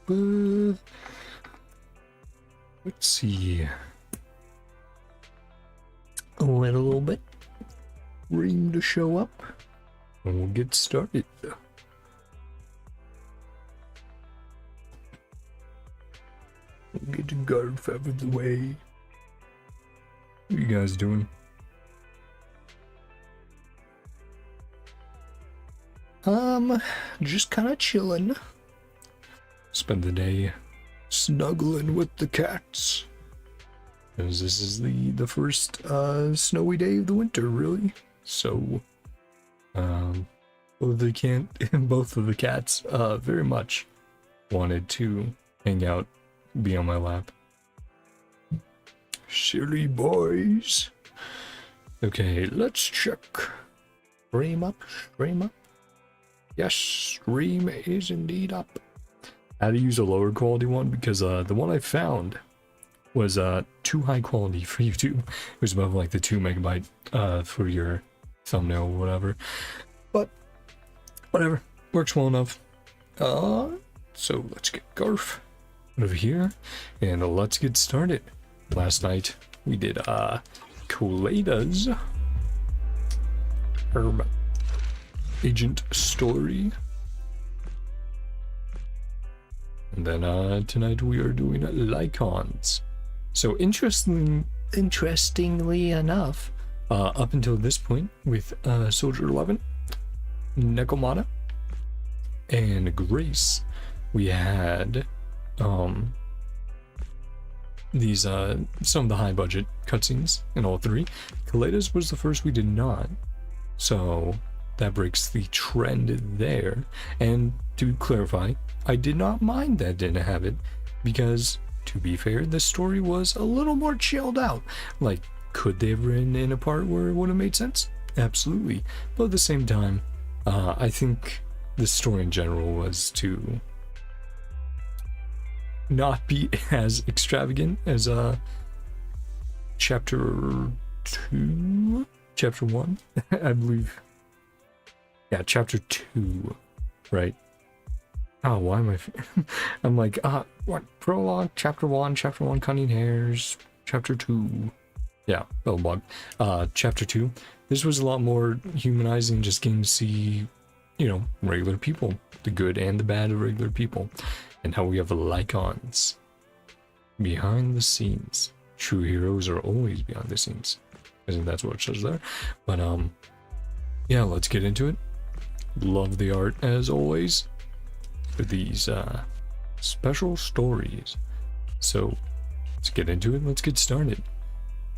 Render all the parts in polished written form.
Let's see. Wait a little bit. Ream to show up. And we'll get started. We'll get the Garf out of the way. What are you guys doing? Just kind of chilling. Spend the day snuggling with the cats. Because this is the first snowy day of the winter, really. So, both of the cats very much wanted to hang out, be on my lap. Silly boys. Okay, let's check. Stream up, stream up. Yes, stream is indeed up. I had to use a lower quality one because the one I found was too high quality for YouTube. It was above like the 2 megabyte for your thumbnail or whatever. But whatever, works well enough. So let's get Garf over here and let's get started. Last night we did Coleda's Herb Agent story. And then tonight we are doing Lycons. So interestingly enough, up until this point with Soldier 11, Nekomata, and Grace, we had these some of the high budget cutscenes in all three. Coleda's was the first we did not, so that breaks the trend there. And to clarify, I did not mind that didn't have it, because to be fair, the story was a little more chilled out. Like, could they have written in a part where it would have made sense? Absolutely. But at the same time, I think the story in general was to not be as extravagant as chapter 1, I believe. Yeah, chapter 2, right? Oh, why am I? I'm like, what? Prologue, chapter 1, cutting hairs, chapter 2. Yeah, Bellbug. Chapter 2. This was a lot more humanizing, just getting to see, you know, regular people, the good and the bad of regular people, and how we have Lycons behind the scenes. True heroes are always behind the scenes. I think that's what it says there. But yeah, let's get into it. Love the art as always for these special stories. So let's get into it. Let's get started.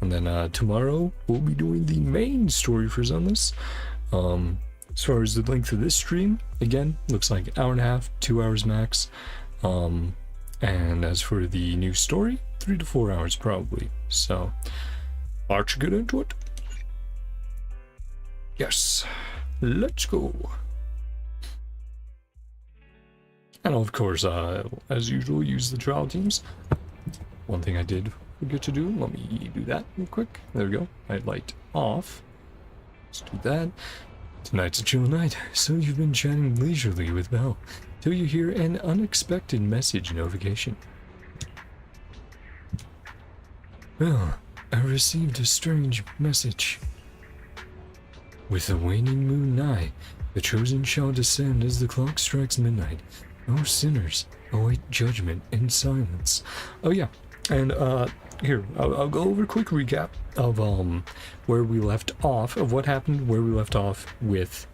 And then tomorrow we'll be doing the main story for Zenless. As far as the length of this stream, again, looks like 1.5 hours, 2 hours max. And as for the new story, 3 to 4 hours probably. So let's get into it. Yes, let's go. And of course, as usual, use the trial teams. One thing I did forget to do, let me do that real quick. There we go, highlight off. Let's do that. Tonight's a chill night, so you've been chatting leisurely with Belle till you hear an unexpected message notification. Well, I received a strange message. With the waning moon nigh, the chosen shall descend as the clock strikes midnight. O sinners, await judgment in silence. Oh yeah, and here, I'll go over a quick recap of where we left off, of what happened, where we left off with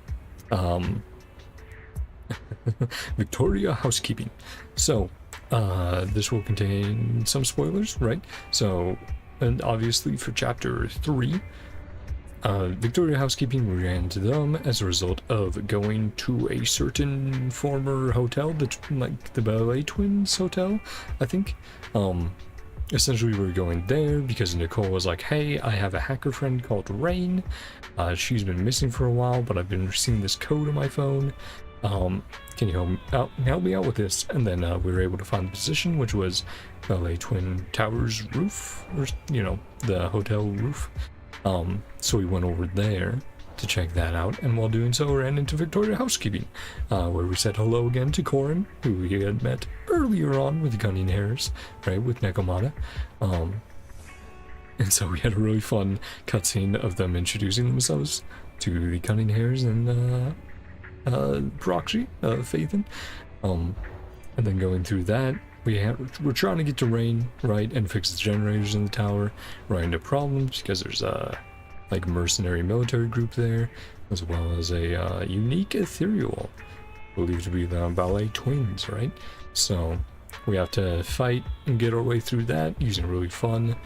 Victoria housekeeping. So, this will contain some spoilers, right? So, and obviously for chapter 3, Victoria housekeeping, we ran into them as a result of going to a certain former hotel, like the Ballet Twins hotel, I think. Essentially we were going there because Nicole was like, hey, I have a hacker friend called Rain. She's been missing for a while, but I've been seeing this code on my phone. Can you help me out with this? And then we were able to find the position, which was Ballet Twin Towers roof, or, you know, the hotel roof. So we went over there, to check that out, and while doing so, ran into Victoria Housekeeping, where we said hello again to Corin, who we had met earlier on with the Cunning Hares, right, with Nekomata. And so we had a really fun cutscene of them introducing themselves to the Cunning Hares and Proxy, Phaethon. And then going through that, we're trying to get to Rain, right, and fix the generators in the tower, run into problems because there's a like mercenary military group there, as well as a unique ethereal, believed to be the ballet twins, right? So we have to fight and get our way through that using a really fun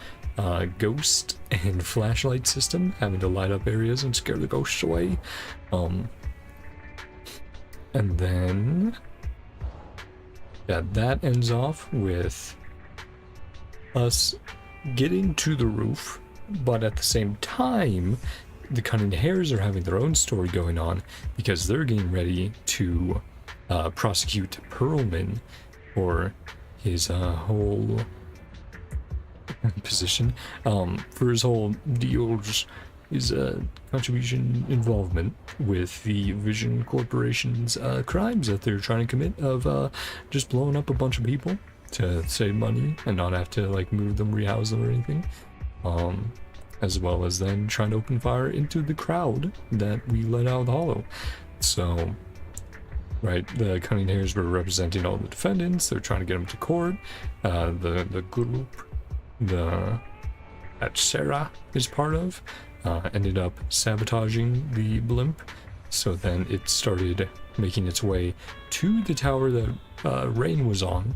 ghost and flashlight system, having to light up areas and scare the ghosts away. And then yeah, that ends off with us getting to the roof, but at the same time the Cunning Hares are having their own story going on because they're getting ready to prosecute Perlman for his whole position, for his whole deals, his contribution involvement with the Vision Corporation's crimes that they're trying to commit of just blowing up a bunch of people to save money and not have to like move them, rehouse them or anything, as well as then trying to open fire into the crowd that we let out of the hollow. So right, the Cunning Hares were representing all the defendants. They're trying to get them to court. The group that Sarah is part of ended up sabotaging the blimp, so then it started making its way to the tower that Rain was on,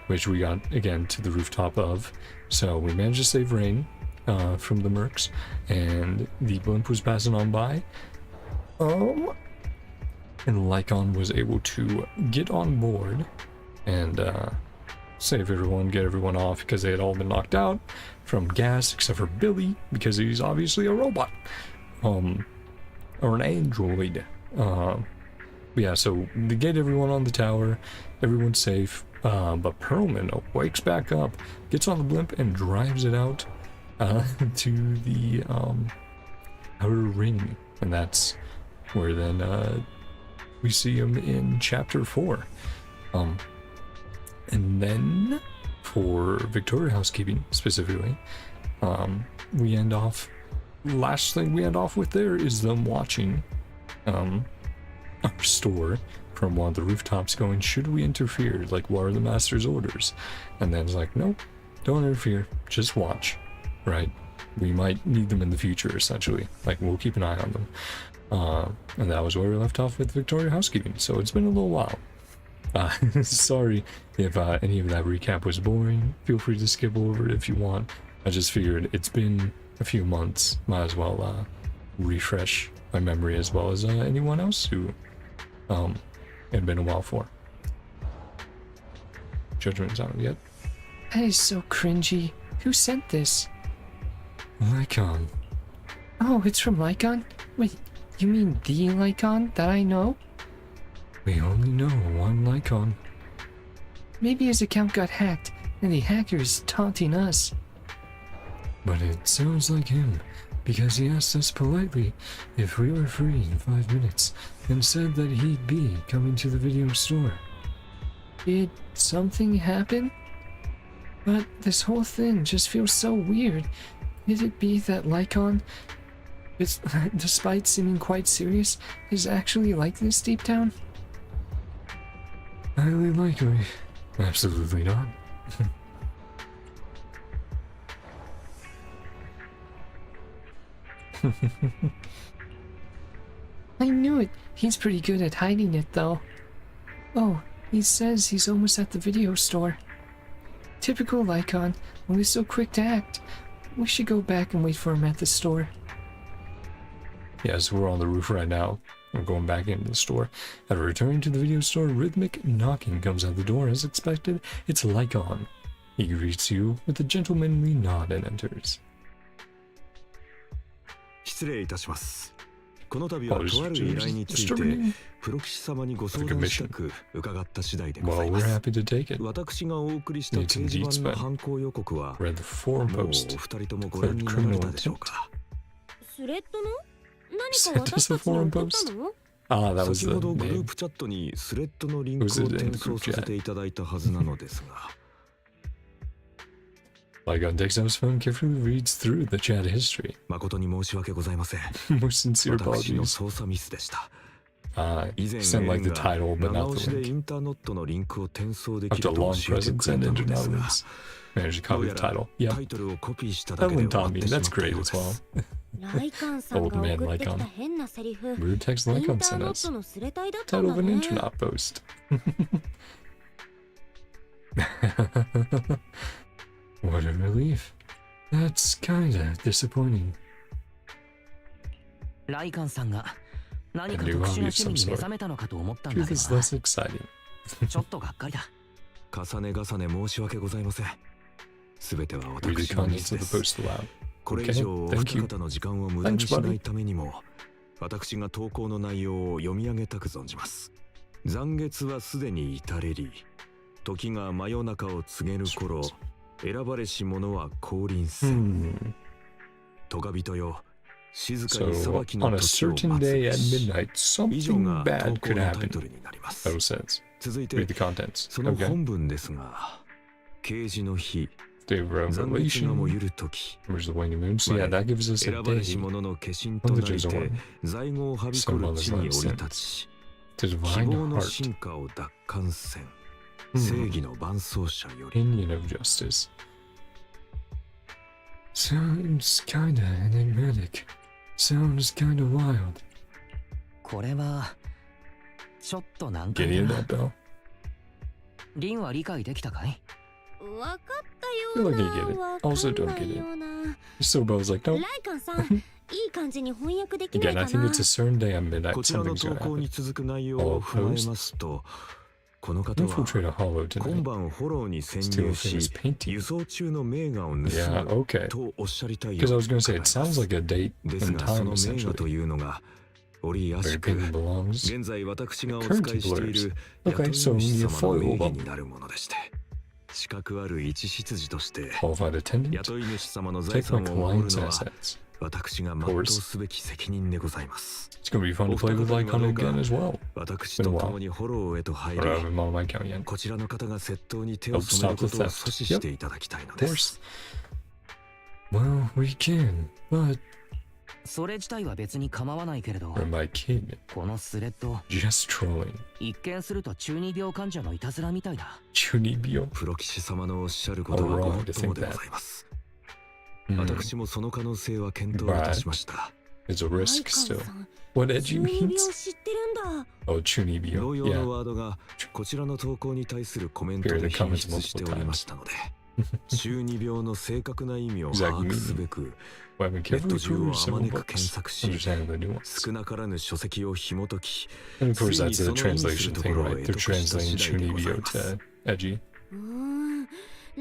which we got again to the rooftop of. So we managed to save Rain from the mercs, and the blimp was passing on by, and Lycaon was able to get on board and save everyone, get everyone off, because they had all been knocked out from gas, except for Billy, because he's obviously a robot, or an android. Yeah, so they get everyone on the tower, everyone's safe, but Perlman wakes back up, gets on the blimp, and drives it out to the outer ring, and that's where then we see him in chapter 4. And then for Victoria Housekeeping specifically, we end off, last thing we end off with there is them watching our store from one of the rooftops going, should we interfere? Like, what are the master's orders? And then it's like, nope, don't interfere, just watch, right? We might need them in the future, essentially. Like, we'll keep an eye on them. And that was where we left off with Victoria Housekeeping, so it's been a little while. Sorry if any of that recap was boring. Feel free to skip over it if you want. I just figured it's been a few months, might as well refresh my memory, as well as anyone else who had been a while for. Judgment's out yet. That is so cringy. Who sent this? Lycaon. Oh, it's from Lycaon? Wait, you mean the Lycaon that I know? We only know one Lycaon. Maybe his account got hacked, and the hacker is taunting us. But it sounds like him, because he asked us politely if we were free in 5 minutes, and said that he'd be coming to the video store. Did something happen? But this whole thing just feels so weird. Could it be that Lycaon, despite seeming quite serious, is actually like this deep down? Highly likely. Absolutely not. I knew it. He's pretty good at hiding it, though. Oh, he says he's almost at the video store. Typical Lycaon, always so quick to act. We should go back and wait for him at the store. Yes, we're on the roof right now. We're going back into the store. After returning to the video store, rhythmic knocking comes at the door as expected. It's Lycaon. He greets you with a gentlemanly nod and enters. 失礼いたします。この度はとある依頼についてプロ棋士様にご相談したく伺った次第でございます。私がお送りした掲示板の犯行予告はもうお二人ともご覧になられたでしょうか。スレッドの？ Sent us a forum post. Ah, that was 先 the ほどグルー name. プチャットにスレッドのリンクを転送させていただいたはずなのですが Lycaon takes out his phone, carefully reads through the chat history. 誠に申し訳ございません Most sincere 私の apologies. 操作ミスでした He 以前 sent エ like レン the が title, but 長 not 押 the しで link. インターネットのリンクを転送でき After ると long 教えて presence くれ and たの engine ですが elements. Managed to どう copy や the ら title. タ Yep. イトルをコピーしただ That けで one 終わ taught っ me. てしま That's ったよ great う as で well. すライカンさん Old が man 送ってきた Lycaon. 変なセリフ Weird text イン Lycaon ター sent ネッ us. トのスレタイだったん Title だ of an ね internet post. What a relief. That's kinda disappointing. ライカンさんが何か A new 特殊 hobby な of 趣 some 味に目 sort. 覚めたのかと思ったんだ Truth け is どな less exciting. ちょっとがっかりだ重ね重ね申し訳ございませんすべては Read the 私のミ contents ス of で the す post aloud. これ以 Okay, 上お thank 二 you. 方の時間を無駄にしないためにも私が投稿の内容を読み上げたく存じます残月はすでに至れり時が真夜中を告げる頃選ばれし者は降臨せんトガ人よ静かに裁 So, きの on a 時を certain 待つ day べ at し midnight, 以上 something が投 bad 稿 could のタイト happen. ルになります That says. 続い Read て the contents. その Okay. 本文ですが啓示の日 Day of 残月が燃 Revelation. ゆる時 Where's the waning moon? So, yeah, that gives us a 選ばれし day 者の化身となり One that て is 在庫をはびこる地に降り立ち to 希 divine 望の heart, 進化を奪還せん正義の伴走者より opinion of justice. Sounds kinda enigmatic. Sounds kinda wild. これはちょっと難 Get 解 in だ that な bell. リンは理解できたかいわかったよ Feel う like な you get it. わか Also ん don't な get い it. ような So Bell's like, ラ nope. イカンさんいい感じに翻訳できない Again, か I think な it's a certain day at midnight. こちらの Something's 投 gonna 稿に happen. 続く内容を踏まえますとこの方は Infiltrate a hollow 今 tonight. 晩フォローに潜 Steal 入 a し famous painting. 輸送中の名画を盗 Yeah, む okay. とおっしゃりたい Because I よう was gonna say, it 伺いま sounds す like a date です and がそ time の名画と essentially. いうのが折りや Where し your く painting belongs. 現在私がお使いしている Okay, 雇い so 主 you 様の foil 名 them. 義になるものでして資格ある一執事として Qualified attendant. 雇い主様の財 Take my 産を守る client's のは assets. 私が全うすべき責任でございます It's gonna be fun to play with Lycaon again as well. 私と共にフォローへと入 But I り haven't on my account yet. こちらの方が窃盗に手を染めることを阻止していただきたいの Of で course. す Well, we can, but それ自体は別に構わないけれど for my kid, このスレッド just trolling. 一見すると中二病患者のいたずらみたいだ Chunibyo. プロ騎士様のおっしゃることはごもっともでございます 私もその可能性は検討いたしました It's a ライ risk カ still. ンさん What 中 edgy 二病 means? 知ってるんだ Oh, Chunibyo. 同様 Yeah. のワードがこちらの投稿に対するコメントで品質しておりましたので中二病の正確な意味を把握すべく Well, we ネッ carefully ト中 peruse をあ several まねく検 books, 索し understanding the nuance. 少なからぬ書籍を紐解き And of course, ついに that's そ the の意味す translation ると thing, ころを right? 得 They're 得した translating 次第でござい Chunibyo ます to edgy.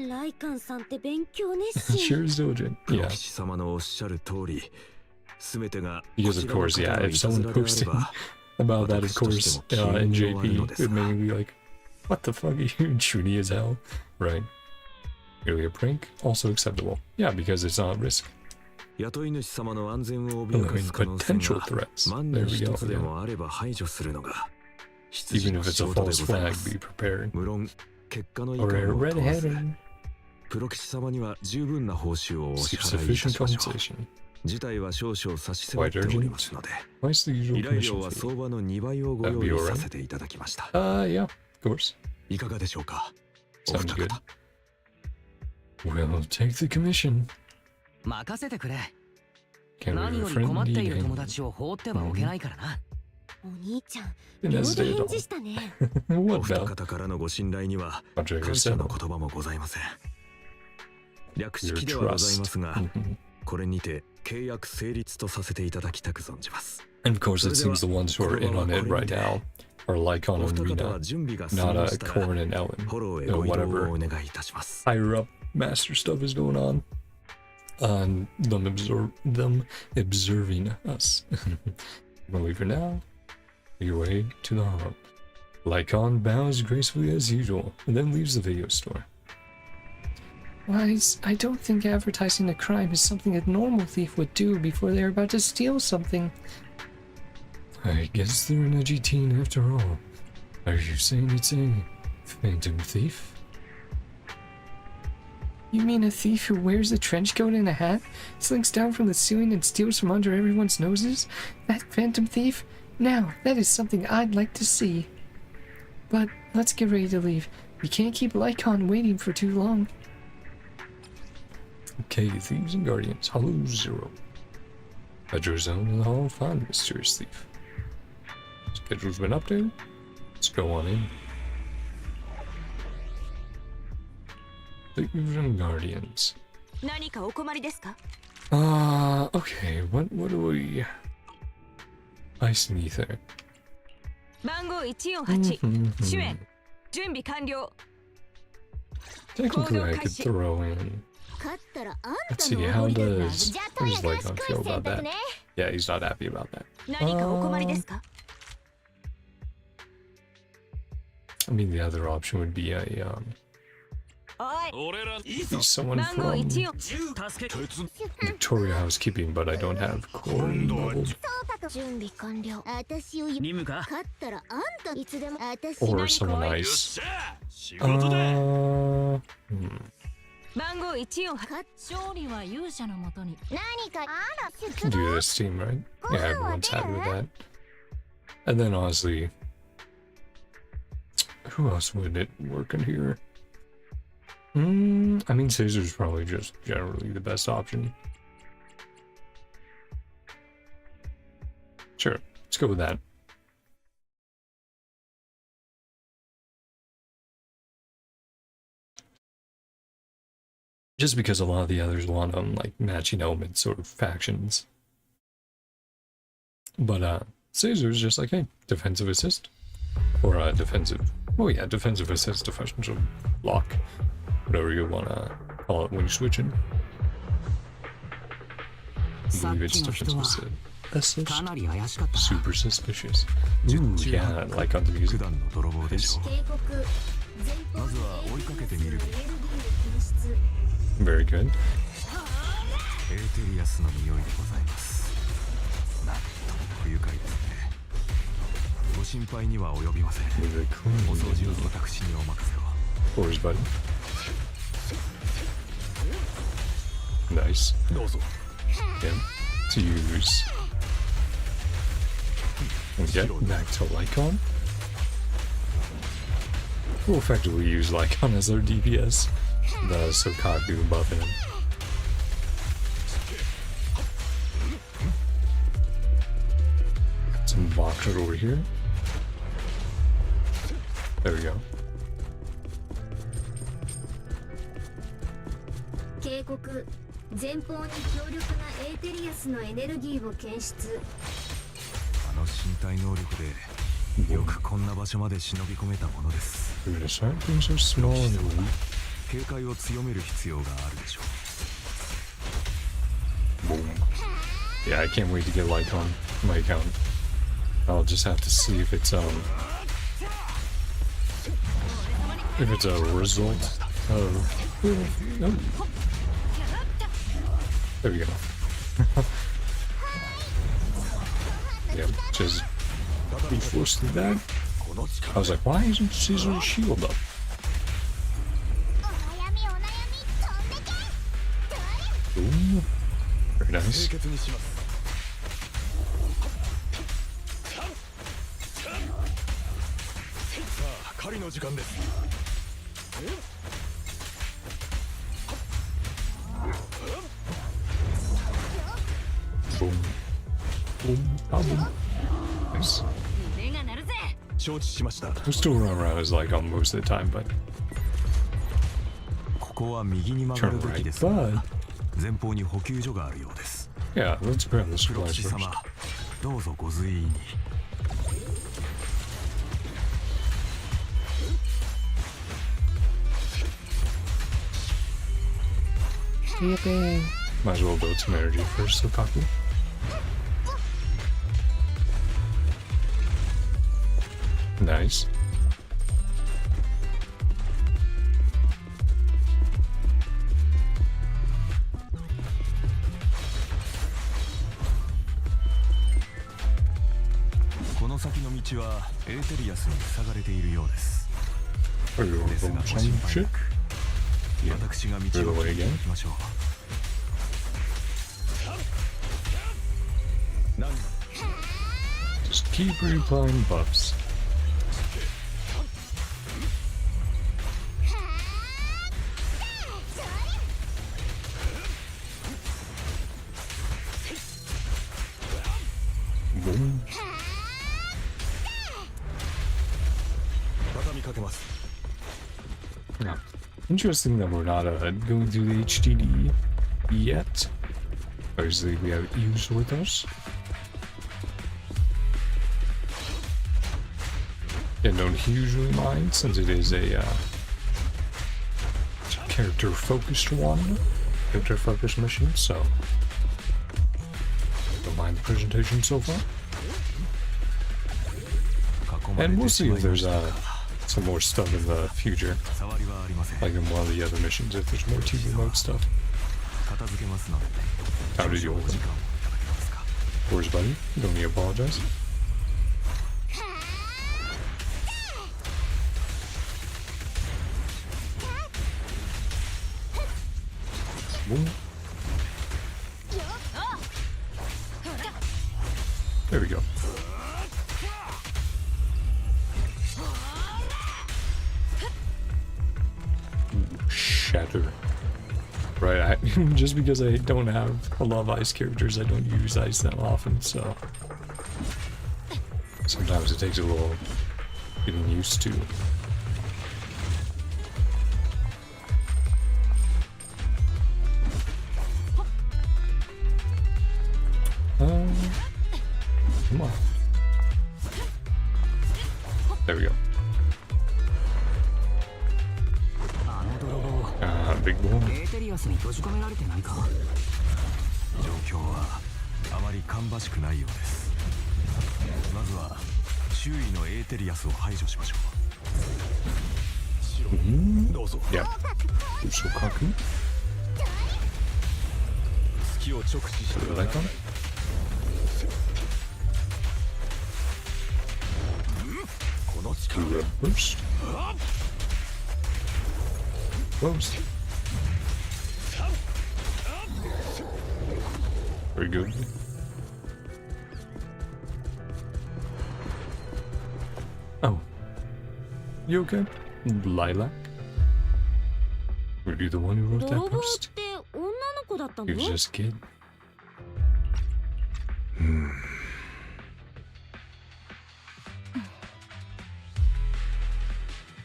ライカンさんって勉強熱心 Sure is diligent. プロ Yeah. 騎士様のおっしゃる通り全てが Because of course, yeah, if someone posted about that, of course, in JP, it would make me be like, what the fuck are you, Chuny as hell? Right. Really a prank? Also acceptable. Yeah, because it's not risk. 雇い主様の安全を脅か Allowing す可能性 potential が threats. 万 There に we go. 一つで Yeah. もあれば排除するのが執事 Even の if 仕 it's a 事で false ございま flag, す be prepared. 無論結果のい Or か a を red 問わず herring. プロ騎士様には十分な報酬をお支 Seek 払いいた sufficient しましょう compensation. 事態は少々差し迫っておりますので Twice the 依 usual 頼料 commission は fee. 相場の2倍をご用意させていただきました Yeah, of course. いかがでしょうかお Sounds 二 good. 方 We'll take the commission. 任せてくれ Can 何 we よ have り a 困 friend ってい need る him? 友達を放ってはおけないからなお兄ちゃん And 秒 that's で it 返 all. 事したねお What 二 bell? 方からのご信頼には Contract 感 is 謝の settled. 言葉もございません略 Your 式ではござい trust. ますが Mhm. これにて契約成立とさせていただきたく存じます And of course, it seems the ones who are in on it right now are Lycaon お and 二方は Rena, 準備が済み not ましたら Korn and Ellen. フォローへ No, ご移動を whatever お願いいたします higher up master stuff is going on. Them observing us. We'll leave for now. Make your way to the hollow. Lycaon bows gracefully as usual, and then leaves the video store. Wise, I don't think advertising a crime is something a normal thief would do before they're about to steal something. I guess they're an edgy teen after all. Are you saying it's a phantom thief? You mean a thief who wears a trench coat and a hat, slinks down from the ceiling and steals from under everyone's noses? That phantom thief? Now, that is something I'd like to see. But let's get ready to leave. We can't keep Lycaon waiting for too long. Okay, thieves and guardians. Hello, Zero. At your zone in the hall, find mysterious thief. Schedule's been updated. Let's go on in. Thieves and guardians. Okay, what do we... Ice and ether. Technically, I could throw in... Let's see, how does Lycaon feel about that? Yeah, he's not happy about that. I mean, the other option would be a, someone from Victoria Housekeeping, but I don't have core level. Or someone nice. Can do this team, right? Yeah, everyone's happy with that. And then honestly, who else would it work in here? I mean, Caesar's probably just generally the best option. Sure, let's go with that. Just because a lot of the others want like matching element sort of factions. But Caesar's just like, hey, defensive assist. Or defensive, oh yeah, defensive assist, defensive lock. Whatever you want to call it when you're switching. I believe it's defensive assist. Super suspicious. Ooh, yeah, like on the music. Very good. Fours button. Nice. Yeah. To use. And get back to Lycaon. We'll effectively use Lycaon as our DPS. The Sokaku buffing him. Some boxers over here. There we go. We're gonna start being so small and weak. Boom. Yeah, I can't wait to get Lycaon on my account. I'll just have to see if it's a result of oh. There we go. Yeah, just be forced to that. I was like, why isn't Caesar's shield up? Ooh, very nice. Boom. Boom. Ah, boom. Nice. We'll still run around as Lycaon most of the time, but turn right, but yeah, let's grab the supplies first. Yippee. Might as well build some energy first, Sokaku. Nice. 先の道はエーテリアスに塞がれているようです。 Are you ですが going ご some 心配 shit? なく、私が道を聞いていただきましょう。何 Just keep replying buffs. Boom. 畳みかけます。 Yeah. Interesting that we're not going through the HDD yet. Obviously, we have Use with us. Yeah, don't usually mind since it is a character-focused one, character-focused mission. So don't mind the presentation so far. And we'll see if there's some more stuff in the future, like in one of the other missions, if there's more TV mode stuff. How did you open? Where's buddy? Don't need to apologize. Boom. There we go. Shatter. Right, just because I don't have a lot of ice characters, I don't use ice that often, so sometimes it takes a little getting used to. Come on. There we go. Big boom. エーテリアスに閉じ込められてないか。状況はあまり芳しくないようです。まずは周囲のエーテリアスを排除しましょう。どうぞ。Yeah. You're so cocky. 隙を直視してください。 Zero-Lycaon. Burst. Close. Very good. Oh. You okay? Lilac? Were you the one who wrote that 泥棒っ post? て女の子だったの？ You was just a kid.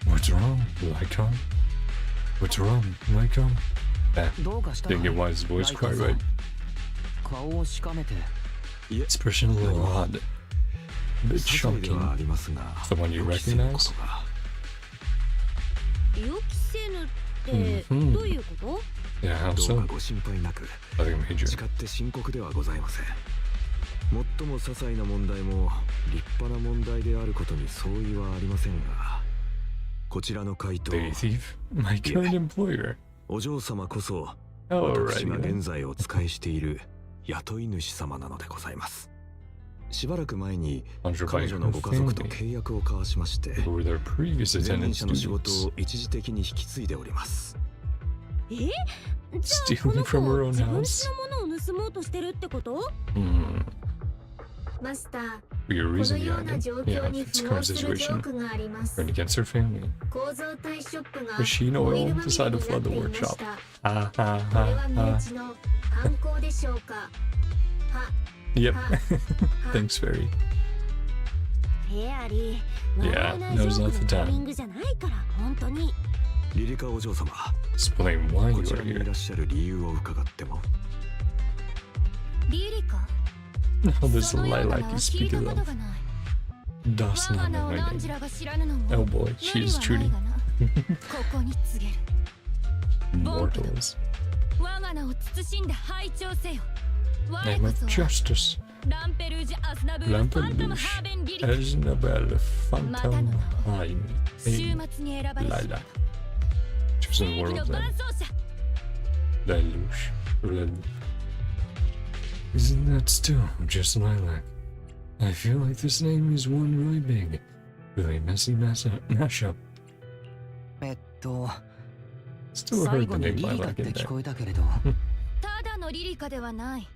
What's wrong, Lycaon? What's wrong, Lycaon? Didn't get why his voice quite right. 顔をしかめて。 Expression a little odd. A bit 些細ではあ shocking. りますが、 Someone you 予期せぬ recognize? ことが。予期せぬってどういうこと？ Yeah, how どう so? かご心配なく。 I think major. 誓って深刻ではございません。最も些細な問題も立派な問題であることに相違はありませんが、こちらの回答、 Day thief? My current employer. お嬢様こそ Alright. 私が現在お仕えしている雇い主様なのでございます。しばらく前に Under 彼 by 女 her のご家族と family. 契約を交わしまして、 Who were their previous 前任 attendant 者の仕事 students. を一時的に引き継いでおります。え？じゃあこ Stealing の from her 子 own 自分 house? ちのものを盗もうとしてるってこと？ マスター、 For your この reason よう behind な it. 状 Yeah, 況に if it's 符 current 合するジョー situation. クがあります。 Going against her family. 構造体ショップが Does she know オ it イル won't まみれ decide に to な flood って the いま workshop? した。 Ha ha これは身 ha 内の犯行でしょうか。は、 Yep. は、 Thanks, Fairy. フェアリー、 Yeah, 笑えないジョ now's ー not ク the のタイ time. ミングじゃないから、本当に。リリカお嬢様、 Explain why こ you ち are らにい here. らっしゃる理由を伺っても。リリカ、 How does そのような Lilac の you を聞い speak た of こ them? とがない。 Das 我が名を not 何 my 時 name. らが知らぬのも Oh boy, she 無 is 理はない Trudy. がな。ここに告げる。 Mortals. 我が名を慎んで拝聴せよ。我 Name こ of そは justice. ランペルージ・アスナブール・ファントム・ Lampeluche. ハーベン・リリカ。 Aznabel Phantom Hein. 週末に選ばれし Lilac. Chosen 正義 world の then. 伴走者。 Lelouch. Isn't that still just Lilac? I feel like this name is one really big, really messy mashup. Still 最 heard 後 the に name リリ by カって like in 聞 there. こえたけれど、ただのリリカではない。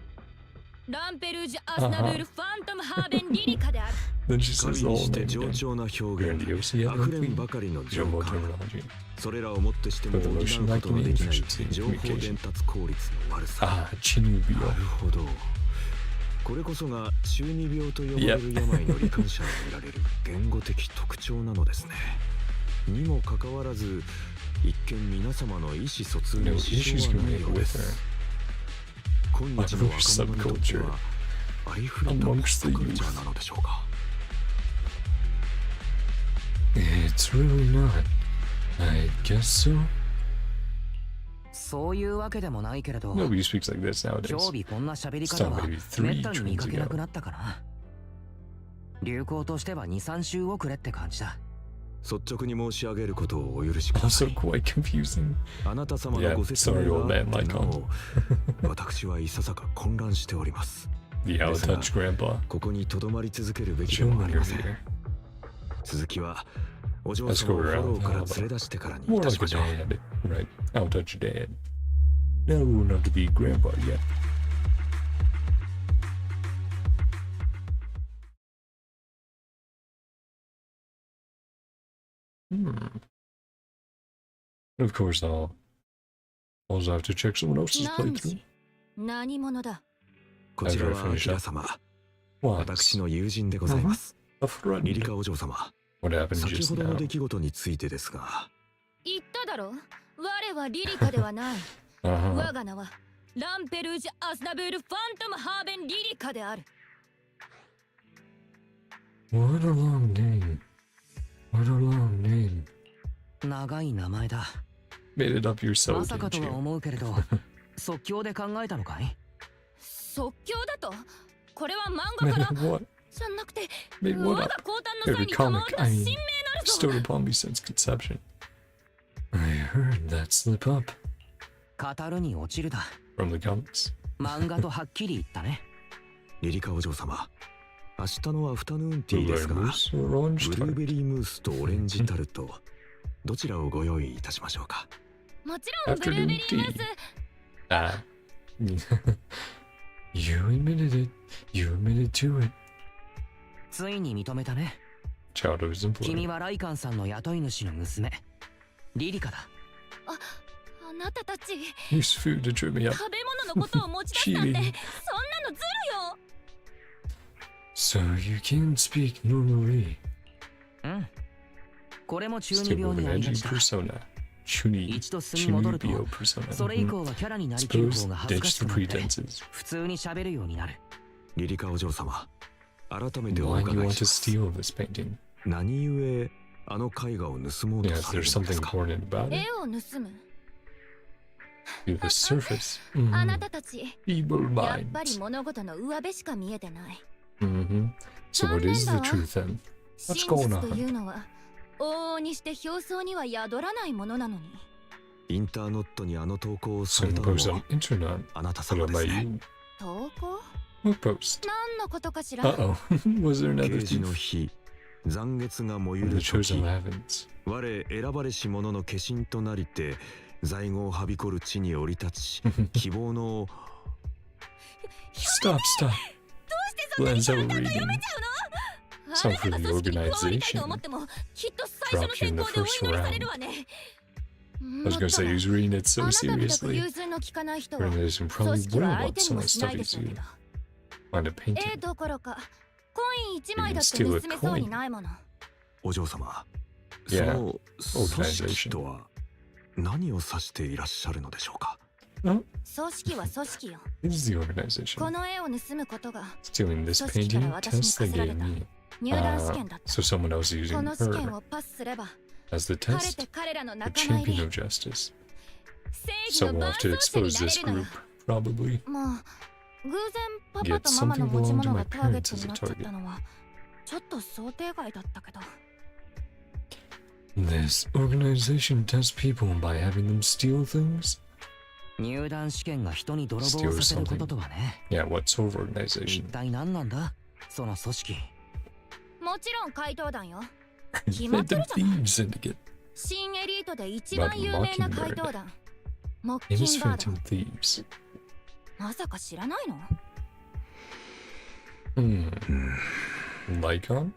ランペルージュ・アスナブール・ファントム・ハーベン・リリカである。Then she 仮 says the に whole して name 冗 again. 長な表現、 Grandiose 溢れんばかりの情 Jumbo 感、 terminology. それらをもってしても For 補 the う motion ことの like で in きない efficiency 情報 communication. 伝達効率の悪さ。 Ah, Chinubio. なるほど。これこそが中二病と呼ばれる病の罹患者に見られる言語的特徴なのですね。にもかかわらず、一見皆様の意思疎通 No に支 issues 障は can ない make ようで with す。 her. 今日の若者にとってはありふれたポッ Amongst プ the カルチャー youth. なのでしょうか。It's really not. I guess so. そういうわけでもないけれど、 Nobody speaks like this 今 nowadays. 日こんな喋り方は Stop maybe め three ったに見か trends けな ago. くなったかな。流行としては2、3週遅れって感じだ。率直に申し上げることをお許しくださ Also い。 quite confusing. あなた様 Yeah, のご説明 sorry, old があ man ってな Lycaon. お、私はいささか混乱しております。 The out of touch grandpa. ここに留まり続けるべきで Chill もあ when りま you're せん。 here. 続きはお嬢 Let's 様 go をフォロ around. ーから How 連れ about 出してからにい more たし like ま a しょう。 dad, right? Out touch dad. Now we're not to be grandpa yet. Of course, I'll also have to check someone else's 何 playthrough. 時何者だ。こちらは After I ア finish キラ up. 様、 What? 私の友人でございます。 A friend. リリカお嬢様、 What happened 先 just ほどの now? 出来事についてですが、言っただろ。我はリリカではない。 Uh-huh. 我が名はランペルージュ・アスナブール・ファントム・ハーベン・リリカである。 What a long name. What a long name. 長い名前だ。 Made it up ま yourself, さか didn't とは you? 思うけれど、即興で考えたのかい？即興だと。これは漫画か Made ら what? じゃなくて、 Made 我 what が up? 降誕の際 Every に賜 comic, った I 新 mean, 名なるぞ。 bestowed upon me since conception. I heard that slip up 語るに落ちるだ。 from the comics. 漫画とはっきり言ったね。リリカお嬢様、明日のアフタヌーンティーですが、 Blueberry ブ mousse or orange ルー tart? ベリームースとオレンジタルト、どちらをご用意いたしましょうか。もちろんブルーベリームース。 Ah. You admitted it. You admitted to it. ついに認めたね。 Childhood 君 employee. はライカンさんの雇い主の娘、リリカだ。あなたたち、 Use food to trip me up. 食べ物のことを持ち出したって、そんなの Cheating. ずるよ。 So you can speak normally. うん。これも中二 Still 病 with に an ありが edgy ちだ。 persona. Chuni. 一度素に戻ると、 Chunibyo persona. それ以 Mhm. 降はキャラになりきる Suppose 方が恥ずか ditch し the くなって pretenses. 普通に喋るようになる。リリカお嬢様、改めてお Why do you 伺い want し to ます。 steal this painting? 何故あの絵画を盗もう Yeah, と is され there るので something すか。 important about it? 絵を盗む。 To the surface. あな Mhm. たたち、 Evil やっぱり minds. 物事の上辺しか見えてない。 Mhm. So what is the truth then? What's 真 going 実と on? いうのは、往々にして表層には宿らないものなのに。インターネットにあの投稿をされ Some たの post も on internet. あなた What 様で about すね。 you? 投稿 What post? 何のことかしら。 Uh-oh. Was there 啓 another 示の thief? 日、残月が燃ゆ The る chosen 時、 heavens. 我選ばれし者の化身となりて、在庫をはびこる地に降り立ち、希望の Stop, stop. どうしてそんなに Lenzo 簡単と読め reading. ちゃうの。 Some あなたが from the 組織に加わりたい organization. と思っても、きっと最初の選考でお祈りされるわね。 I was gonna say he's reading it あ so なたみたく seriously. 融通の利かない人は、 Organization 組 probably 織は will 相 want 手に some も of the しな stuff いで he's しょうけ doing. ど。 Find a painting. どころか、コイン1枚だって Steal a 盗めそうにないもの。お嬢様、そ Yeah, の組織とは何を指していらっしゃるのでしょうか。 Oh, 組織は組織よ。 this is the こ organization. の絵を盗むことが Stealing this 組織から painting 私に test they 課せられ gave た me. 入団試験だった。 So someone else using この試験 her をパスすれば、 as the 晴れ test. て彼らの The 仲間入 champion り、 of justice. 正義 So の we'll 伴 have to 走者に expose なれ this るのよ group,。probably. まあ、偶然パパ Yet とママの something 持ち belonged to 物 my がターゲッ parents ト as に a なっちゃっ target. たのは、ちょっと想定外だったけど。 This organization tests people by having them steal things? 入団試験が人に泥棒させることとはね。 Yeah, what sort of 一 organization? 体何なんだ？その組織。もちろん怪盗団よ。 It's 決まってる the じゃない。 Thieves Syndicate. 新エリートで一番有名な怪盗団、モッキ It is ンバー Phantom ド。 Thieves. まさか知らないの？ Lycaon?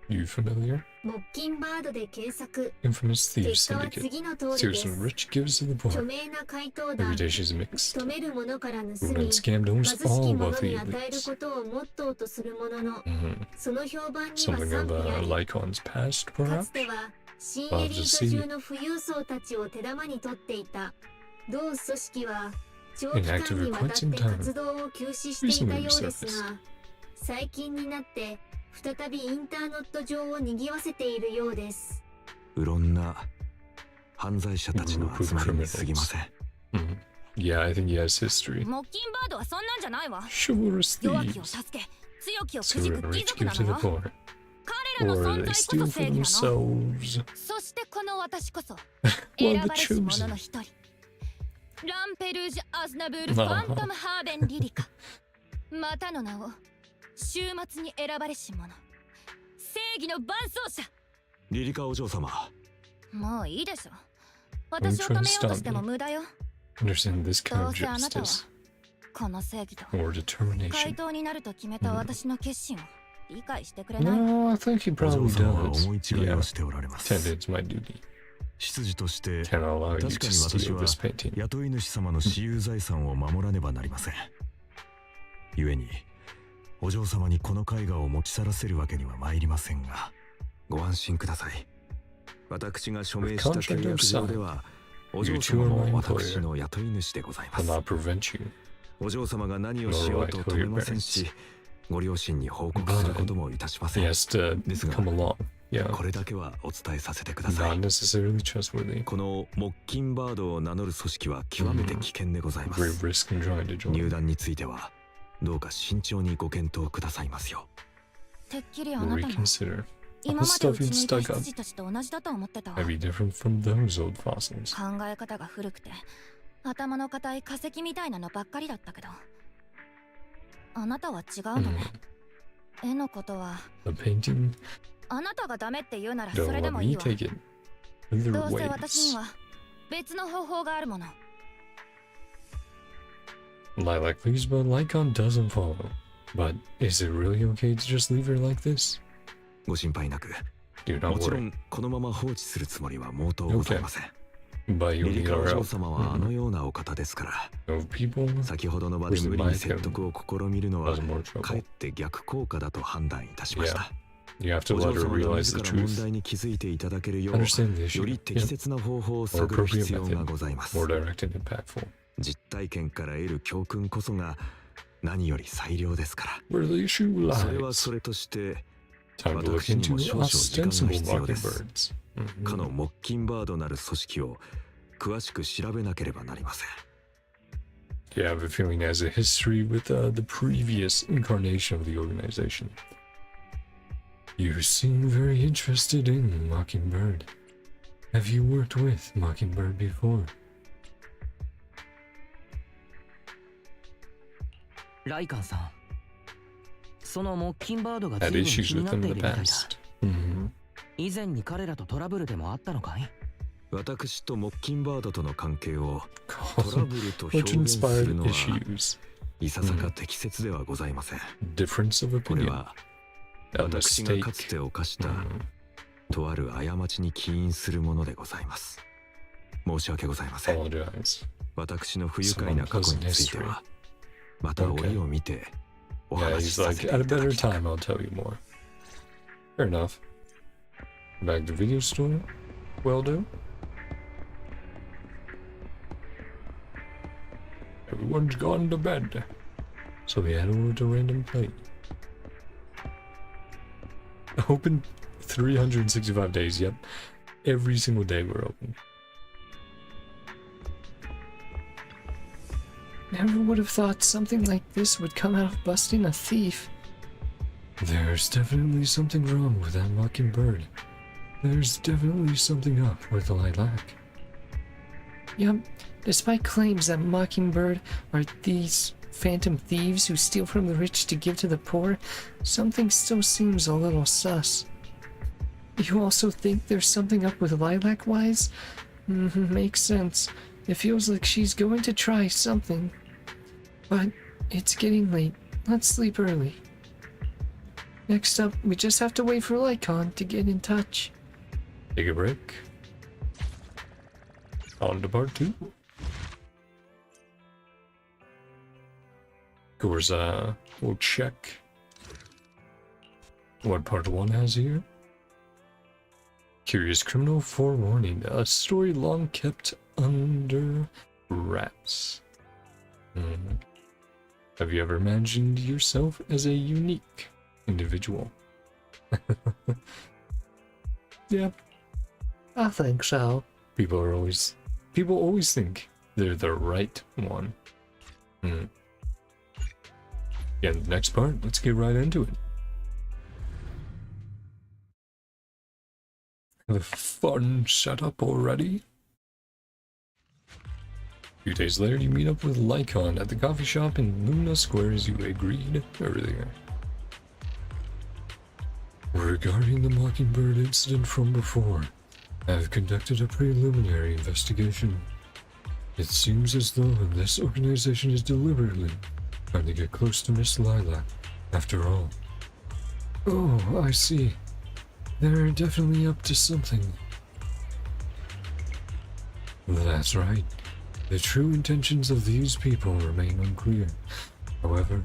You familiar? モッキンバードで検索。 Infamous Thieves 結果は Syndicate. 次の通りで Series す。 from rich gives to the 著 poor. 名な怪盗 Every 団。 day she's mixed. 富める者から盗み、 We've been 貧 scammed し almost き all 者 about the に与える elites. ことをモットーとするものの、 Mhm. その評判には Something 賛 of 否あり、 Lycaon's past, か perhaps? つては新エリート中の富裕層たちを手玉に取っていた同組織は長期間にわたって活動を休止していたようですが、最近になって再びインターネット上を賑わせているようです。うろんな犯罪者たちの集まりに過ぎません。 Mhm. Yeah, I think he has history. モッキンバードはそんなんじゃないわ。 Chivalrous 弱気を thieves. 助け、強気をく So じ when く the 貴 rich 族 give な to の the よ。 poor. 彼らの Or 存 they 在こ steal そ for 正義なの。 themselves. そしてこの私こそ Well, 選 the ばれし者 chosen. の一人。ランペルージュ・アズナブール・ファントム・ハーベン・リリカ。またの名を週末に選ばれし者。正義の伴走者。リリカお嬢様、もういいでしょ。私を止めようとしても無駄よ。 Understand this ど kind う of せあなたは justice この正義と or 怪 determination. 盗になると決めた私の決心を理解してくれない。 No, I think he お嬢 probably 様は does. 思い違い Yeah, をしておられます。 tend it's my duty. 執事として Cannot allow you 確 to かに私 steal は this painting. 雇い主様の私有財産を守らねばなりません。故にお嬢様にこの絵画を持ち去らせるわけには参りませんが、ご安心ください。私が署名した契約上ではお嬢様も私の雇い主でございま Will す。 not prevent you. お嬢様が何をしようと止めませんし、ご両親に報告することもいたしませ He ん。 has to This come along. Yeah, これだけはお伝えさせてくださ not い。 necessarily trustworthy. このモッキンバードを名乗る組織は極めて危険でございま Great す。 risk in trying to 入 join. 団についてはどうか慎重にご検討くださいますよ。てっきりあなたも Reconsider. 今までうちにいた羊たちと同じだと思ってたわ。 Maybe different from those old fossils. 考え方が古くて頭の固い化石みたいなのばっかりだったけど、あなたは違うのね。絵のことは The painting. あなたがダメって言うなら Don't それで let もい me いわ。 take it. Either どうせ私 ways. には別の方法があるもの。 Lilac leaves, but Lycaon doesn't follow. But is it really okay to just leave her like this? ご心配なく。 Do も not ちろ worry. んこのまま放置するつもりは毛頭ございません。 But you'll リリ need カお our 嬢 help. 様はあのようなお方ですから、 No people 先ほどの場で無理に説得を試みるのは cause more かえ trouble. って逆効果だと判断いたしました。 You have to お let 嬢 her 様が realize the 自ら問 truth. 題に気づいていただけるよう Understand the より issue. 適 Yeah. 切な方法を探る必要がございます。 More direct and impactful. 実体験から得る教訓こそが何より最良ですか Where the issue ら。それは lies. それとして Time to look into 私にも少々時間が ostensible 必要です。 mockingbirds. かのモッキンバードなる組織を詳しく調べなければなりません。 Yeah, I have a feeling it has a history with the previous incarnation of the organization. You seem very interested in Mockingbird. Have you worked with Mockingbird before? ライカンさん、そのモッキンバードが Had 随分 issues 気に with なって them い in る the みたいだ。 past. 以前に彼らとトラブルでもあったのかい？私とモッキンバードとの関係をトラブルと表 Which 現する inspired のは issues. いささか適切ではございません。 Difference of これ opinion. は A 私が mistake. かつて犯したうんとある過ちに起因するものでございます。申し訳ございません。 Apologize. 私の不愉快な過去についてはまた折を見てお Yeah, 話し he's させ like, てい at a ただ better きたい。 time, I'll tell you more. Fair enough. Back to video store. Well do. Everyone's gone to bed. So we head over to random play. Open 365 days, yep. Every single day we're open. Never would have thought something like this would come out of busting a thief. There's definitely something wrong with that mockingbird. There's definitely something up with the lilac. Yup, despite claims that Mockingbird are these phantom thieves who steal from the rich to give to the poor, something still seems a little sus. You also think there's something up with Lilac Wise? Makes sense. It feels like she's going to try something. But it's getting late. Let's sleep early. Next up, we just have to wait for Lycaon to get in touch. Take a break. On to part 2. Of course, we'll check what part 1 has here. Curious Criminal Forewarning, a story long kept under wraps. Have you ever imagined yourself as a unique individual? Yeah, I think so. people always think they're the right one. Yeah, the next part, let's get right into it. The fun setup already. A few days later, you meet up with Lycaon at the coffee shop in Luna Square as you agreed earlier. Regarding the Mockingbird incident from before, I have conducted a preliminary investigation. It seems as though this organization is deliberately trying to get close to Miss Lilac, after all. Oh, I see. They're definitely up to something. That's right. The true intentions of these people remain unclear. However,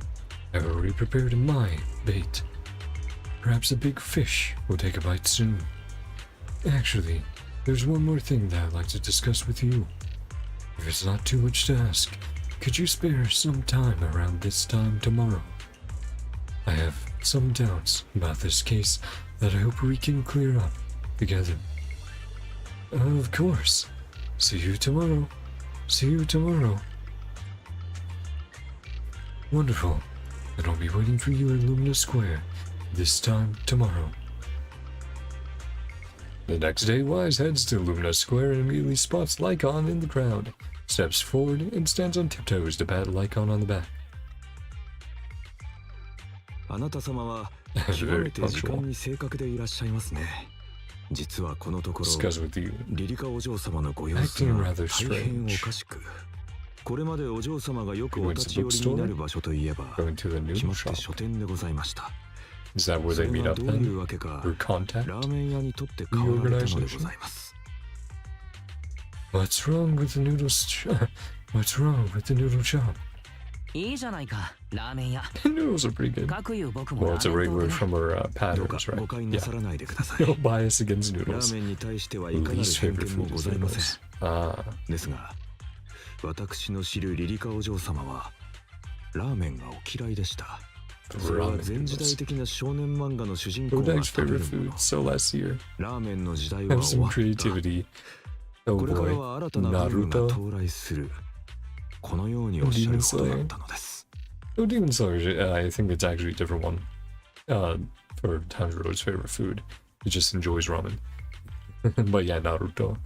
I've already prepared my bait. Perhaps a big fish will take a bite soon. Actually, there's one more thing that I'd like to discuss with you. If it's not too much to ask, could you spare some time around this time tomorrow? I have some doubts about this case that I hope we can clear up together. Of course. See you tomorrow. See you tomorrow. Wonderful. And I'll be waiting for you in Lumina Square this time tomorrow. The next day, Wise heads to Lumina Square and immediately spots Lycaon in the crowd, steps forward and stands on tiptoes to pat Lycaon on the back. あなた様は極めて時間に正確でいらっしゃいますね。実はこのところリリカお嬢様のご様子が大変おかしく、これまでお嬢様がよくお立ち寄りになる場所といえば決まって書店でございました。それがどういうわけかラーメン屋にとって変わられたのでございます。 What's wrong with the noodles? What's wrong with the noodle shop? いいじゃないか、ラーメン屋。 Noodles are pretty good. 各有僕も Well, it's a regular from her どうか patterns, 誤 right? 解なさらないでください。 No bias against ラー noodles. メンに対してはいかなる Least 偏 favorite 見も food ご is ざいません。 noodles. Ah, ですが、私の知るリリカお嬢様はラーメンがお嫌いでした。それは前時代的な少年漫画の主人公が Kodak's 食べ favorite るも food の。 so last year. ラーメンの時代は Have 終 some わった。 creativity. Oh これから boy. は新たなブームが到来する。このようにおっしゃることだったのです。 Oh, Demon Slayer, I think it's actually a different one. For Tanjiro's favorite food. He just enjoys ramen. But yeah, Naruto.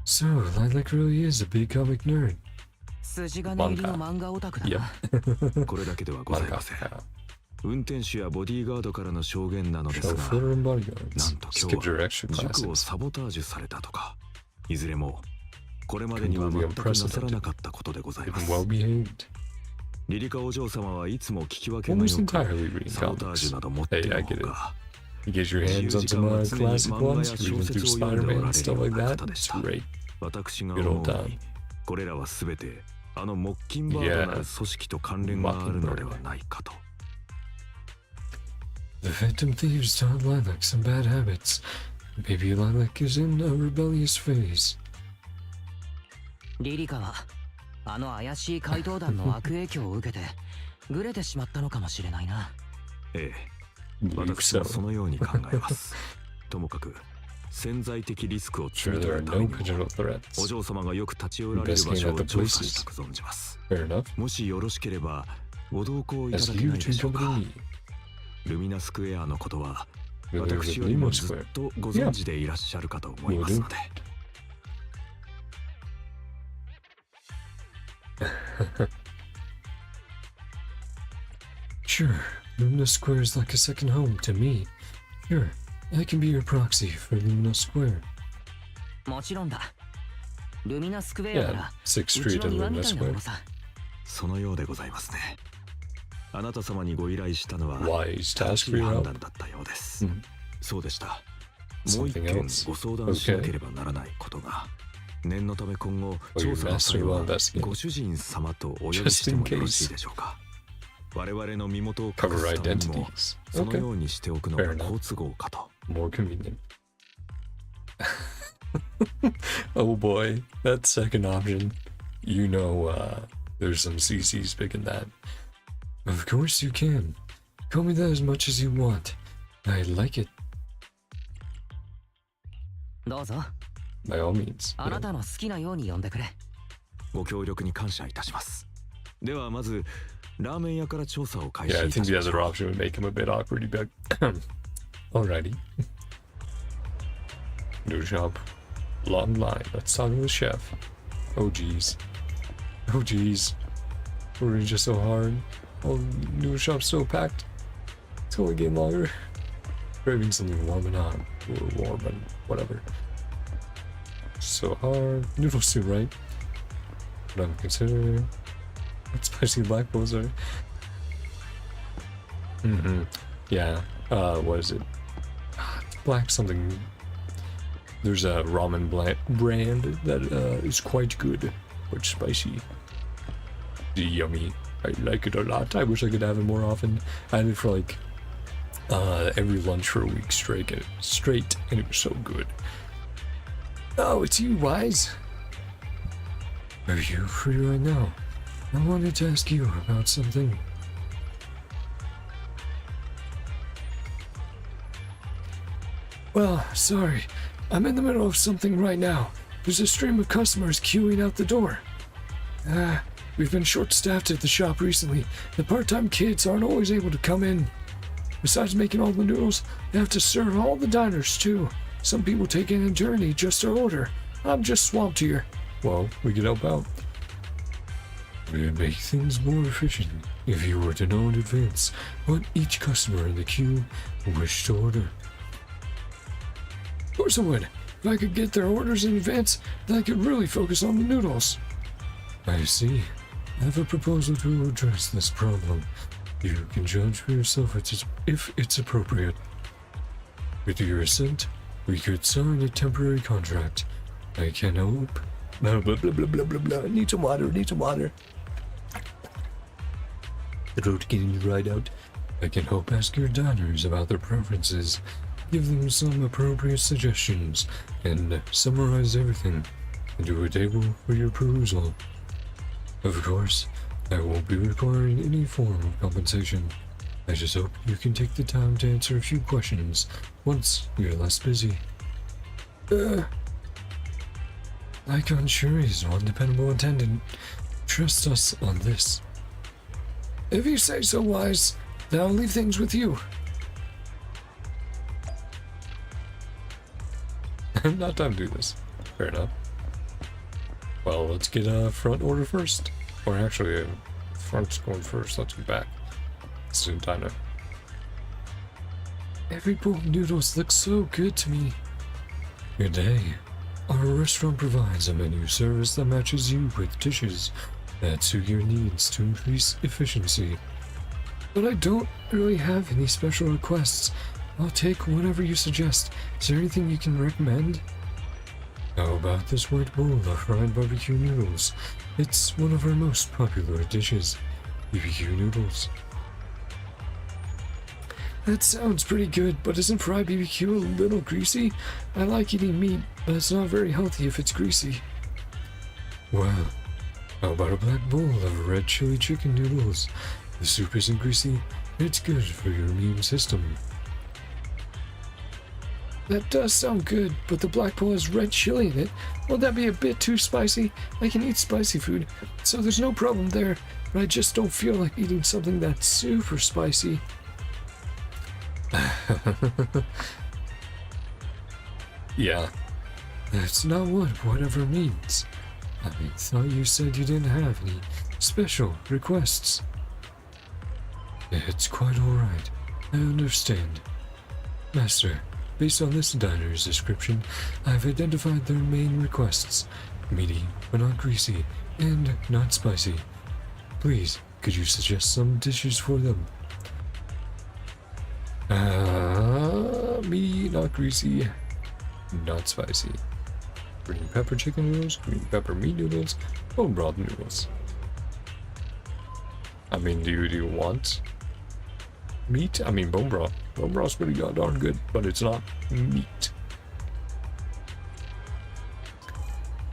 So, Lilac really is a big comic nerd. 筋金入りの漫画オタクだな。 Yep. これだけではございません。運転手やボディーガードからの証言なのですが、 Chauffeur and な bodyguards. んと Skip 今日 your は extra 塾を classes. サボタージュされたとか、いずれもこれまでには全くなさらなかったことでございます。 Well behaved. リリカお嬢様はいつも聞き分けの Almost よく entirely reading サボタージュ comics. など持ってい Hey, I る get 方 it. が You get your hands on some classic ones, reading through Spider-Man and stuff like that. It's great. 私が Good 思 old うに time. これらはすべてあのモッキンバードなる組織と関連があるのではないかと。 The Phantom Thieves taught Lilac some bad habits. Maybe Lilac is in a rebellious phase. リリカはあの怪しい怪盗団の悪影響を受けてグレてしまったのかもしれないな。ええ、 Believe 私も so. そのように考えます。ともかく潜在的リスクを積 Sure, み取 there る are ため no にも potential お threats. 嬢様がよく立ち寄られる場所を調査したく存じます。 Fair enough. もしよろしければご同行いただ As け you ないで two しょう come か。 to me. ルミナスクエアのことは We'll go 私 to よりも Lima ずっ Square. とご存知でいらっしゃるかと思いますので。 We'll Sure, Lumina Square is like a second home to me. Sure, I can be your proxy for Lumina Square. もちろんだ。ルミナスクエアな Yeah, ら 6th うち Street の and 庭み Lumina たいなも Square. のさ。そのようでございますね。あなた様にご依頼したのは Wise 正 task し for い your 判 help. 断だったようです。 Hmm. そうでした。もう一 Something 件 else. ご相談しなければならないことが。念のため今後 Oh, your 調査の際 master は will investigate. ご主人様とお呼び Just して in もよろ case. しいでしょうか。我々の身元を隠 Cover すためにも identities. その Okay. ようにしておくの Fair が enough. 好都合かと。 More convenient. Oh boy, that second option. You know, there's some CCs picking that. Of course you can. Call me that as much as you want. I like it, どうぞ。 by all means. あなたの好きなように呼んでくれ。ご協力に感謝いたします。ではまずラーメン屋から調査を開始 Yeah, I いた think し the まし other ょう。 option would make him a bit awkward. He'd be like, alrighty. New shop. Long line. Let's talk to the chef. Oh geez. Oh geez. We're just so hard. Oh, new shop's so packed. It's only getting longer. Craving something warm and hot. Or warm and whatever. So hard. Noodle soup, right? What I'm considering. What spicy black bowls are. Mm-hmm. Yeah. What is it? Black something. There's a ramen brand that is quite good, but spicy. Yummy. I like it a lot. I wish I could have it more often. I had it for like every lunch for a week straight, and it was so good. Oh, it's you, Wise. Are you free right now? I wanted to ask you about something. Well, sorry. I'm in the middle of something right now. There's a stream of customers queuing out the door. We've been short-staffed at the shop recently. The part-time kids aren't always able to come in. Besides making all the noodles, they have to serve all the diners, too. Some people take in a journey just to order. I'm just swamped here. Well, we could help out. We'd make things more efficient if you were to know in advance what each customer in the queue wished to order. Of course I would. If I could get their orders in advance, then I could really focus on the noodles. I see. I have a proposal to address this problem. You can judge for yourself if it's appropriate. With your assent, we could sign a temporary contract. I can hope. Blah blah blah blah blah blah blah. Need some water, need some water. The road getting right out. I can hope ask your diners about their preferences. Give them some appropriate suggestions, and summarize everything into a table for your perusal. Of course, I won't be requiring any form of compensation. I just hope you can take the time to answer a few questions once you're less busy. Lycaon sure is one dependable attendant. Trust us on this. If you say so, Wise, then I'll leave things with you. Not time to do this. Fair enough. Well, let's get a front order first. Or actually, front's going first. Let's go back. Soon time to. Every bowl of noodles looks so good to me. Good day. Our restaurant provides a menu service that matches you with dishes that suit your needs to increase efficiency. But I don't really have any special requests. I'll take whatever you suggest. Is there anything you can recommend? How about this white bowl of fried barbecue noodles? It's one of our most popular dishes. BBQ noodles. That sounds pretty good, but isn't fried BBQ a little greasy? I like eating meat, but it's not very healthy if it's greasy. Well, how about a black bowl of red chili chicken noodles? The soup isn't greasy, and it's good for your immune system. That does sound good, but the black bowl has red chili in it. Won't that be a bit too spicy? I can eat spicy food, so there's no problem there, but I just don't feel like eating something that's super spicy. Yeah, that's not what whatever means. I thought you said you didn't have any special requests. It's quite alright. I understand. Master, based on this diner's description, I've identified their main requests. Meaty, but not greasy, and not spicy. Please, could you suggest some dishes for them? Meaty, not greasy, not spicy. Green pepper chicken noodles, green pepper meat noodles, bone broth noodles. I mean, do you want meat? I mean, bone broth. Bone broth's pretty darn good, but it's not meat.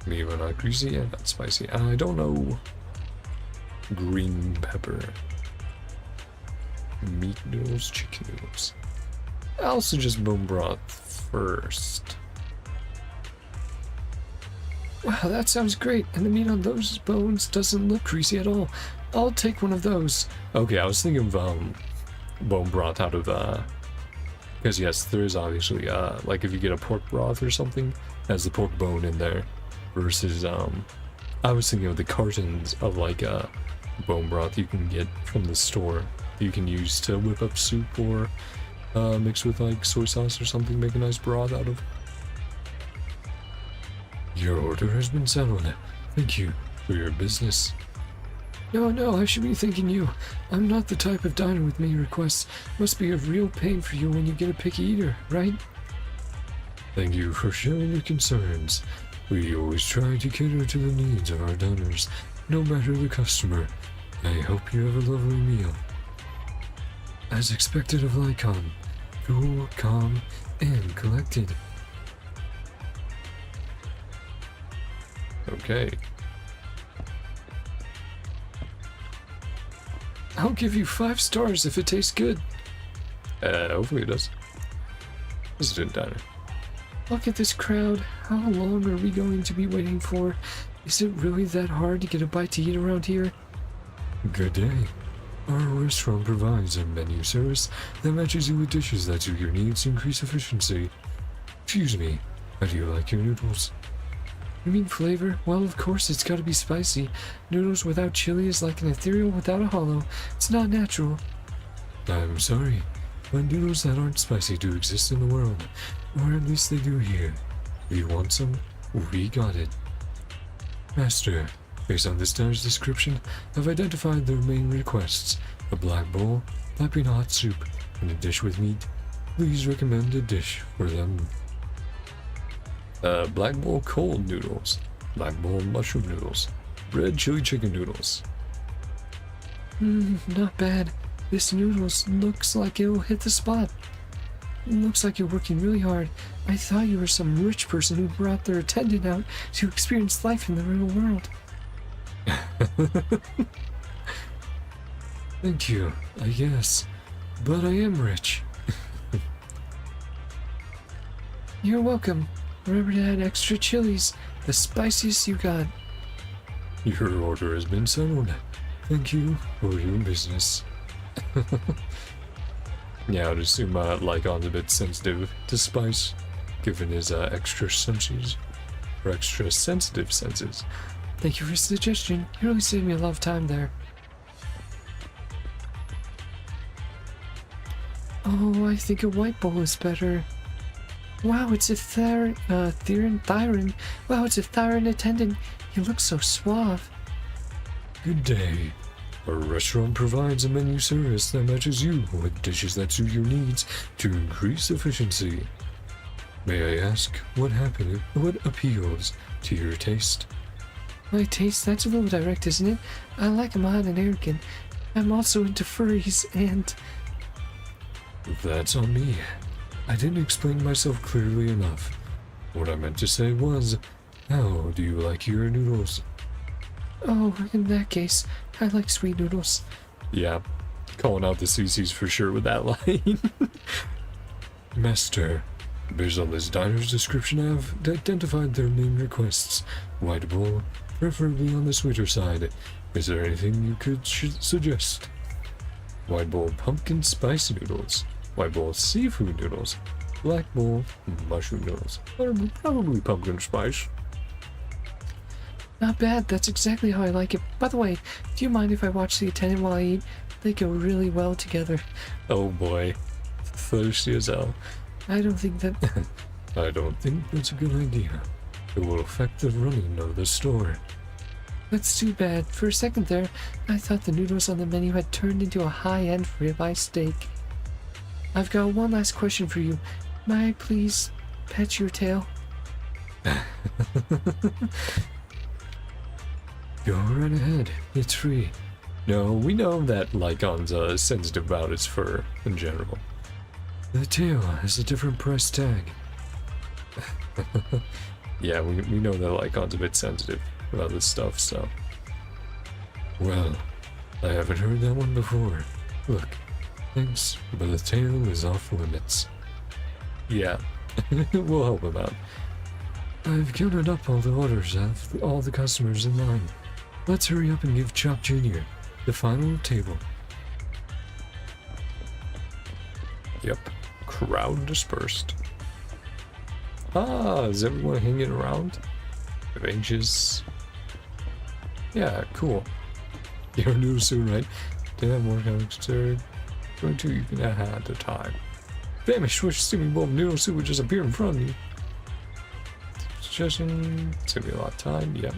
Meat, but not greasy and not spicy. I don't know. Green pepper. Meat noodles, chicken noodles. I'll suggest bone broth first. Wow, that sounds great. And the meat on those bones doesn't look greasy at all. I'll take one of those. Okay, I was thinking of bone broth out of because yes, there is obviously like if you get a pork broth or something, has the pork bone in there, versus I was thinking of the cartons of like bone broth you can get from the store. You can use to whip up soup or mix with like soy sauce or something, make a nice broth out of. Your order has been settled. Thank you for your business. No, I should be thanking you. I'm not the type of diner with many requests. Must be a real pain for you when you get a picky eater, right? Thank you for sharing your concerns. We always try to cater to the needs of our diners, no matter the customer. I hope you have a lovely meal. As expected of Lycaon, cool, calm, and collected. Okay. I'll give you 5 stars if it tastes good. Hopefully it does. This is a diner. Look at this crowd. How long are we going to be waiting for? Is it really that hard to get a bite to eat around here? Good day. Our restaurant provides a menu service that matches you with dishes that suit your needs to increase efficiency. Excuse me, how do you like your noodles? You mean flavor? Well, of course it's gotta be spicy. Noodles without chili is like an ethereal without a hollow. It's not natural. I'm sorry, but noodles that aren't spicy do exist in the world, or at least they do here. If you want some, we got it. Master, based on this diner's description, I've identified their main requests: a black bowl, piping hot soup, and a dish with meat. Please recommend a dish for them. Black bowl cold noodles, black bowl mushroom noodles, red chili chicken noodles. Not bad. This noodles looks like it'll hit the spot. Looks like you're working really hard. I thought you were some rich person who brought their attendant out to experience life in the real world. Thank you, I guess. But I am rich. You're welcome. Remember to add extra chilies, the spiciest you got. Your order has been settled. Thank you for your business. Yeah, I'd assume Lycaon's a bit sensitive to spice, given his extra senses, or extra sensitive senses. Thank you for the suggestion. You really saved me a lot of time there. Oh, I think a white bowl is better. Wow, it's a Thyran. Wow, it's a Thyran attendant. He looks so suave. Good day. Our restaurant provides a menu service that matches you with dishes that suit your needs to increase efficiency. May I ask what happened? What appeals to your taste? My taste? That's a little direct, isn't it? I like him hot and arrogant. I'm also into furries and... That's on me. I didn't explain myself clearly enough. What I meant to say was, how do you like your noodles? Oh, in that case, I like sweet noodles. Yeah, calling out the CCs for sure with that line. Master, based on this diner's description, I've identified their main requests. White bowl, preferably on the sweeter side. Is there anything you could suggest? White bowl pumpkin spice noodles. White bowl seafood noodles. Black bowl mushroom noodles. Or probably pumpkin spice. Not bad, that's exactly how I like it. By the way, do you mind if I watch the attendant while I eat? They go really well together. Oh boy. Thirsty as hell. I don't think that... I don't think that's a good idea. It will affect the running of the store. That's too bad. For a second there, I thought the noodles on the menu had turned into a high-end ribeye steak. I've got one last question for you. May I please pet your tail? Go right ahead. It's free. No, we know that Lycaon's sensitive about its fur in general. The tail has a different price tag. Yeah, we know that Lycaon's a bit sensitive about this stuff, so... Well, I haven't heard that one before. Look, thanks, but the tail is off limits. Yeah, we'll help him out. I've counted up all the orders of all the customers in line. Let's hurry up and give Chop Jr. the final table. Yep, crowd dispersed. Ah, is everyone hanging around? Anxious. Yeah, cool. You're new soon, right? Did that work out absurd? Going to you can add the time. Famished, wish steaming bowl of noodle soup would just appear in front of you. Suggestion. It's gonna be a lot of time. Yep.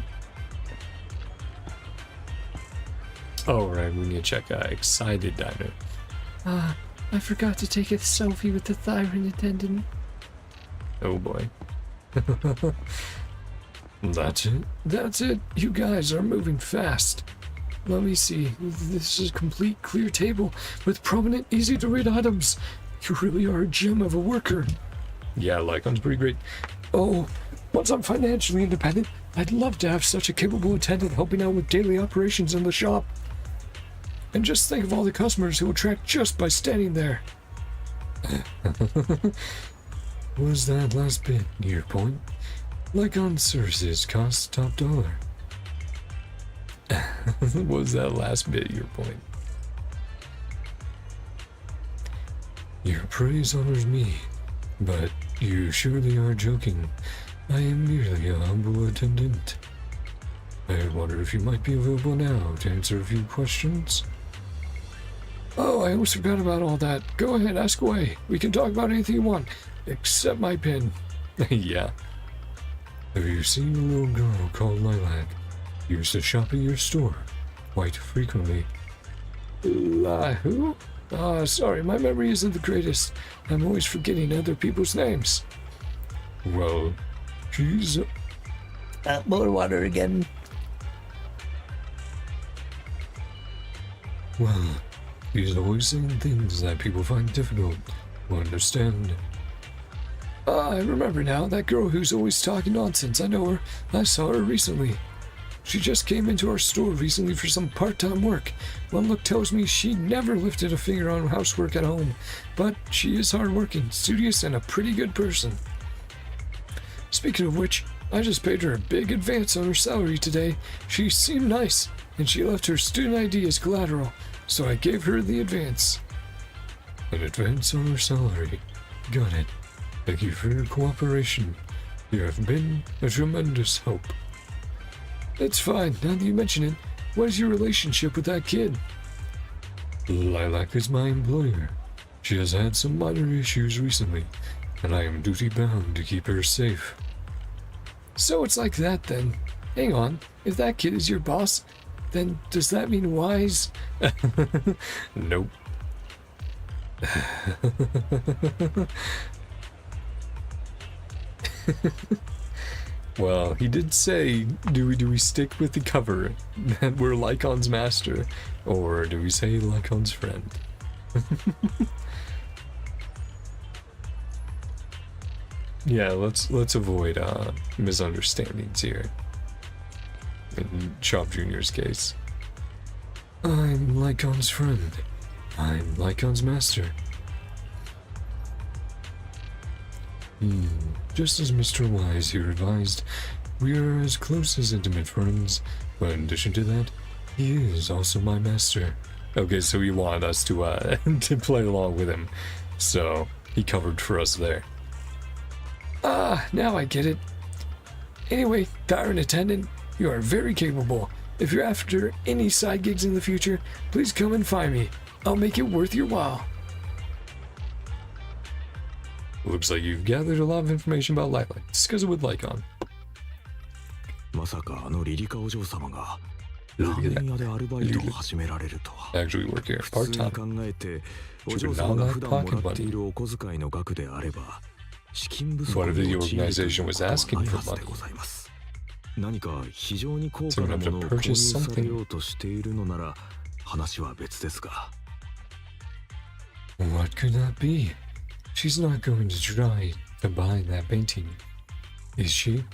Oh right, we need to check Excited Diner. I forgot to take a selfie with the Thyron attendant. Oh boy. That's it. That's it. You guys are moving fast. Let me see. This is a complete clear table with prominent, easy-to-read items. You really are a gem of a worker. Yeah, Lycaon's pretty great. Oh, once I'm financially independent, I'd love to have such a capable attendant helping out with daily operations in the shop. And just think of all the customers who attract just by standing there. Was that last bit your point? Lycaon services cost top dollar. Was that last bit your point? Your praise honors me, but you surely are joking. I am merely a humble attendant. I wonder if you might be available now to answer a few questions. Oh, I almost forgot about all that. Go ahead, ask away. We can talk about anything you want, except my pin. Yeah. Have you seen a little girl called Lilac? Used to shop at your store quite frequently. Who? Sorry, my memory isn't the greatest. I'm always forgetting other people's names. Well, she's... More water again. Well, she's always saying things that people find difficult to understand. I remember now, that girl who's always talking nonsense. I know her. I saw her recently. She just came into our store recently for some part-time work. One look tells me she never lifted a finger on housework at home, but she is hardworking, studious, and a pretty good person. Speaking of which, I just paid her a big advance on her salary today. She seemed nice, and she left her student ID as collateral, so I gave her the advance. An advance on her salary. Got it. Thank you for your cooperation. You have been a tremendous help. It's fine, now that you mention it. What is your relationship with that kid? Lilac is my employer. She has had some minor issues recently, and I am duty-bound to keep her safe. So it's like that then. Hang on, if that kid is your boss, then does that mean Wise? Nope. Well, he did say, do we stick with the cover that we're Lycaon's master, or do we say Lycaon's friend? Yeah, let's avoid misunderstandings here. In Chop Jr.'s case. I'm Lycaon's friend. I'm Lycaon's master. Just as Mr. Wise here advised, we are as close as intimate friends, but in addition to that, he is also my master. Okay, so he wanted us to to play along with him, so he covered for us there. Now I get it. Anyway, Thyron attendant, you are very capable. If you're after any side gigs in the future, please come and find me. I'll make it worth your while. Looks like you've gathered a lot of information about Lilac. Discuss it with Lycaon. まさかあのリリカお嬢様がラーメン屋でアルバイトを始められるとは。 Actually work here 普通に part-time. 考えてお嬢様が普段もらっているお小遣いの額であれば資金不足に陥るということはないはずでございます。何か非常に高価なものを購入されようとしているのなら話は別ですが。 What could that be? She's not going to try to buy that painting, is she?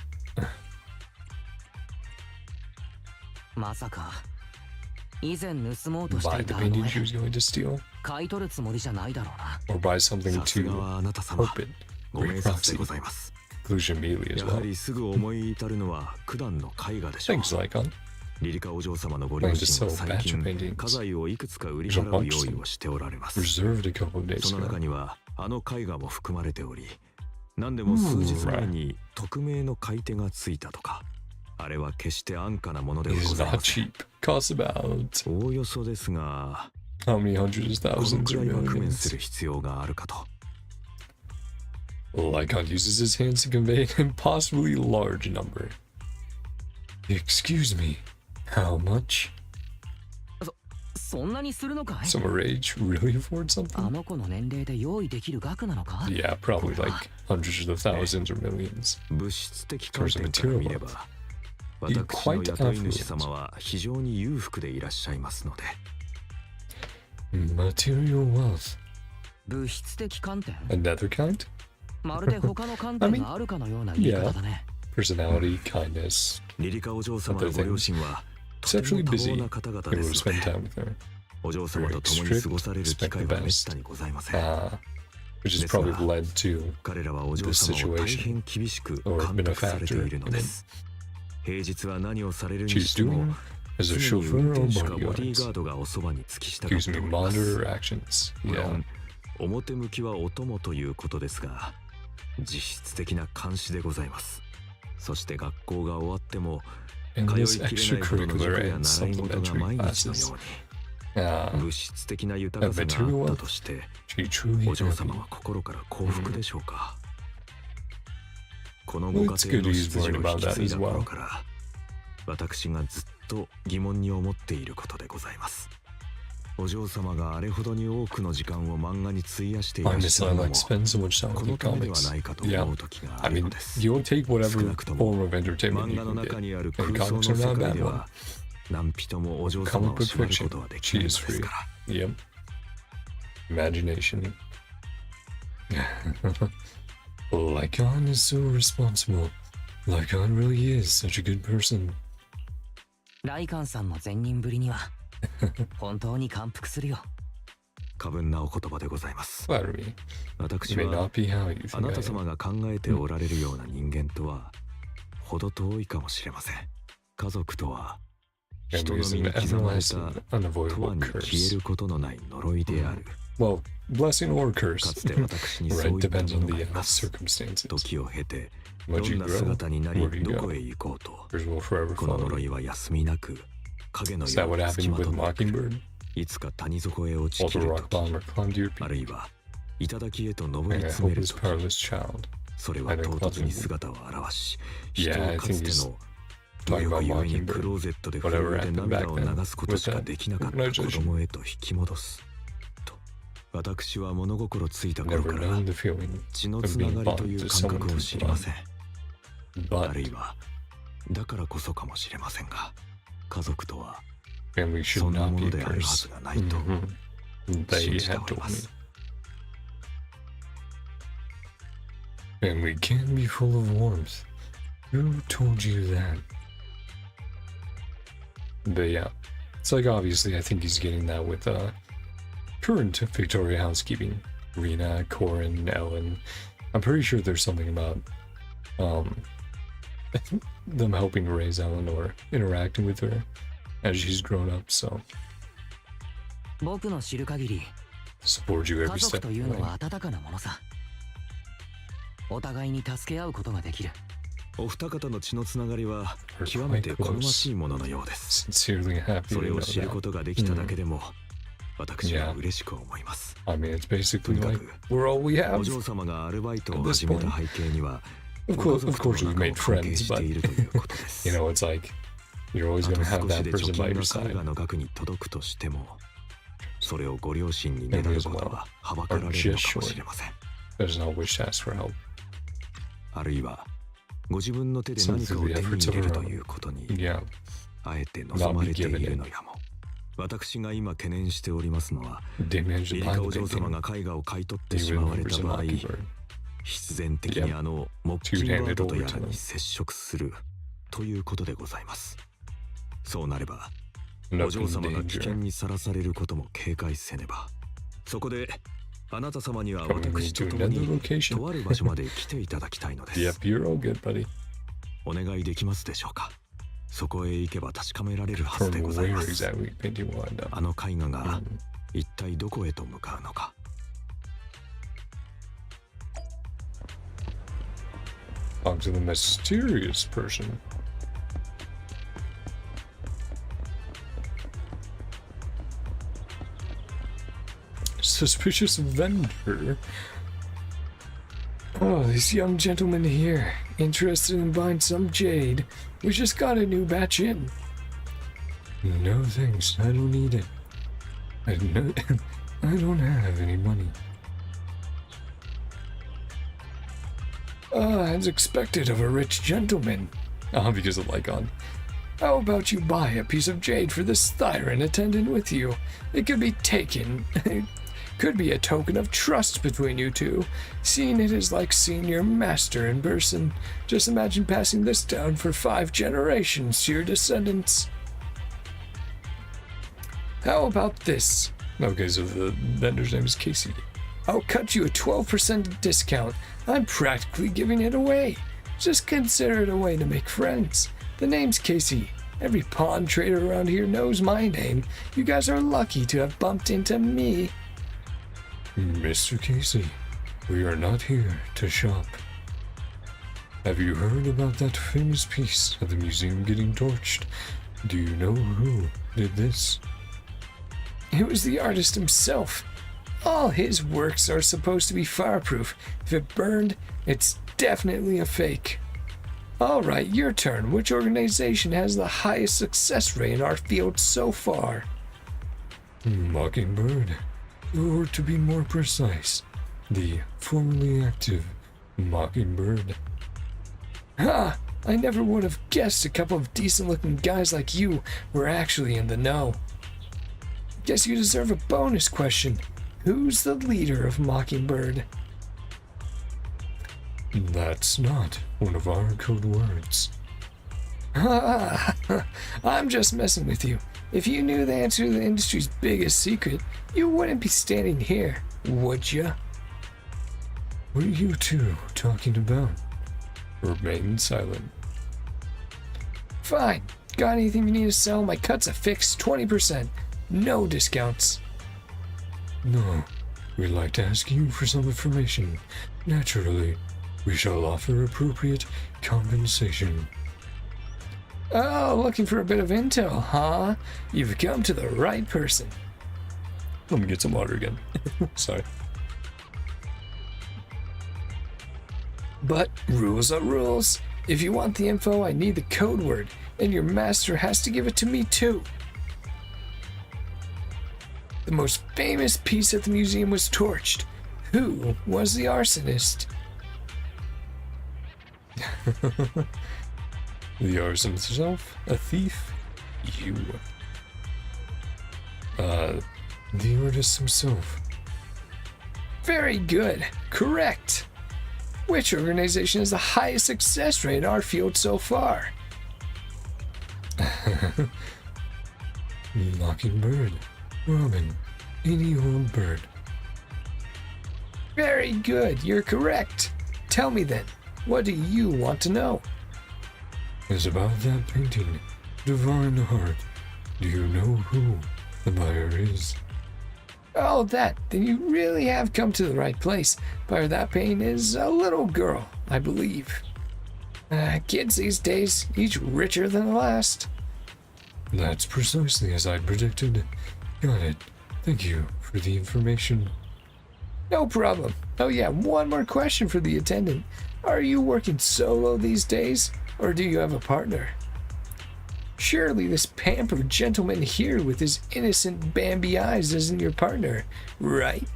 まさか以前盗もうとして Buy い the たあの painting she 絵 was going to steal? 買い取るつもりじゃないだろうな。 Or buy something さすが to はあなた様 hope it? ご Great 明察で prophecy. ございます。 Conclusion immediately as やは well. りすぐ思い至るのは九段の絵画でしょう。 Thanks, Lycaon. リリカお嬢様のご両親は最 Plan to 近 sell batch paintings. 家財をいくつか売り払う用意をしておられます。 Reserved a couple of days その ago. 中にはあの絵画も含まれており、何でも数日前に匿名の買い手がついたとか。あれは決して安価なものでは It ご is ざい not ません。 cheap. Costs about おおよそですが、 how many hundreds of この thousands く or らいは工面す millions? る必要があるかと。 Lycaon uses his hands to convey an impossibly large number. Excuse me, how much? そんなにするのかい？ Some rage really afford あ something? の子の年齢で用意できる額なのか？ Yeah, probably like hundreds of thousands or millions. 物質的観点から見れば、私の雇い主様は非常に裕福でいらっしゃいますので。 Material wealth. 物質的観点？ Another kind? まるで他の観点があるかのような言い方だね。 Personality, kindness. リリカお嬢様のご両親はとても Exceptionally 多 busy. 忙な方々 Able で to すの spend で、 time with her. お嬢様と共に過ごされる機会はめったにございません。 Which has probably led to 彼らはお嬢様を大変厳しく監督されているのです。平日は何をされるに she's しても doing as a 常に chauffeur 運 or 転手かボディーガ bodyguard. ードがおそばに付き従ってお Excuse り me, ま monitor す。 her actions. 無 Yeah. 論表向きはお供ということですが、実質的な監視でございます。そして学校が終わっても And 通 this いきれないほどの塾 extracurricular や and 習い事が supplementary 毎日の classes. ように Yeah, 物質的な豊かさがあったとして、 she truly お嬢 happy. 様は心から幸福でしょうか。この Well, ご it's 家 good 庭の he's 秩序 worried を about 引き that 継い as だ頃 well. から私がずっと疑問に思っていることでございます。お嬢様があれほどに多くの時間を漫画に費やしていら I っ miss しゃるの Lilac も spends so much time こ with の the ためでは comics. ないかと Yeah. 思う時があ I る mean, のです you'll take 少 whatever なくとも form of entertainment 漫 you 画の can 中 get. にある And 空想 comics の are 世 not a 界 bad で one. は何人もお嬢様 Comic を book 縛るこ fiction. とはできない She の is です free. から。 Yep. Imagination. Lycaon is so responsible. Lycaon really is such a good person. ライカンさんの善人ぶりには本当に感服するよ。過分なお言葉でございます。 Flatter me. 私 It may は not be how you あ think な I た am. 様が考えておられるような人間とは程遠いかもしれません。家族とは人の Family 身 is に an 刻まれ everlasting, た永 unavoidable 遠に消え curse. ることのない呪いである。 Well, blessing or か curse. つて私にそう Right, いった depends も on のが the います。 circumstances. 時を経てど Once you んな grow, 姿になり where do you どこ go? へ行こうと Yours will forever この follow 呪 you. いは休みなく影の Is that よう what につき happened ま with とって Mockingbird? いつか谷底へ落ち Walter きる Rock 時 Bomber climbed to your あ peak. るいは頂へと登 And り I 詰め hope る his 時 powerless child. それは唐突に姿を現し人 Yeah, を I か think つて he's の努 talking 力 about ゆえに Mockingbird. クローゼットで震 Whatever えて happened 涙 back を then 流すこと with しか that できなかった子 organization. 供へと引き戻すと私は物心ついた頃 Never から known the feeling 血のつながりという感覚を知りません。あ but るいはだからこそかもしれませんが家族とは family should そんな not も be の a であるは curse. ずがないと They 信じて had おり told ま me. す。 Family can be full of warmth. Who told you that? But yeah, it's like obviously I think he's getting that with current Victoria housekeeping. Rena, Corin, Ellen. I'm pretty sure there's something about them helping raise Ellen or interacting with her as she's grown up, so 僕の知る限り support you 家 every 族 step と of い the うの way. は温かなものさ。お互いに助け合うことができる。お二方の血のつながりは極めて好ましいもののようです。 Sincerely happy それ to を know 知る that. ことができただけでも、私は嬉しく思います。 I mean, it's と basically にか like く we're all we お have. 嬢様がアルバイトを始めた背景には、 Of ご家 course, 族 of と course, の we've 仲を made 関係 friends, して but いるということです you know, it's like you're always あ gonna と have 少し that で person 貯 by 金 your の絵 side. 画の額に届くとしても、それをご両親にねだることははばかられるのかもしれません。 Doesn't always ask for help. あるいはご自分の手で何かを手に入れるということに Yeah, あえて望まれているのやも。私が今懸念しておりますのは、 they managed リ to リカ find お the 嬢 big 様 game. が絵画を買い取ってし Even まわれ if た it's a 場合、 mockingbird. 必然的にモッキンバードとやらに接触するということでございます。そうなれば、 End お up 嬢 in 様が危 danger. 険にさらされることも警戒せねば。そこであなた様には Coming 私と to 共 another に location. とある場所まで来ていただきたいのです。 Yep, you're all good, buddy. お願いできますでしょうか。そこへ行けば確かめられるはず From でござい where ます。 exactly painting will end up? あの絵画が一体どこへと向かうのか。 Talk to the mysterious person. Suspicious vendor. Oh, this young gentleman here, interested in buying some jade. We just got a new batch in. No thanks, I don't need it. I don't have any money. As expected of a rich gentleman. Because of Lycaon. How about you buy a piece of jade for this Thyran attendant with you? It could be taken. It could be a token of trust between you two. Seeing it is like seeing your master in person. Just imagine passing this down for 5 generations to your descendants. How about this? Okay, so the vendor's name is Casey. I'll cut you a 12% discount. I'm practically giving it away. Just consider it a way to make friends. The name's Casey. Every pawn trader around here knows my name. You guys are lucky to have bumped into me. Mr. Casey, we are not here to shop. Have you heard about that famous piece of the museum getting torched? Do you know who did this? It was the artist himself. All his works are supposed to be fireproof. If it burned, it's definitely a fake. Alright, your turn. Which organization has the highest success rate in our field so far? Mockingbird. Or to be more precise, the formerly active Mockingbird. Ha! I never would have guessed a couple of decent-looking guys like you were actually in the know. Guess you deserve a bonus question. Who's the leader of Mockingbird? That's not one of our code words. I'm just messing with you. If you knew the answer to the industry's biggest secret, you wouldn't be standing here, would ya? What are you two talking about? Remain silent. Fine. Got anything you need to sell? My cut's a fixed 20%. No discounts. No, we'd like to ask you for some information. Naturally, we shall offer appropriate compensation. Oh, looking for a bit of intel, huh? You've come to the right person. Let me get some water again. Sorry. But rules are rules. If you want the info, I need the code word, and your master has to give it to me too. The most famous piece at the museum was torched. Who was the arsonist? The arson himself? A thief? You. The artist himself. Very good. Correct. Which organization has the highest success rate in our field so far? Mockingbird. Robin. Any old bird. Very good. You're correct. Tell me then, what do you want to know? It's about that painting. Divine Heart. Do you know who the buyer is? Oh, that. Then you really have come to the right place. Buyer of that painting is a little girl, I believe. Kids these days, each richer than the last. That's precisely as I predicted. Got it. Thank you for the information. No problem. Oh yeah, one more question for the attendant. Are you working solo these days, or do you have a partner? Surely this pampered gentleman here with his innocent Bambi eyes isn't your partner, right?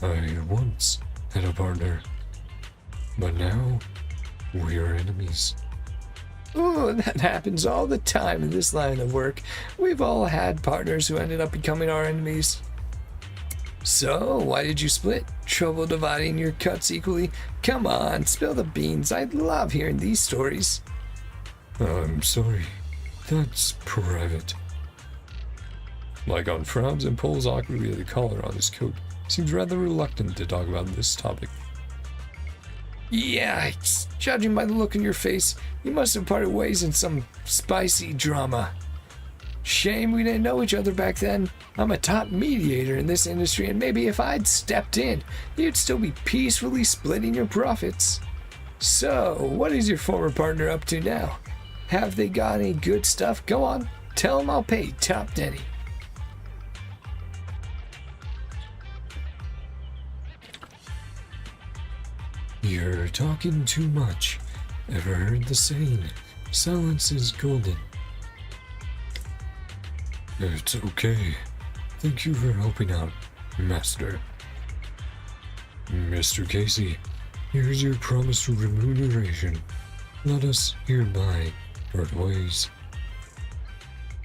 I once had a partner, but now we are enemies. Oh, that happens all the time in this line of work. We've all had partners who ended up becoming our enemies. So, why did you split? Trouble dividing your cuts equally? Come on, spill the beans. I love hearing these stories. I'm sorry. That's private. Lycaon frowns and pulls awkwardly at the collar on his coat. Seems rather reluctant to talk about this topic. Yikes. Judging by the look in your face, you must have parted ways in some spicy drama. Shame we didn't know each other back then. I'm a top mediator in this industry, and maybe if I'd stepped in, you'd still be peacefully splitting your profits. So, what is your former partner up to now? Have they got any good stuff? Go on, tell them I'll pay top Denny. You're talking too much. Ever heard the saying, silence is golden? It's okay. Thank you for helping out, Master. Mr. Casey, here's your promised remuneration. Let us hereby part ways.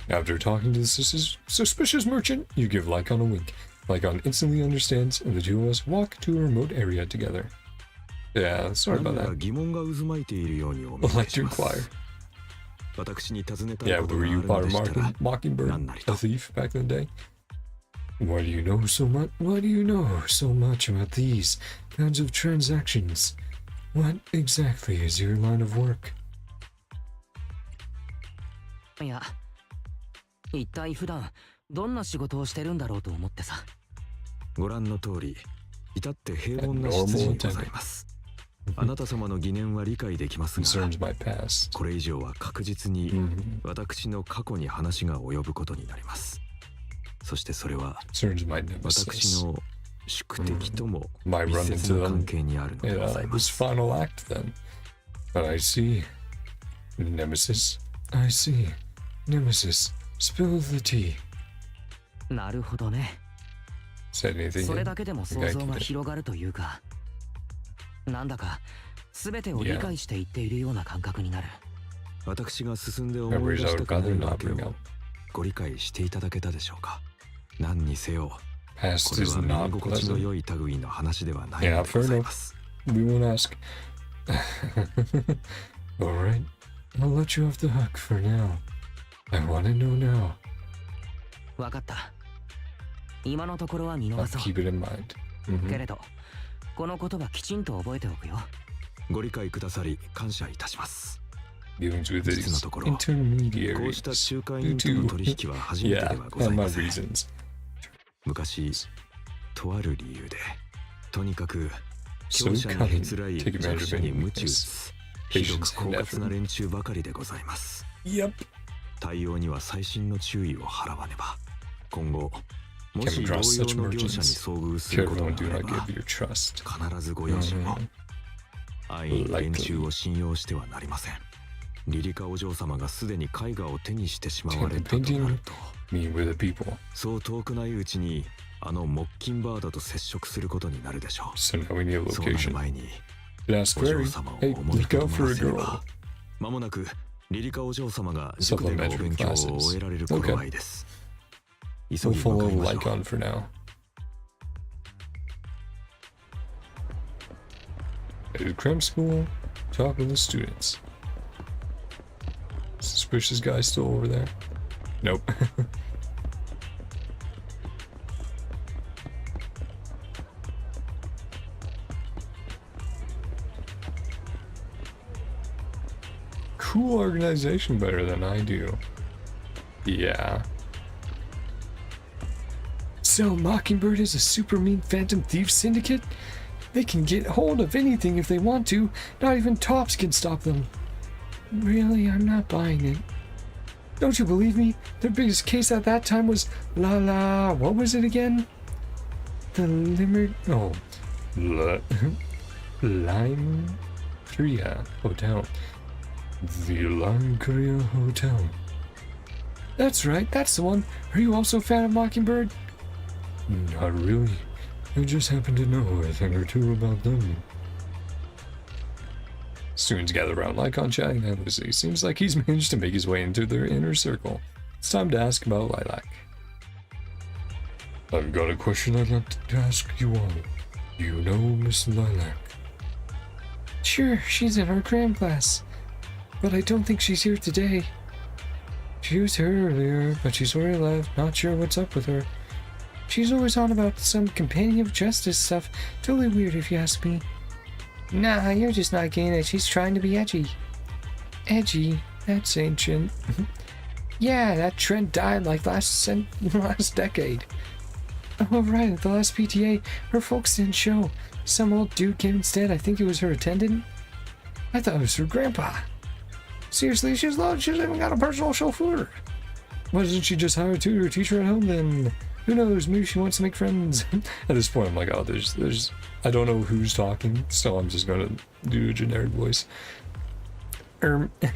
After talking to the suspicious merchant, you give Lycaon a wink. Lycaon instantly understands, and the two of us walk to a remote area together. Yeah, sorry about that. I'd like to inquire. Yeah, were you part of Mockingbird, a thief back in the day? Why do you know so much? Why do you know so much about these kinds of transactions? What exactly is your line of work? いや、一体普段どんな仕事をしてるんだろうと思ってさ。ご覧の通り、至って平凡な執事にございます。あなた様の疑念は理解できますが、これ以上は確実に私の過去に話が及ぶことになります。そしてそれは私の宿敵とも密接な関係にあるのでございます。Final act then. But I see. Nemesis. I see. Nemesis. Spill the tea. なるほどね。それだけでも想像が広がるというか。なんだか全てを理解していっているような感覚になる。私が進んで思い出したくなるわけをご理解していただけたでしょうか。何にせよ、これは耳心地の良い類の話ではないのでございます。We won't ask. Alright, I'll let you off the hook for now. I wanna know now. わかった。今のところは見逃そう。I'll keep it in mind. けれど、この言葉きちんと覚えておくよ。ご理解くださり感謝いたします。 Dealings with 実のところ、こうした仲介人との取引は初めてではございません。昔、とある理由で、とにかく強者にへつらい弱者に鞭打つひどく狡猾な連中ばかりでございます。対応には細心の注意を払わねば。今後もし同様の業者に遭遇することがあれば、必ずご用心を。安易に連中を信用してはなりません。リリカお嬢様がすでに絵画を手にしてしまわれたとなると、そう遠くないうちにあのモッキンバードと接触することになるでしょう。そうなる前にお嬢様を思い込ませれば、間もなくリリカお嬢様が塾でのお勉強を終えられる頃合いです。We'll follow Lycaon for now. Head to cram school, talk with the students. Suspicious guy still over there? Nope. Cool organization, better than I do. Yeah. So, Mockingbird is a super mean phantom thief syndicate? They can get hold of anything if they want to. Not even tops can stop them. Really, I'm not buying it. Don't you believe me? Their biggest case at that time was what was it again? The Lime Korea Hotel. The Lime Korea Hotel. That's right, that's the one. Are you also a fan of Mockingbird? Not really. I just happen to know a thing or two about them. Students gather around Lycaon chatting endlessly. Seems like he's managed to make his way into their inner circle. It's time to ask about Lilac. I've got a question I'd like to ask you all. You know Miss Lilac? Sure, she's in our cram class. But I don't think she's here today. She was here earlier, but she's already left. Not sure what's up with her. She's always on about some companion of justice stuff. Totally weird if you ask me. Nah, you're just not getting it. She's trying to be edgy. Edgy? That's ancient. Yeah, that trend died like last decade. Oh, right, at the last PTA, her folks didn't show. Some old dude came instead. I think it was her attendant. I thought it was her grandpa. Seriously, she's even got a personal chauffeur. Why doesn't she just hire a tutor or teacher at home then? Who knows, maybe she wants to make friends. At this point, I'm like, oh, there's, I don't know who's talking, so I'm just gonna do a generic voice.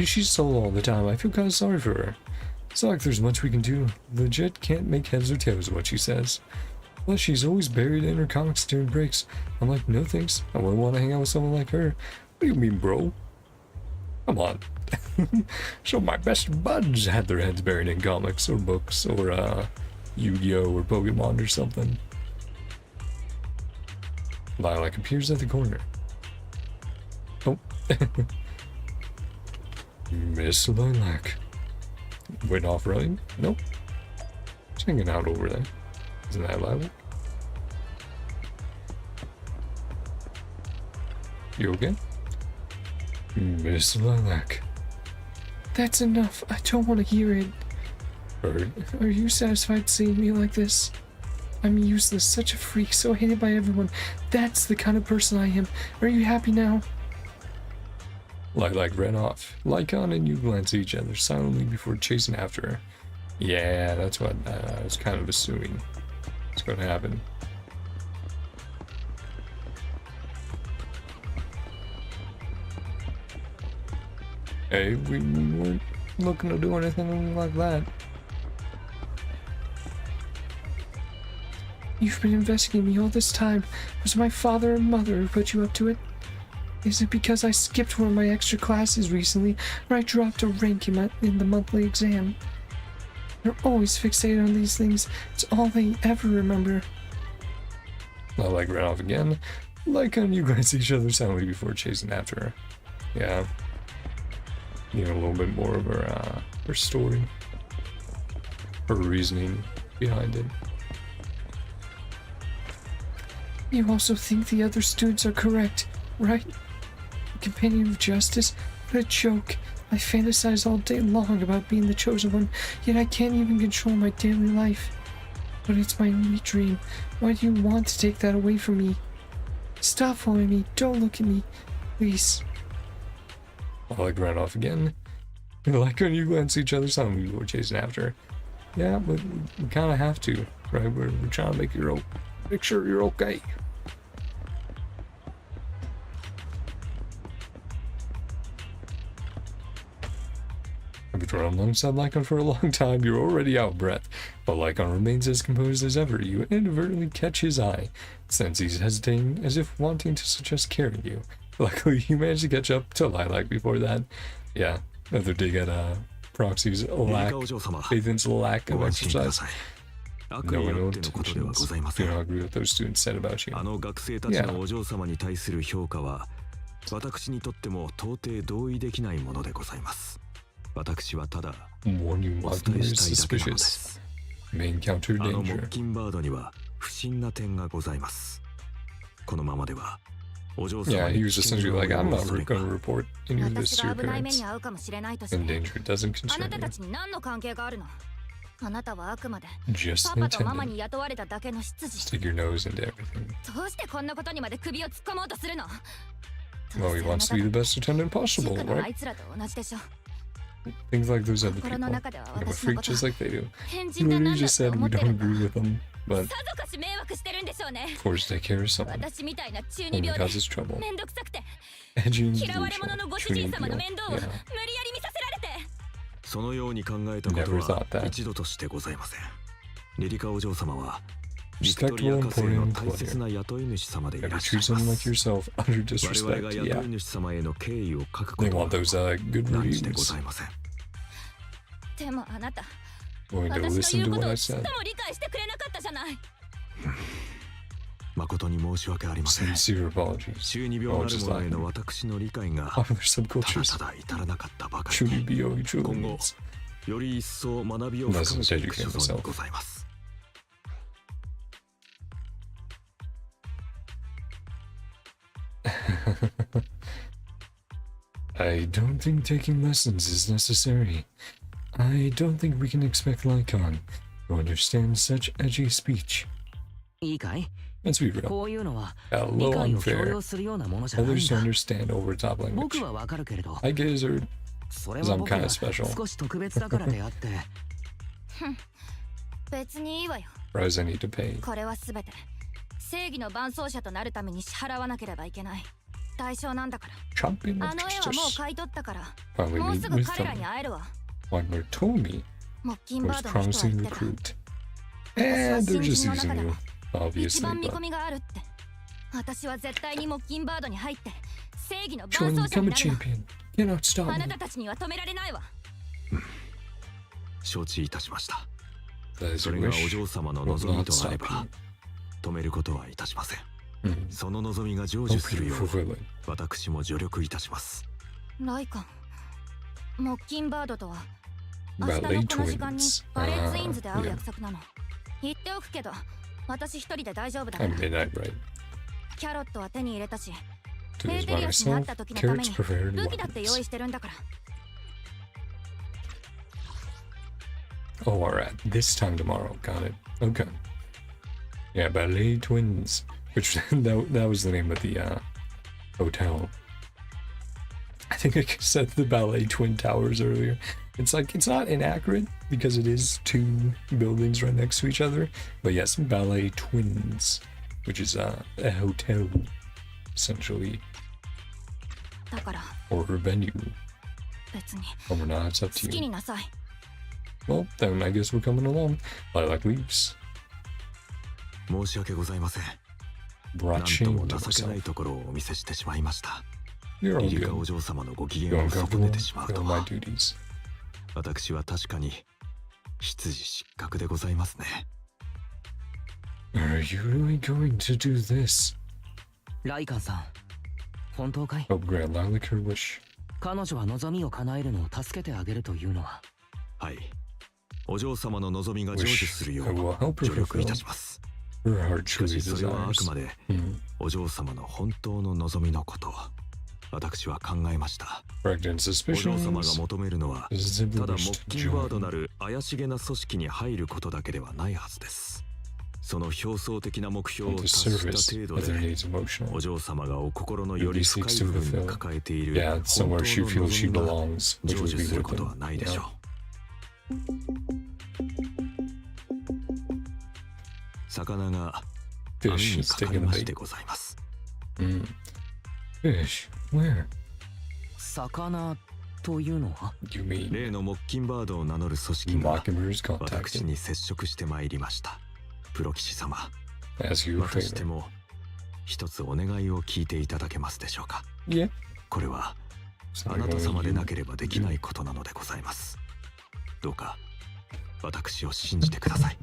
She's solo all the time. I feel kind of sorry for her. It's not like there's much we can do. Legit can't make heads or tails of what she says. Plus, she's always buried in her comics during breaks. I'm like, no thanks. I wouldn't want to hang out with someone like her. What do you mean, bro? Come on. So my best buds had their heads buried in comics or books or Yu-Gi-Oh or Pokemon or something. Lilac appears at the corner. Oh. Miss Lilac. Went off running? Nope. Just hanging out over there. Isn't that Lilac? You okay? Miss Lilac. That's enough. I don't want to hear it. Heard. Are you satisfied seeing me like this? I'm useless, such a freak, so hated by everyone. That's the kind of person I am. Are you happy now? Lilac ran off. Lycaon and you glance at each other silently before chasing after her. Yeah, that's what I was kind of assuming was going to happen. Hey, we weren't looking to do anything like that. You've been investigating me all this time. Was my father and mother who put you up to it? Is it because I skipped one of my extra classes recently, or I dropped a rank in the monthly exam? They're always fixated on these things. It's all they ever remember. Lilac ran off again. Lycaon, you guys see each other silently before chasing after her. Yeah. You know, a little bit more of her story. Her reasoning behind it. You also think the other students are correct, right? Companion of justice? What a joke. I fantasize all day long about being the chosen one, yet I can't even control my daily life. But it's my only dream. Why do you want to take that away from me? Stop following me. Don't look at me. Please. Lilac ran off again. Lycaon, you glance at each other silently before chasing after her. Yeah, but we kind of have to, right? We're trying to make sure you're okay. I've been running alongside Lycaon for a long time. You're already out of breath, but Lycaon remains as composed as ever. You inadvertently catch his eye, since he's hesitating, as if wanting to suggest carrying you. Luckily, you managed to catch up to Lilac before that. Yeah, another dig at Proxy's Faithin's lack of exercise. No one attentions. Do not agree with those students said about you. Yeah. Warn you, Mockingbird is suspicious. May encounter danger. Yeah, he was essentially like, I'm not going to report any of this to your parents. And danger doesn't concern you. あなたはあくまで Just パ an パとママ attendant. に雇われただけの執事。 Stick your nose into everything. どうしてこんなことにまで首を突っ込もうとするの？ Well, he wants to be the best attendant possible, 塾のあ right? いつらと同じでしょ。 Things like those other 心 people. の中では I'm a 私の freak こと just like they do. 変 You 人だ literally なんだ just って said 思 we って don't るんだ。 agree with them, さ but ぞかし迷惑してるんでしょうね。 forced to take care of someone. 私みたいな中 Only 二病で causes trouble. めんどくさくて Edgy and 嫌われ者 delusional. のご主人 Treating 様の people. 面倒を無理 Yeah. やり見させられて。そのように考えたこと Never は thought that. 一度としてございません。リリカお嬢様はビクト Respectable リア and 家政の important 大切な雇い主様でい Never らっしゃ treat いま someone like す。 yourself under 我々が disrespect. 雇 Yeah. い主様への敬意を書くこ They と want は those good 断じてご reviews. ざいません。でもあなた、 Going to 私の listen 言う to こ what と I をちっ said. とも理解してくれなかったじゃない。誠に申し訳ありません。 Sincere apologies. 中二病なる者への私の理解が Popular ただ subcultures ただ至らなかったばかり truly に be all he 今 truly 後 needs. より一層学びを深めていく所存にございます。 I don't think taking lessons is necessary. I don't think we can expect Lycaon to understand such edgy speech. いいかい？ Let's be real. こういうのは A 理 little 解を強 unfair. 要するようなものじゃないん Others だ。 understand over top 僕 language. はわかるけれど、 I guess are それ 'cause は I'm 僕 kinda が special. 少し特別だからであって、別にいいわよ。 Price I need to pay. これはすべて正義の伴走者となるために支払わなければいけない代償なんだから。 Champion あ of の絵はもう justice. 買い取ったから、 Finally もう meet すぐ with 彼ら them. に会えるわ。 Wagner told me モッキン he バ was ードの人は promising 言ってた。 recruit. And they're just using you. 一 Obviously, 番見 but 込みがあるって。私は絶対にモッキンバードに入って正義の trying 伴 to 走者 become に a なる champion. Cannot わ。 stop あな me. たたちには止められないわ。承知いたしました。 That is そ your れがお wish. 嬢様の Will 望み not となれ stop ば you. 止めることはいたしません。 Hmm. その望みが成就す Hope る you よう fulfill it. 私も助力いたします。ライカン、モッキンバードとは明日 Ballet のこの時間に twins. バレーツインズで会う Yeah. 約束なの。言っておくけど、私一人で大丈夫だか I'm ら。 midnight, right? キャロットは手に入れたし、 To ヘ this ーテ by リオスに会っ myself, た時のため carrots に prepared 武器だって用 weapons. 意してるんだから。 Oh, alright. This time tomorrow. Got it. Okay. Yeah, Ballet Twins. Which, that was the name of the hotel. I think I said the Ballet Twin Towers earlier. It's like, it's not inaccurate because it is two buildings right next to each other. But yes, Ballet Twins, which is a hotel, essentially, だから or a venue. 別に Or not, it's up 好 to き you. になさい。 Well, then I guess we're coming along. Lilac leaves. 申し訳ございません。 Brought なんと shame も to 情けない myself. ところをお見せしてしまいました。 You're all リリカ good. お嬢様のご機嫌 You're を損 uncomfortable. ねてしまう Feel と my は、 duties. 私は確かに執事失格でございますね。 Are you really going to do this? ライカンさん、本当かい？ Help grant Lilac her wish. 彼女は望みを叶えるのを助けてあげるというのは。はい。お嬢様の望みが成就するよ I will う help her 助力い fulfill たします。 her heart しか truly しそれはあく desires. まで Hmm. お嬢様の本当の望みのこと。私は考えました。 Correct and お嬢様が suspicions. 求めるのは Is ただ simply モ wish ッ to キンバード join. なる怪しげな組織に入ることだけではないはずです。その表層的な目標を And 達 to した service 程 other 度で needs emotional. お嬢様がお心のより深い部分に抱えている Yeah, 本 it's 当 somewhere の she 望 feels she みが belongs, which 成 would 就 be する with ことは them. ないでしょ Yeah. う。魚が網 Fish に is かか taking り the まし bait. てございます。 Mm. Fish? Where? 魚というのは？ You mean 例のモッキンバードを名乗る組織が Mockingbird's 私 contacted? に接触してまいりました。プロ騎士様、 Ask you a またして favor. も一つお願いを聞いていただけますでしょうか。 Yeah. これは So あ you're なた going 様で you なければできないことなのでございます。どうか私を信じてください。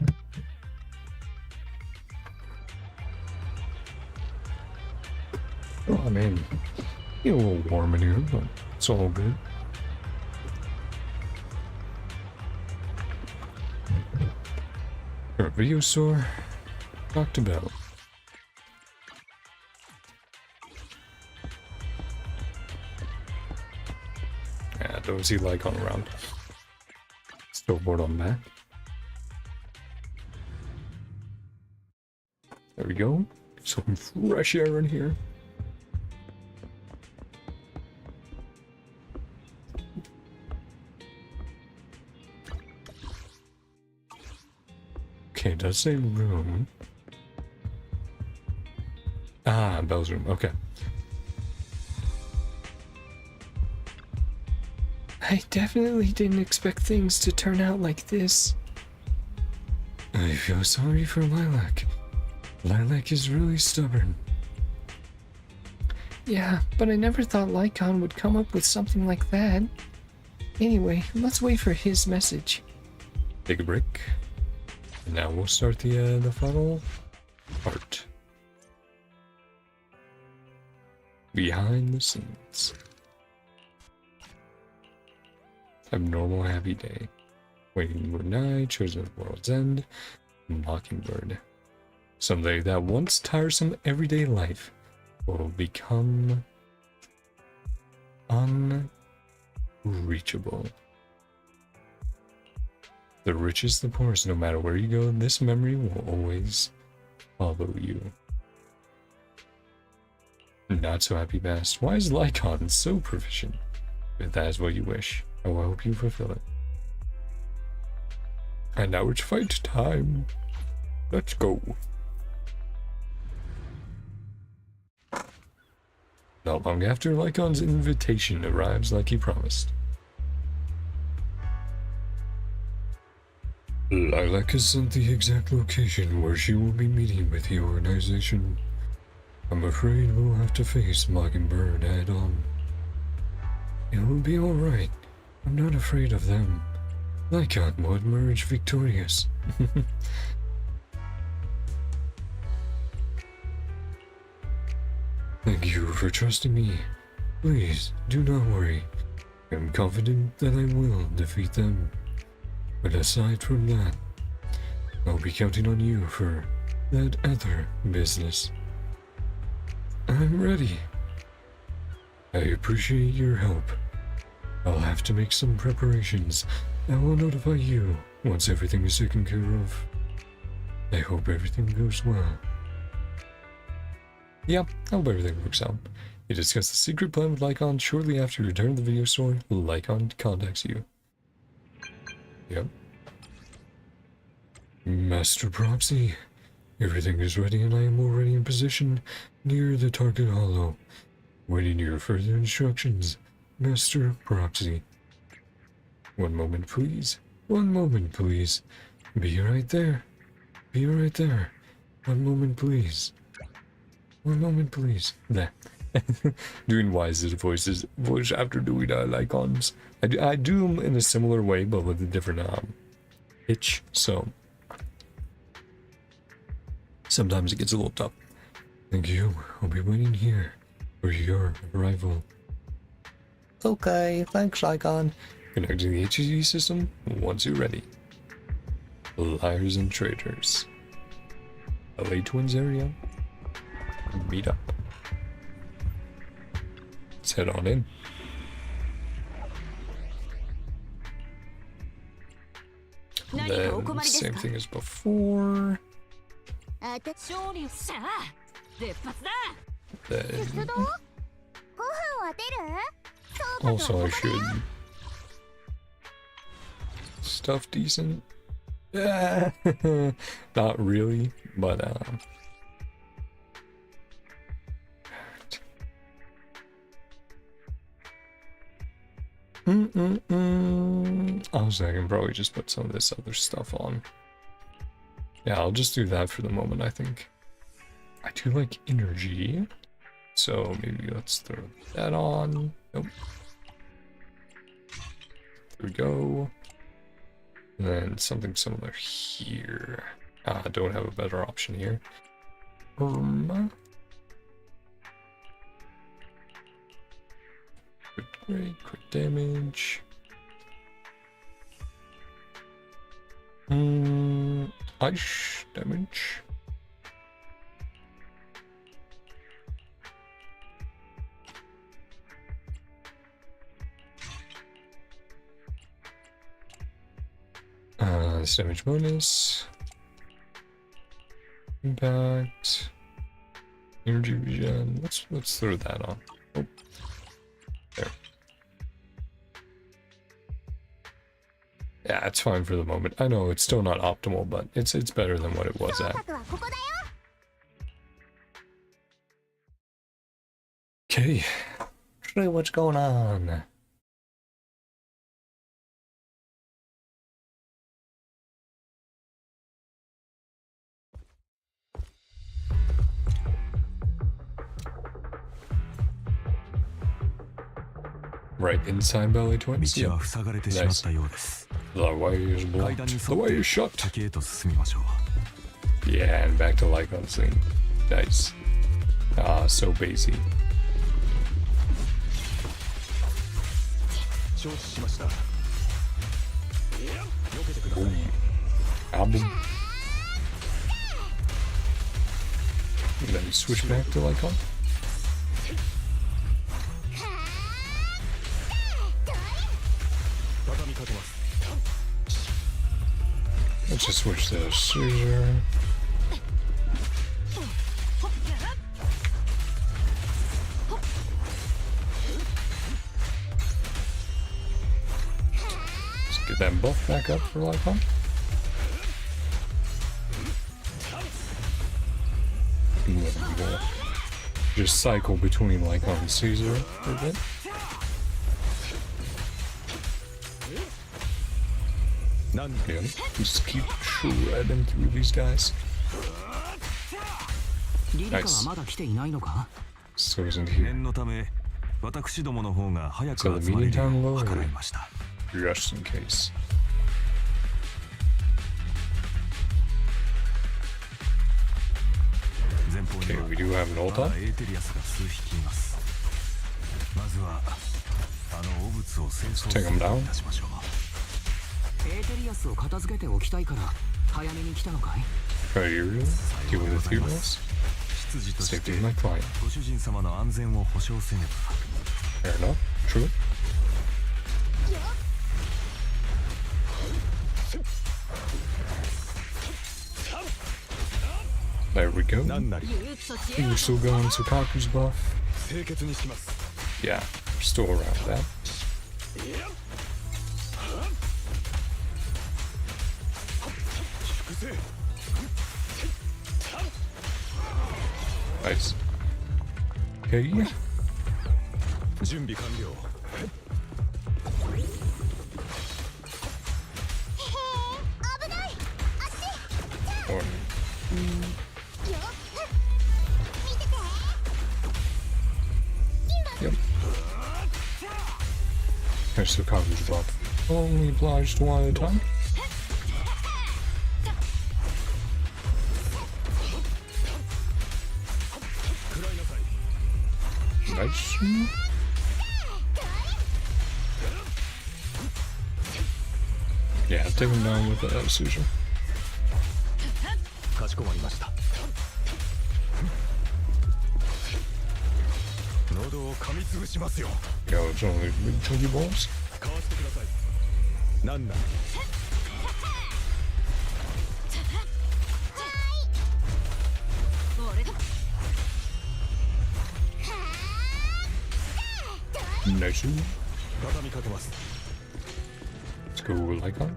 Well, I mean, you know, a little warm in here, but it's all good. Current video store. Talked about. Yeah, don't see Lycaon around. Still bored on back. go. Some fresh air in here. Okay, it does say room. Ah, Belle's room. Okay. I definitely didn't expect things to turn out like this. I feel sorry for Lilac. Lilac is really stubborn. Yeah, but I never thought Lycaon would come up with something like that. Anyway, let's wait for his message. Take a break. And now we'll start the final part. Behind the scenes. Abnormal happy day. Waiting Moon Night, Chosen at World's End, Mockingbird. Someday that once tiresome everyday life will become unreachable. The richest, the poorest, no matter where you go, this memory will always follow you. Not so happy past. Why is Lycaon so proficient? If that is what you wish, I will help you fulfill it. And now it's fight time. Let's go. Not long after, Lycaon's invitation arrives like he promised. Lilac has sent the exact location where she will be meeting with the organization. I'm afraid we'll have to face Mockingbird head on. It will be alright. I'm not afraid of them. Lycaon will emerge victorious. Thank you for trusting me. Please, do not worry. I'm confident that I will defeat them. But aside from that, I'll be counting on you for that other business. I'm ready. I appreciate your help. I'll have to make some preparations. I will notify you once everything is taken care of. I hope everything goes well. Yeah, I hope everything works out. You discuss the secret plan with Lycaon shortly after you return to the video store. Lycaon contacts you. Yep. Master Proxy, everything is ready and I am already in position near the target hollow. Waiting your further instructions, Master Proxy. One moment, please. One moment, please. Be right there. Be right there. One moment, please. One moment, please. There. Doing Wise's voice after doing Lycaon's. I do them in a similar way, but with a different pitch, so sometimes it gets a little tough. Thank you. I'll be waiting here for your arrival. Okay, thanks, Lycaon. Connecting the HED system once you're ready. Liars and traitors. LA Twins area. Meet up. Let's head on in. Then same thing as before. Then also I should stuff decent. Not really, but Honestly, I can probably just put some of this other stuff on. Yeah, I'll just do that for the moment, I think. I do like energy, so maybe let's throw that on. Nope. There we go. And then something similar here. I don't have a better option here. Quick damage. Ice damage. This damage bonus. Impact. Energy regen. Let's throw that on. Oh, there. Yeah, it's fine for the moment. I know it's still not optimal, but it's better than what it was at. Okay, show what's going on. Right, inside belly twins. Yep. Nice. The way is blocked. The way is shut. Yeah, and back to Lycaon scene. Nice. Ah, so basic. Boom. Album. Then switch back to Lycaon. Let's just switch to Caesar. Let's get that buff back up for Lycaon. We'll just cycle between Lycaon and Caesar for a bit. Yeah, just keep shredding through these guys. Nice. So isn't here. So the meeting time low, just in case. Okay, we do have an ult up. Let's take him down. Priority, deal with the heroes. Safety of my client. Fair enough, true. There we go. We're still going Sukaku's buff. Yeah, we're still around that. Nice. Okay. Yep. There's the coverage buff. Only obliged one at a time. Nice. Yeah, take him down with that Susan. Yo, it's only big chunky balls. Nice. Let's go Lycaon.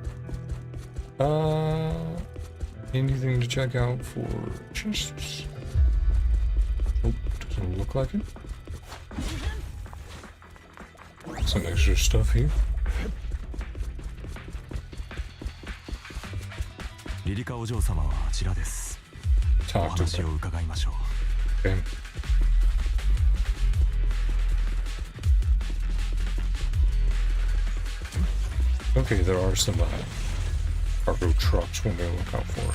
Anything to check out for chests? Oh, doesn't look like it. Some extra stuff here. Talk to her. Okay. Okay, there are some cargo trucks we're gonna look out for.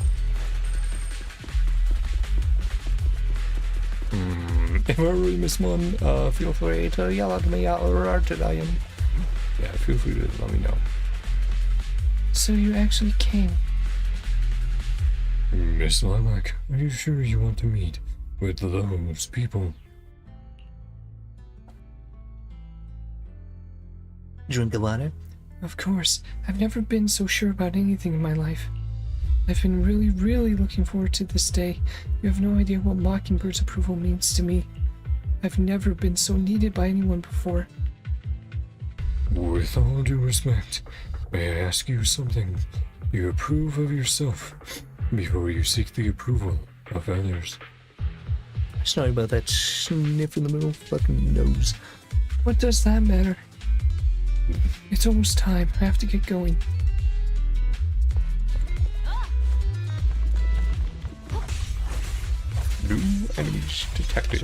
If I really miss one, feel free to yell at me out loud that I am. Yeah, feel free to let me know. So you actually came? Miss Lilac, are you sure you want to meet with those people? Drink the water? Of course. I've never been so sure about anything in my life. I've been really looking forward to this day. You have no idea what Mockingbird's approval means to me. I've never been so needed by anyone before. With all due respect, may I ask you something? You approve of yourself before you seek the approval of others. Sorry about that sniff in the middle of fucking nose. What does that matter? It's almost time. I have to get going. New enemies detected.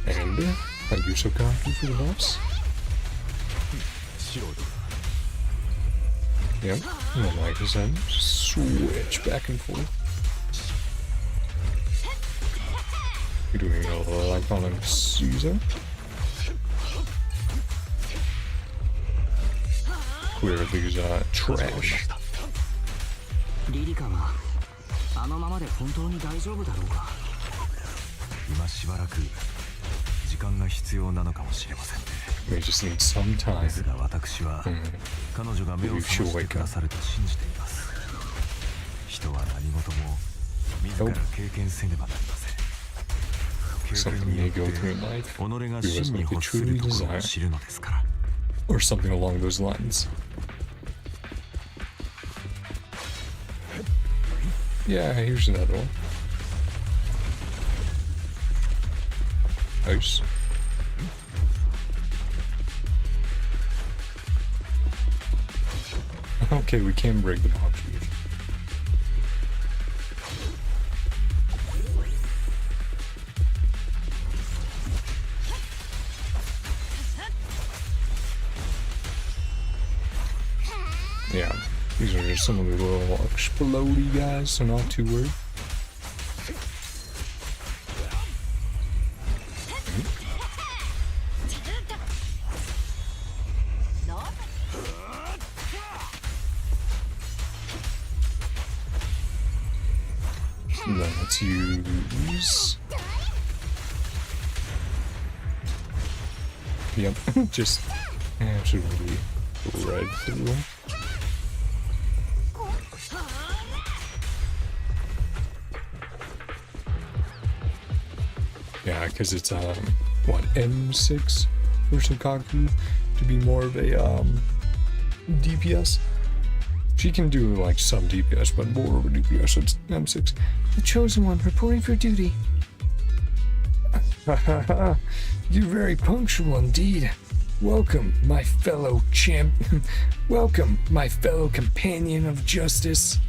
And a use of coffee for the boss. Yep, and then like I said, switch back and forth. You're doing a Lycaon and Caesar. Clear these trash. リリカがあのままで本当に大丈夫だろうか。今しばらく時間が必要なのかもしれませんね。We just need some time. ですが私は彼女が目を覚ましてくださると信じています。人は何事も自ら経験せねばなりません。経験によって己が真に欲するところを知るのですから。Or something along those lines. Yeah, here's another one. Nice. Okay, we can break the box. Yeah, these are just some of the little explodey guys, so not too worried. And then let's use... Yep, just absolutely red through. Yeah, because it's what, M6 for Shikaku to be more of a DPS. She can do like some DPS, but more of a DPS, so it's M6. The Chosen One reporting for duty. You're very punctual indeed. Welcome, my fellow Welcome, my fellow companion of justice.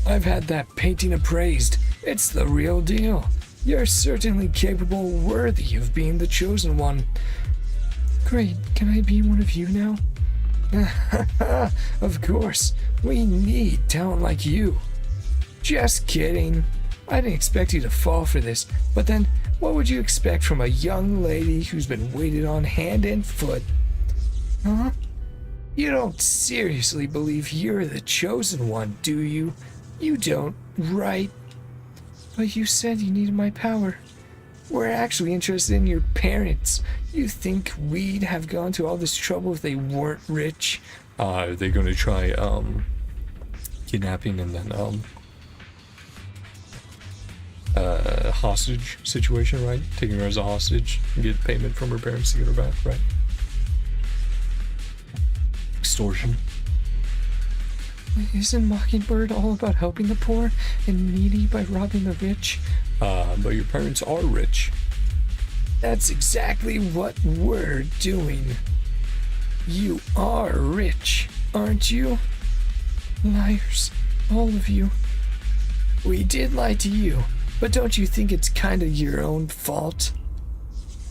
I've had that painting appraised. It's the real deal. You're certainly capable, worthy of being the Chosen One. Great, can I be one of you now? Of course, we need talent like you. Just kidding. I didn't expect you to fall for this, but then what would you expect from a young lady who's been waited on hand and foot? Huh? You don't seriously believe you're the Chosen One, do you? You don't, right? But you said you needed my power. We're actually interested in your parents. You think we'd have gone to all this trouble if they weren't rich? Are they gonna try, kidnapping and then, hostage situation, right? Taking her as a hostage and get payment from her parents to get her back, right? Extortion. Isn't Mockingbird all about helping the poor and needy by robbing the rich? But your parents are rich. That's exactly what we're doing. You are rich, aren't you? Liars, all of you. We did lie to you, but don't you think it's kinda your own fault?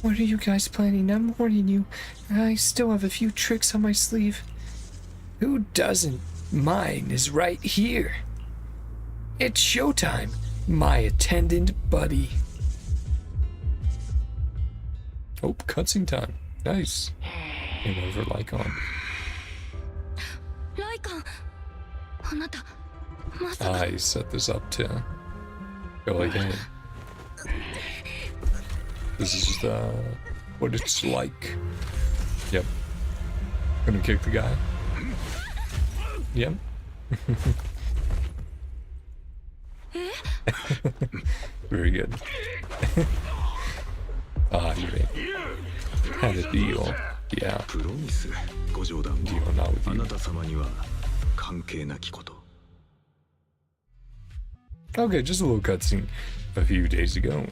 What are you guys planning? I'm warning you. I still have a few tricks on my sleeve. Who doesn't? Mine is right here. It's showtime, my attendant buddy. Oh, cutscene time. Nice. Game over, Lycaon. I set this up to go like that. This is what it's like. Yep. Gonna kick the guy. Yep. Very good. Ah, you had a deal. Yeah. Deal now with you. Okay, just a little cutscene a few days ago.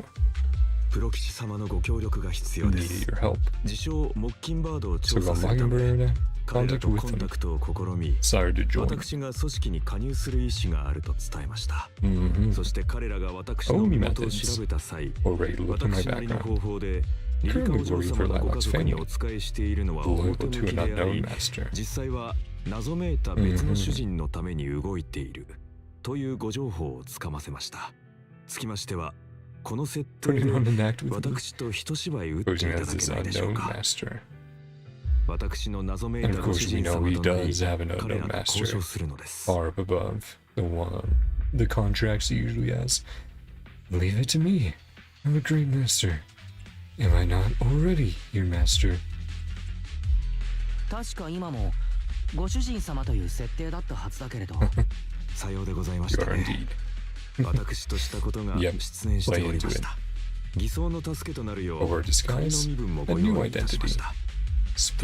プロ騎士様のご協力が必要で Need す。 your help. 自称モッキンバードを So 調 got 査するため Mockingbird 彼ら contact と with コンタ them. クトを試み Sorry to join. 私が組織に加入する意思があると伝えました、 Mm-hmm. そして彼らが私の身元を調べた際 Already look at my 私なりの background. 方法でリリカお嬢様のご家族にお仕えしているのは Loyal 表 to 向 an きであ unknown り master. 実際は謎めいた別の主人のために動いているというご情報をつかませました。つきましてはこの設定 Putting で on an act with me. 私と一芝居打ってい Posing た as だけ this ないでしょう unknown か。 master. 私の謎めい And た of ご course 主 we 人 know 様 he となり does have an 彼 unknown らと交 master 渉するのです。 far up above the contracts he usually has. Leave it to me. I'm a great master. Am I not already your master? 確か今もご主人様という設定だったはずだけれど。さようでございまし You た are ね。 indeed. 私としたことが Yep. 出演しておりまし Play into た。偽装の助けとなるよ Over う disguise, 仮の身分もご a new 用意いたしました。と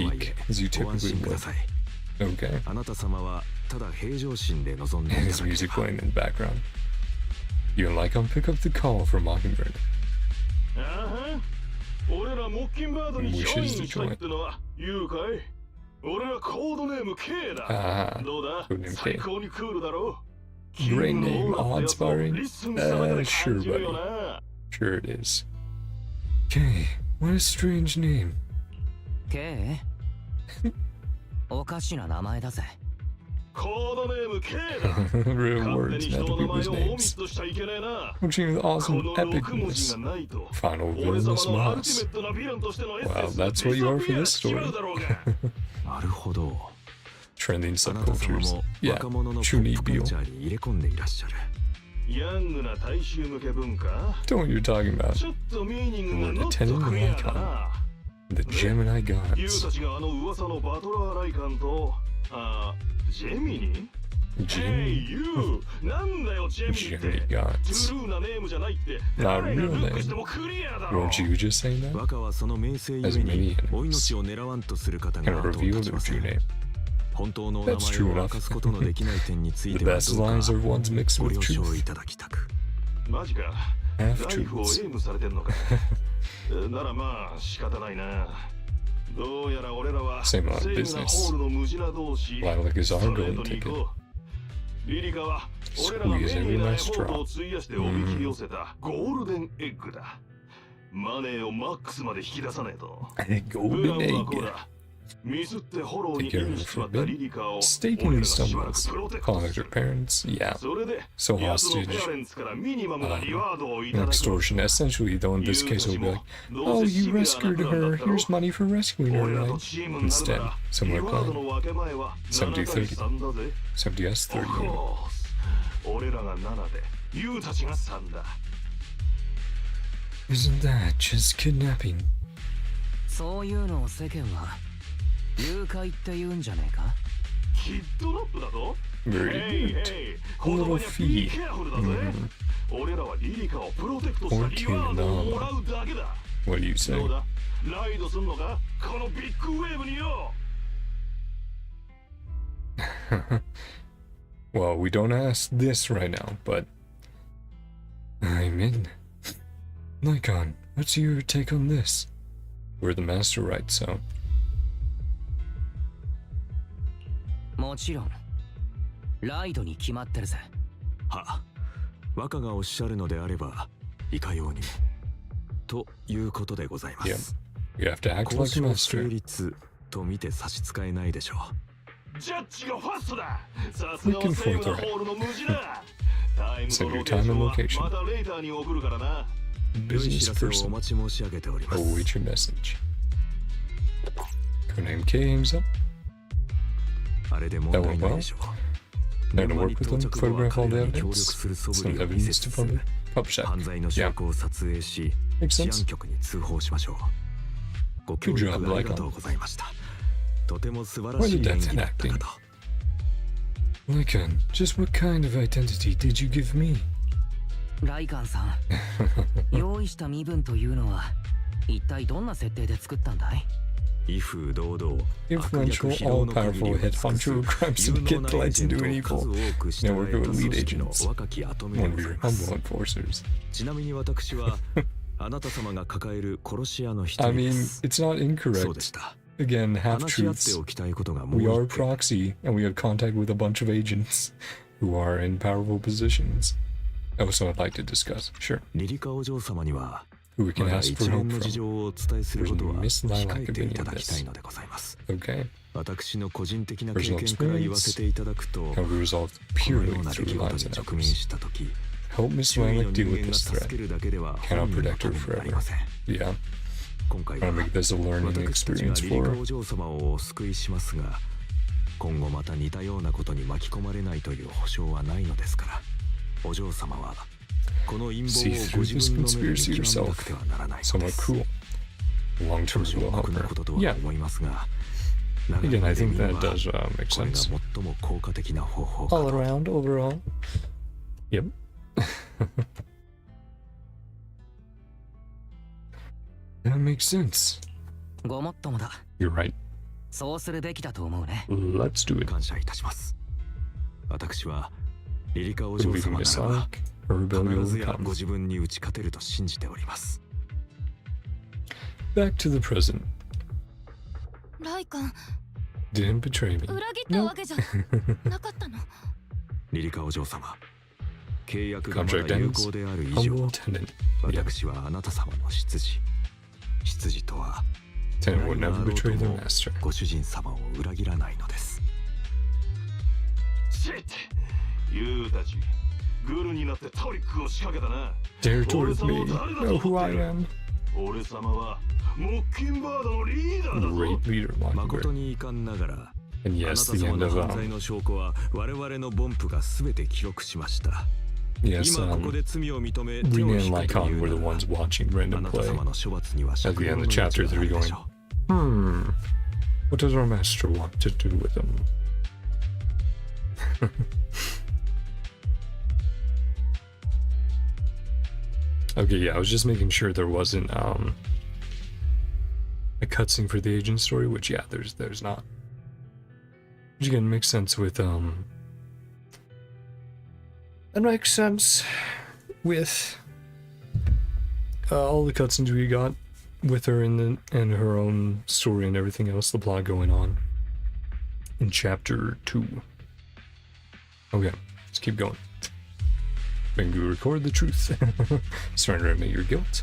はい Speak え as you ご安 typically 心くだ would. さい。 Okay. あなた様はただ平常心で臨んで And い his ただけれ music ば。 playing in the background. You and Lycaon pick up the call from Mockingbird. 俺らモッキンバードにジョイン Wishes to したいってのは言うかい。俺はコードネーム K だ。 Ah, どうだ codename 最 K. 高にクールだろ。 Great name, awe-inspiring. リッスンしただけで Sure, 感じるよ buddy. な。 Sure it is. K, what a strange name. ケイおかしな名前だぜ。コードネーム K だ。 Real 勝手 words, に人 not の the 名前 people's をオミ names. ットしちゃいけねえな。 Pushing with こ awesome の6文字 epicness. がないと。 Final 俺様 villainous のアルティ boss. メットなヴィランとしてのエッ Wow, センス that's what you are for this しちま story. うだろうが。なるほど。 Trending あなた様 subcultures. も Yeah, 若者のポ truly ップカル Beal. チャーに入れ込んでいらっしゃる。ヤングな大衆向け文化 Don't know what you're talking about. ちょっとミーニングが We're ノッ attending トクリアだな。 The Gemini ユウ gods. たちがあの噂のバトラーライカンと、ジェミニ Gemini. ユウなんだよジェミニって Gemini ト gods. ゥルーなネームじゃないって Not 誰が real ルック name. してもクリアだろ Weren't you just saying that? 若はその名声ゆ As え many に enemies お命を狙わんとする方 Can が後を reveal 絶ち their ませ true ん。 name. 本当のお名 That's true 前を enough. 明かすことのできない点につい The ては best どうか lies are ones mixed ご with 了承い truth. ただきたく。マジか Half ライフをエ truths. イムされてんのかならまあ仕方ないな。どうやら俺らは Same on 正義なホールの無地な同士 Lilac is ス our トレー golden トに ticket. 行こう。リリカは俺らが目 Squeeze に every ない last ホール drop. を費やしておびき寄せたゴールデンエッグだ。マネーをマックスまで引き出さねえと。 Golden プランはこう egg. だ。ミスってフォローに Take care イ of ン her しちまった for a リ bit. リカを Staking 俺 in らがしばらく stumbles. プロテクト Calling す her る。 parents. Yeah. それで So 奴の hostage. ペアレンツからミニマムなリワードをい An ただく。 extortion. Essentially, though, in this case, it'll be like, oh, you rescued her. Here's money for rescuing her, 俺らと right? チームになるな Instead, ら similar リワード plan. の分け前は7対3だぜ。 70S Of 38. course 俺らが7で、ユウたちが3だ。 Isn't that just kidnapping? そういうのを世間は誘拐って言うんじゃねえか。キッドナップだと Very ヘイ good. ヘイ A 言葉 little には fee. ビーケアフルだぜ。俺らはリリカをプロテクトしたリワードをもらうだけだ。 What do you say? どうだライドすんのかこのビッグウェーブによ。 Well, we don't ask this right now, but I'm in. Lycaon, what's your take on this? We're the master, right? So もちろんライドに決まってるぜ。は、若がおっしゃるのであればいかようにもということでございま yeah, す。 you have to act 交 like a 渉成 master. 立と見て差し支えないでしょジャッジがファストだ。さすがはセーブなホールの無事だ。タイムと Send ロ your ケー time ショ and ンは location. またレーターに送るからな。う。良い知 Business らせをお person. 待ち申し上げております。 I'll wait your message. Codename K hangs up. あれで問題ないでしょう。 There to 現場 work に with 到 them, 着後は photograph all 彼 the らに協力 evidence, する素振 send りを見せ evidence つ to つ publish 犯 that. 罪の Yeah, 証拠を撮影し makes 治 sense. 安局に通報しましょう。ご協 Good 力 job, ありがとうございました。とても素晴ら Why し did い演 that 技だったか acting? と。Lycaon, just what kind of identity did you give me? ライカンさん、用意した身分というのは一体どんな設定で作ったんだい？ Influential, all-powerful head honcho crime syndicate plans to do an evil. Network of elite agents. One of your humble enforcers. I mean, it's not incorrect. Again, half-truths. We are proxy, and we have contact with a bunch of agents who are in powerful positions. Also, I'd like to discuss. Sure. Who we can ask for help from. There's Miss Lilac opinion on this. Okay. Personal experience can be resolved purely through lines and efforts. Help Miss Lilac deal with this threat. Cannot protect her forever. Yeah. Wanna make this a learning experience for her. See through this conspiracy yourself. Somewhat cruel. Long-term will help her. Yeah. Again, I think that does make sense. All around, overall. Yep. That makes sense. You're right. Let's do it. Believing Miss Lilac, her rebellion will come. Back to the present. Didn't betray me. No. Contract ends. Humble tenant. Yeah. Tenant would never betray their master. Dare towards me. Know who I am. Great leader, Mockingbird. And yes, the end of yes, Rena and Lycaon were the ones watching random play. At the end of chapter 3 going, what does our master want to do with them? Okay, yeah, I was just making sure there wasn't a cutscene for the agent story, which yeah, there's not. Which again makes sense with that makes sense with all the cutscenes we got with her and her own story and everything else, the plot going on in chapter 2. Okay, let's keep going. Bengu record the truth. Surrender and admit your guilt.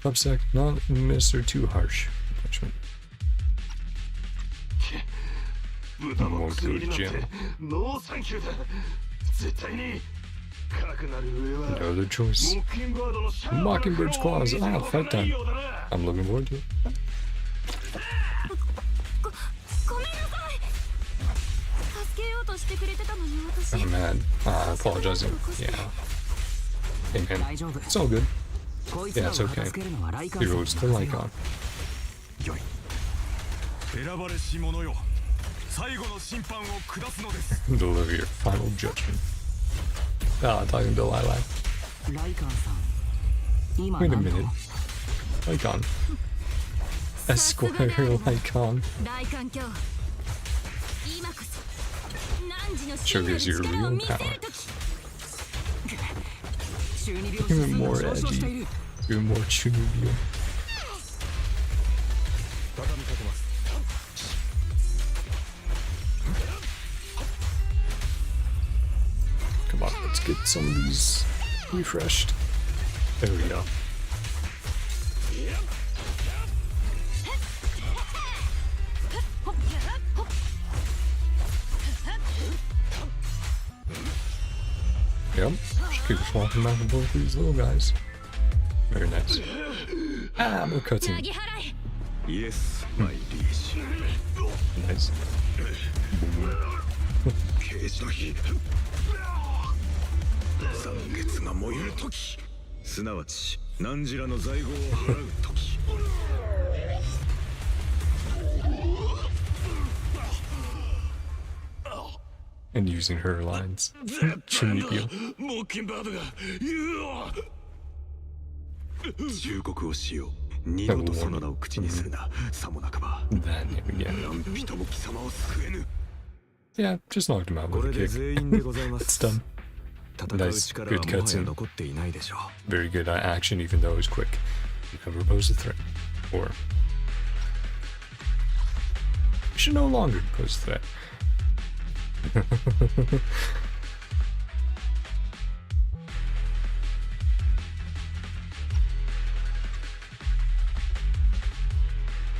Upset, not administer too harsh punishment. I won't go to jail. No other choice. Mockingbird's claws. Ah, fight time. I'm looking forward to it. I'm mad. Apologizing. Yeah. Hey man, it's all good. Yeah, it's okay. Heroes to Lycaon. Deliver your final judgment. Talking to Lilac. Wait a minute. Lycaon. Esquire Lycaon. Shows your real power. Even more edgy. Even more chunibyo. Come on, let's get some of these refreshed. There we go. Yep, just keep walking back and forth these little guys. Very nice. Ah, more cutscene. Yes, my liege. Nice. And using her lines. Chimipio. 忠告をしよう。二度とその名を口にするな。さもなくば。何人も貴様を救えぬ。Yeah, just knocked him out with a kick. It's done. Nice, good cutscene. Very good action, even though it was quick. You never pose a threat. Or... You should no longer pose a threat.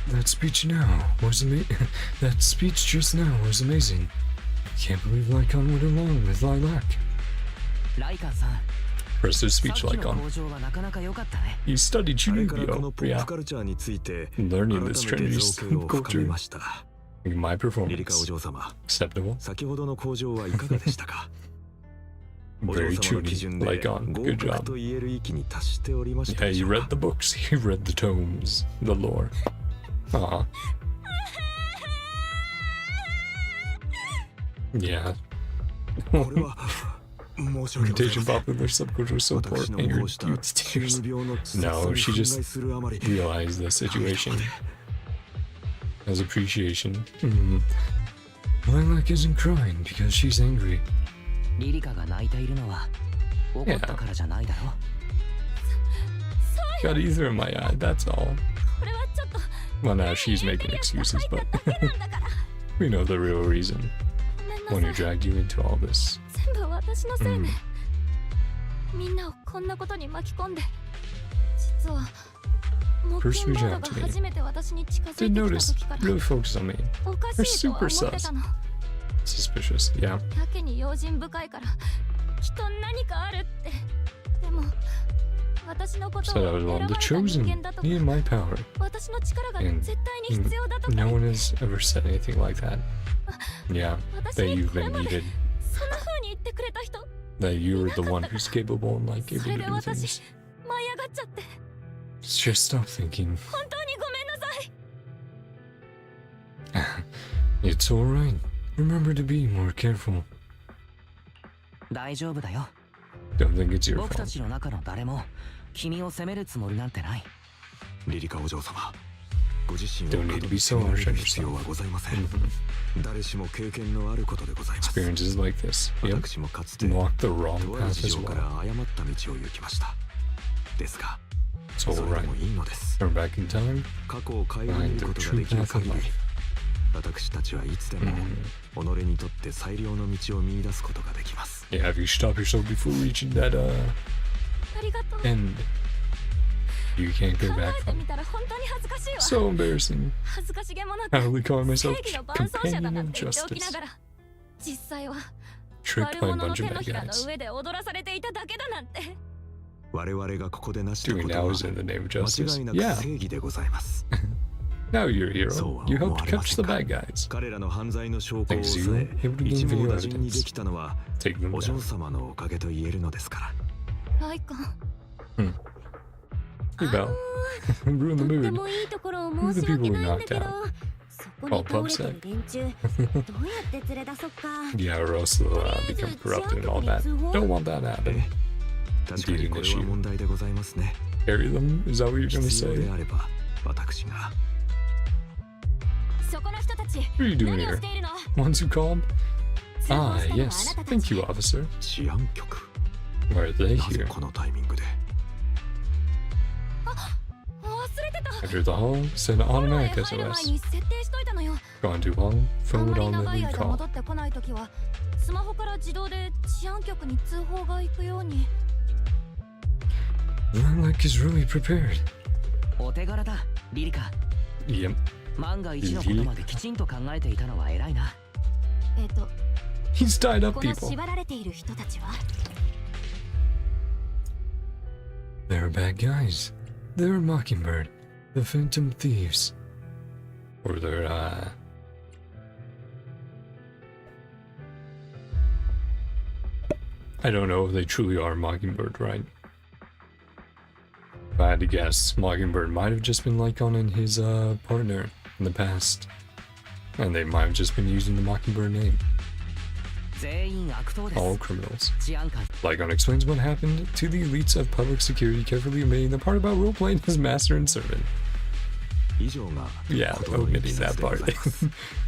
That speech now was that speech just now was amazing. Can't believe Lycaon went along with Lilac. Press his speech Lycaon. You studied Chunibyo, yeah. Learning this Trinity culture. My performance. Acceptable. Very Chuny, Lycaon. Good job. Yeah, you read the books, you read the tomes, the lore. Aw. Yeah. Imitation popular subcultural support and your youth's tears. No, she just realized the situation. As appreciation. Lilac isn't crying because she's angry. Yeah. Got ether in my eye, that's all. Well, now she's making excuses, but we know the real reason. When who dragged you into all this. First reach out to me. Didn't notice. Really focused on me. They're super sus. Suspicious, yeah. Said I was one of the chosen. Me and my power. And no one has ever said anything like that. Yeah, that you've been needed. That you were the one who's capable and like able to do things. Just stop thinking. It's alright. Remember to be more careful. Don't think it's your fault. Don't need to be so harsh on yourself. Experiences like this, yep, walk the wrong path as well. It's alright. Turn back in time, find the true path of life. Yeah, if you stop yourself before reaching that end, you can't go back from it. So embarrassing. I only call myself companion of justice. Tricked by a bunch of bad guys. Doing now is in the name of justice. Yeah. Now you're a hero. You helped catch the bad guys. Thanks to you, able to gain video evidence. Take them down. Hey, Belle. Ruin the mood. Who are the people who knocked out? All PubSec? Yeah, or else they'll become corrupted and all that. Don't want that to happen. Indeed an issue. Carry them? Is that what you're gonna say? What are you doing here? Ones who called? Ah, yes. Thank you, officer. Why are they here? Enter the hall, send automatic SOS. Gone too long, forward on the lead call. Lilac is really prepared. Yep. He's tied up people. They're bad guys. They're Mockingbird, the Phantom Thieves. Or they're, I don't know if they truly are Mockingbird, right? If I had to guess, Mockingbird might have just been Lycaon and his, partner in the past. And they might have just been using the Mockingbird name. All criminals. Lycaon explains what happened to the elites of public security, carefully omitting the part about role-playing as master and servant. Yeah, omitting that part.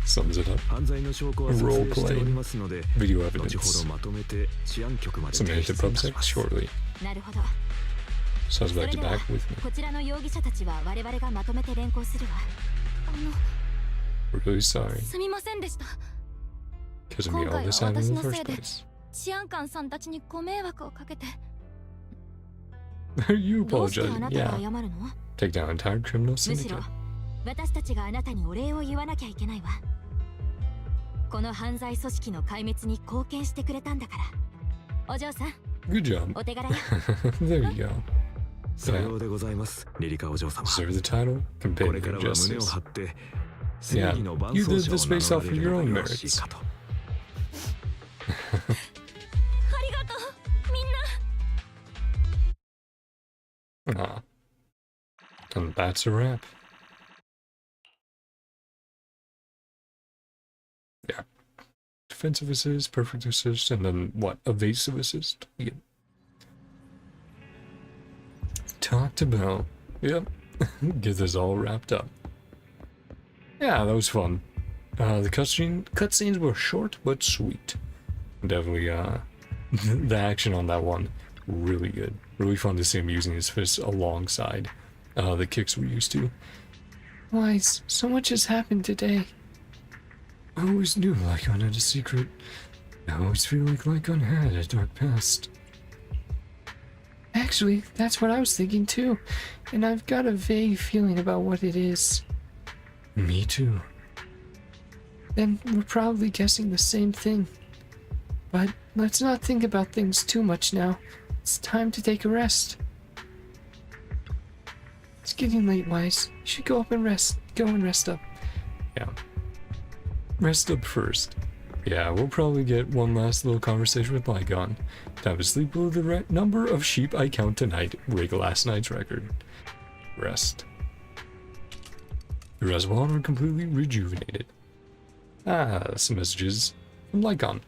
Sums it up. Role-playing. Video evidence. Submitted to PubSec shortly. Suspect back with me. We're really sorry. Because of me all this happened in the first place. You apologizing? Yeah. Take down entire criminal syndicate. 私たちがあなたにお礼を言わなきゃいけないわ。この犯罪組織の壊滅に貢献してくれたんだから。お嬢さん。Good job. お手柄よ。There you go. さようでございます、リリカお嬢様。Serve the title, これからは companion 胸を justice. 張って、 Yeah, 正義の伴 you 走 did 者を this 名 based 乗 off ら of れ your るの own がよろしい merits. かと。ありがとうみんな。 Ah. And that's a wrap. Yeah. Defensive assist, perfect assist, and then what? Evasive assist? Yep. Talked about. Yep. Get this all wrapped up. Yeah, that was fun. The cutscenes were short but sweet. Definitely, the action on that one, really good. Really fun to see him using his fists alongside the kicks we're used to. Wise, so much has happened today. I always knew Lycaon had a secret. I always feel like Lycaon had a dark past. Actually, that's what I was thinking too. And I've got a vague feeling about what it is. Me too. Then we're probably guessing the same thing. But let's not think about things too much now. It's time to take a rest. It's getting late, Wise. You should go up and rest. Go and rest up. Yeah. Rest up first. Yeah, we'll probably get one last little conversation with Lycaon. Time to sleep below the number of sheep I count tonight. Break last night's record. Rest. The reservoir are completely rejuvenated. Ah, some messages from Lycaon.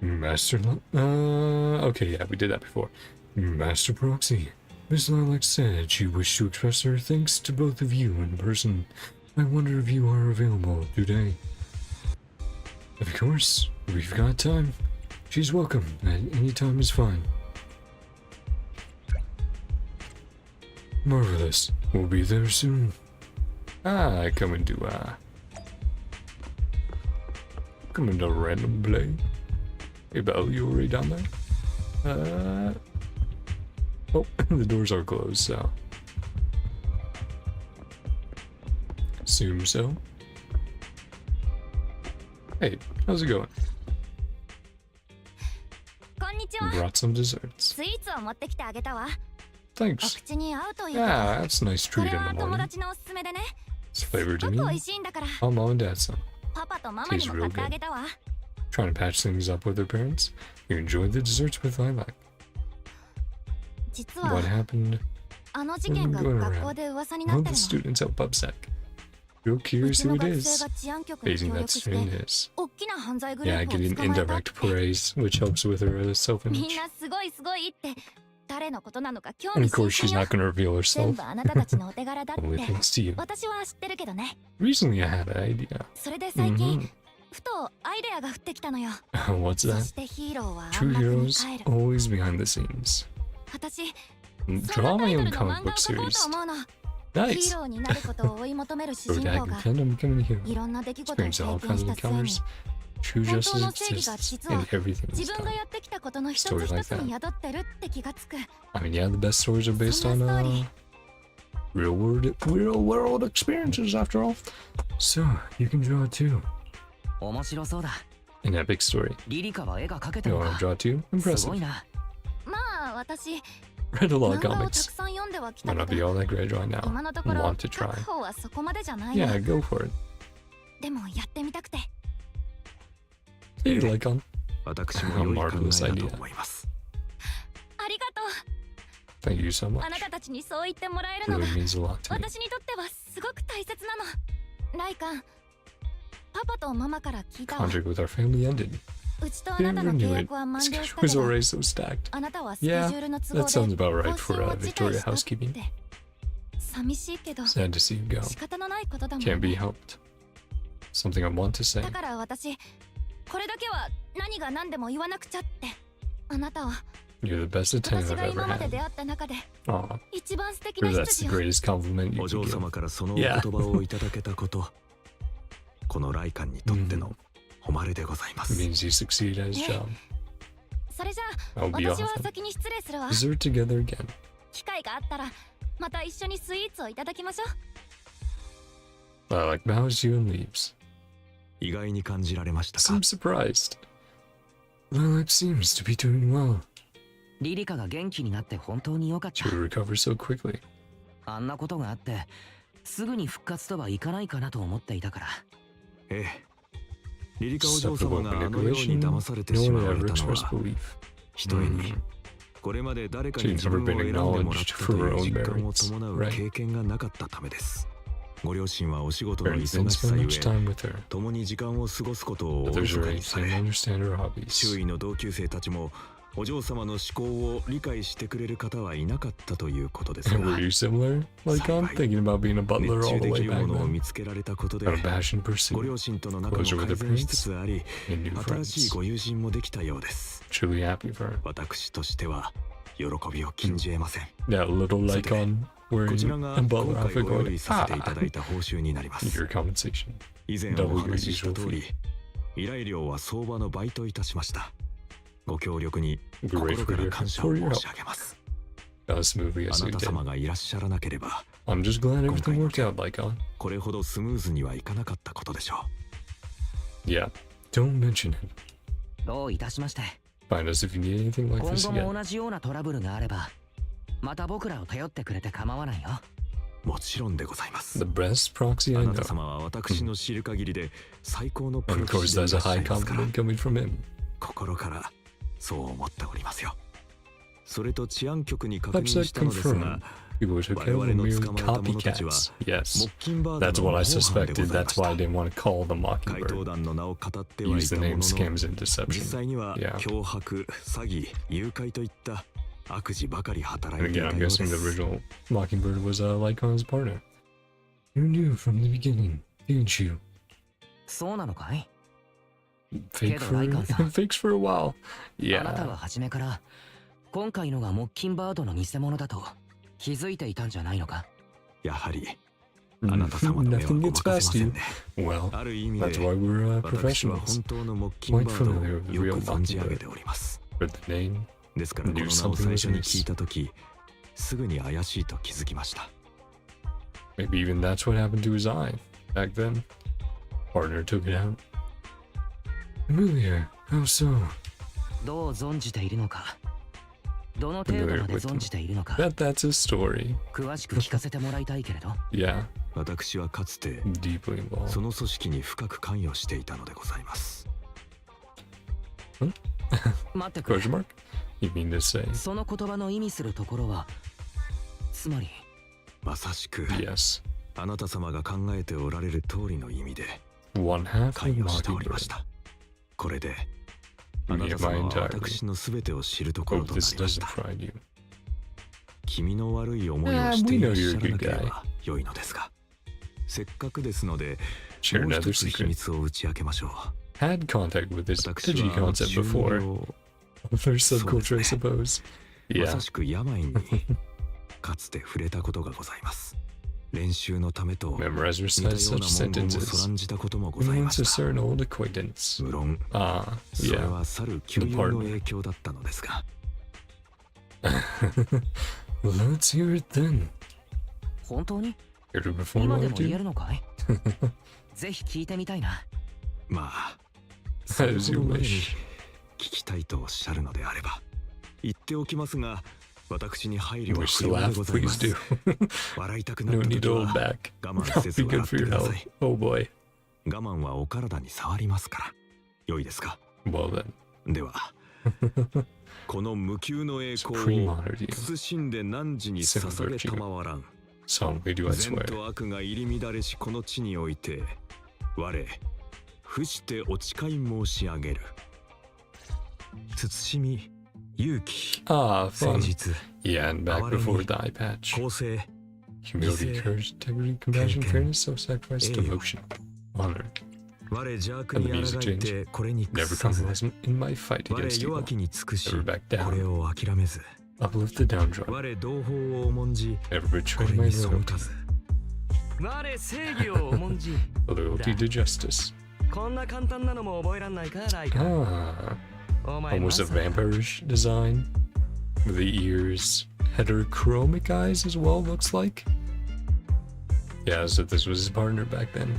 Master okay, yeah, we did that before. Master Proxy. Miss Lilac said she wished to express her thanks to both of you in person. I wonder if you are available today. Of course, we've got time. She's welcome, and any time is fine. Marvelous. We'll be there soon. Ah, coming to random play. Hey, Belle, you already down there? Oh, the doors are closed, so. Assume so. Hey, how's it going? Brought some desserts. Thanks. Yeah, that's a nice treat in the morning. It's flavored to me. Oh, Mom and Dad some. Tastes real good. Trying to patch things up with their parents. You enjoyed the desserts with Lilac. What happened? Going around. One of the students at PubSec. Real curious who it is. Facing that student is. Yeah, getting indirect praise, which helps with her self-image. And of course, she's not going to reveal herself. Only thanks to you. Recently, I had an idea. What's that? True heroes always behind the scenes. Draw my own comic book series. Nice. Protagonist becoming a hero. Experience all kinds of encounters. True justice exists in everything is done. Story like that. I mean, yeah, the best stories are based on real world experiences after all. So you can draw too. An epic story. You want to draw too? Impressive. Read a lot of comics. Might not be all that great right now. Want to try? Yeah, go for it. Hey, Lycaon. A marvelous idea. Thank you so much. Really means a lot to me. パパとママから聞いたわ。 Contract with our family ended. うちとあなたの Didn't 契 renew 約は it. 満了 Schedule した was けど、 already so stacked. あなたはスケジ Yeah, ュールの都 that 合 sounds で about 更 right 新 for を辞退 Victoria したっ housekeeping. て。寂しいけど Sad to see you go. 仕方のないことだもん Can't be ね。 helped. Something I want to say. だから私、これだけは何が何でも言わなくちゃって。あなたは You're the best attendant 私 I've が ever 今まで had. 出会った中で Aw, 一番素敵な that's 羊 the よ。 greatest compliment you お could 嬢 give. 様からそのお言葉をいただけたこと、このライカンにとっての誉れでございま It す。 means you succeed at his job. それじゃあ I'll be 私は awesome. 先に失礼するわ。 Dessert together again. 機会があったらまた一緒にスイーツをいただきましょう。 I like bows you and leaves. 意外に感じられましたか？ Seems surprised. Well, it seems to be doing well. リリカが元気になって本当に良かった。 She will recover so quickly. あんなことがあってすぐに復活とはいかないかなと思っていたから。ええ。リリカお嬢様 Susceptible があのように manipulation. 騙されて No し one まわ ever れたの expressed は、 belief. ひとえにこれまで誰かに She's 自 never 分を been 選んでもらった acknowledged と for い her う own 実感を merits. 伴う Right. 経験がなかったためです。ご両親はお仕事の Parents 忙 didn't しさ spend ゆ much え、 time with her. 共に時間を過ごすことをお Others ろ are か right にさ and れ、 understand her hobbies. 周囲の同級生たちもお嬢様の思考を理解してくれる方はいなかったということですが、 Were you similar? Like I'm thinking about being a 熱 butler 中 all the でき way る back ものを then. 見つけられたことで、 Out of passion ご pursuit. 両親との仲も Closer with 改 the 善し prince つつあり、 and new 新しい friends. ご友人もできたようです。 Truly happy for her. 私としては喜びを禁じ得ません。 That little Lycaon こ wearing ちら a が butler 今回 outfit ご用 going, 意させていただい ah, た報酬になります。 your compensation. 以前お話しした通り、依頼料は相場の倍といたしました。ご協力に Great 心 for から your 感謝 for を your 申し help. 上げます。 As smoothly あ as な you た did. 様がいらっしゃらなければ、 I'm just glad everything worked out, Lycaon. これほどスムーズにはいかなかったことでしょ Yeah. Don't mention it. どういたしまして。 Find us if you need anything like 今 this 後も again. 同じようなトラブルがあれば、また僕らを頼ってくれて構わないよ。う。もちろんでございます。 The best proxy あ I なた know. 様は私の知る限りで最高のプ And ロ of 棋士 course, でい that's ら a っしゃ high いますから、 compliment coming from him. 心からそう思っておりますよ。それと治安局に確認 Upset したのですが、 People who took 我 care 々 were の merely 捕まえた者たちは copycats. モ Yes. ッキンバー That's ドの what I 模倣犯で suspected. ございま That's し why た I。didn't want to call the 怪盗 Mockingbird. 団の名を語ってはい Use た the も name のの、 scams and 実 deception. 際には Yeah. 脅迫、詐欺、誘拐といった悪事ばかり働 And いてい again, た I'm ようで guessing the す。 original Mockingbird was Lycaon's partner. You knew from the beginning, didn't you? そうなのかい？ Fake for Lycaon-san. fakes for a while. あなた Yeah. は初めから今回のがモッキンバードの偽物だと気づいていたんじゃないのか？やはりあなた様の目は Nothing ご gets まかせま past せ you. んね。 Well, ある意味 that's で why we're 私は professionals. 本当のモッキンバ Quite ード familiar with the を real よく存じ上げ Mockingbird. ております。 For the name, ですからこの knew 名を something 最 was 初に amiss. 聞いたとき、すぐに怪しいと気づきました。 maybe even that's what happened to his eye back then. Partner took it out. Familiar, how so? どう存じているのか、どの程度まで存じているのか、 That's a story. 詳しく聞かせてもらいたいけれど。Yeah, 私はかつて deeply involved. その組織に深く関与していたのでございます。待ってくれ。 Question mark? You mean to say その言葉の意味するところは、つまりまさしく yes? あなた様が考えておられる通りの意味で One half of 関与しておりま Mockingbird. した。これであな Me た and 様 my は entirety. 私の全てを知るところ Hope とな this りまし doesn't た。 frighten you. 気味の悪い思いをしていらっしゃらなければ良いのですが、せっかくですので Share もう another 一つ秘 secret. 密を打ち明けましょう。 Had contact with this 私 edgy は concept 中 before. 二 Their subculture, I そうで suppose. ま Yeah. さしく病にかつて触れたことがございます。練習のためと似たよう Memorize な recite 文 such 言を sentences. そらんじたこともござい Once ま a した。 certain old acquaintance. 無論 Ah, それ yeah. は去る旧友の影響だったのですが、 Let's hear it then. 本当に Here to perform 今 while で I も言え do? るのかい？ぜひ聞いてみたいな。まあそれ As ほ you どまでに wish. 聞きたいとおっしゃるのであれば言っておきますが、私に配慮は Wish 不 to 要で laugh, ございま please す。 do. 笑いたくな No った need 時 to は hold back. 我慢せず Be good 笑っ for て your くださ health. い。 Oh boy. 我慢はお体に触りますから。良いですか？ Well then. ではこの無給の栄光 Supreme を honor to you. 慎んで汝に捧げたまわらん。 Solemnly do I 善 swear. と悪が入り乱れしこの地において我伏してお誓い申し上げる。慎み、勇気、 Ah, 誠 fun. 実、 Yeah, and back 哀れみ、 before the eye patch. 公正、 Humility, Easy. courage, integrity, compassion, Taken. fairness, self-sacrifice, Ayo. devotion, honor. 我邪悪に抗ってこれに屈 Never さず、 compromise in my fight 我 against 弱 evil. きに尽くし、 Never back これ down. を諦めず、 Uplift the downtrodden. 我同胞を重んじ、 Never こ betray れ my に背 loyalty. かず。我正義を重んじ Loyalty to justice. こんな簡単なのも覚えらんないかライカ Ah, お前ま almost さ a vampirish design. With the ears, heterochromic eyes as well, looks like. Yeah, as if this was his partner back then.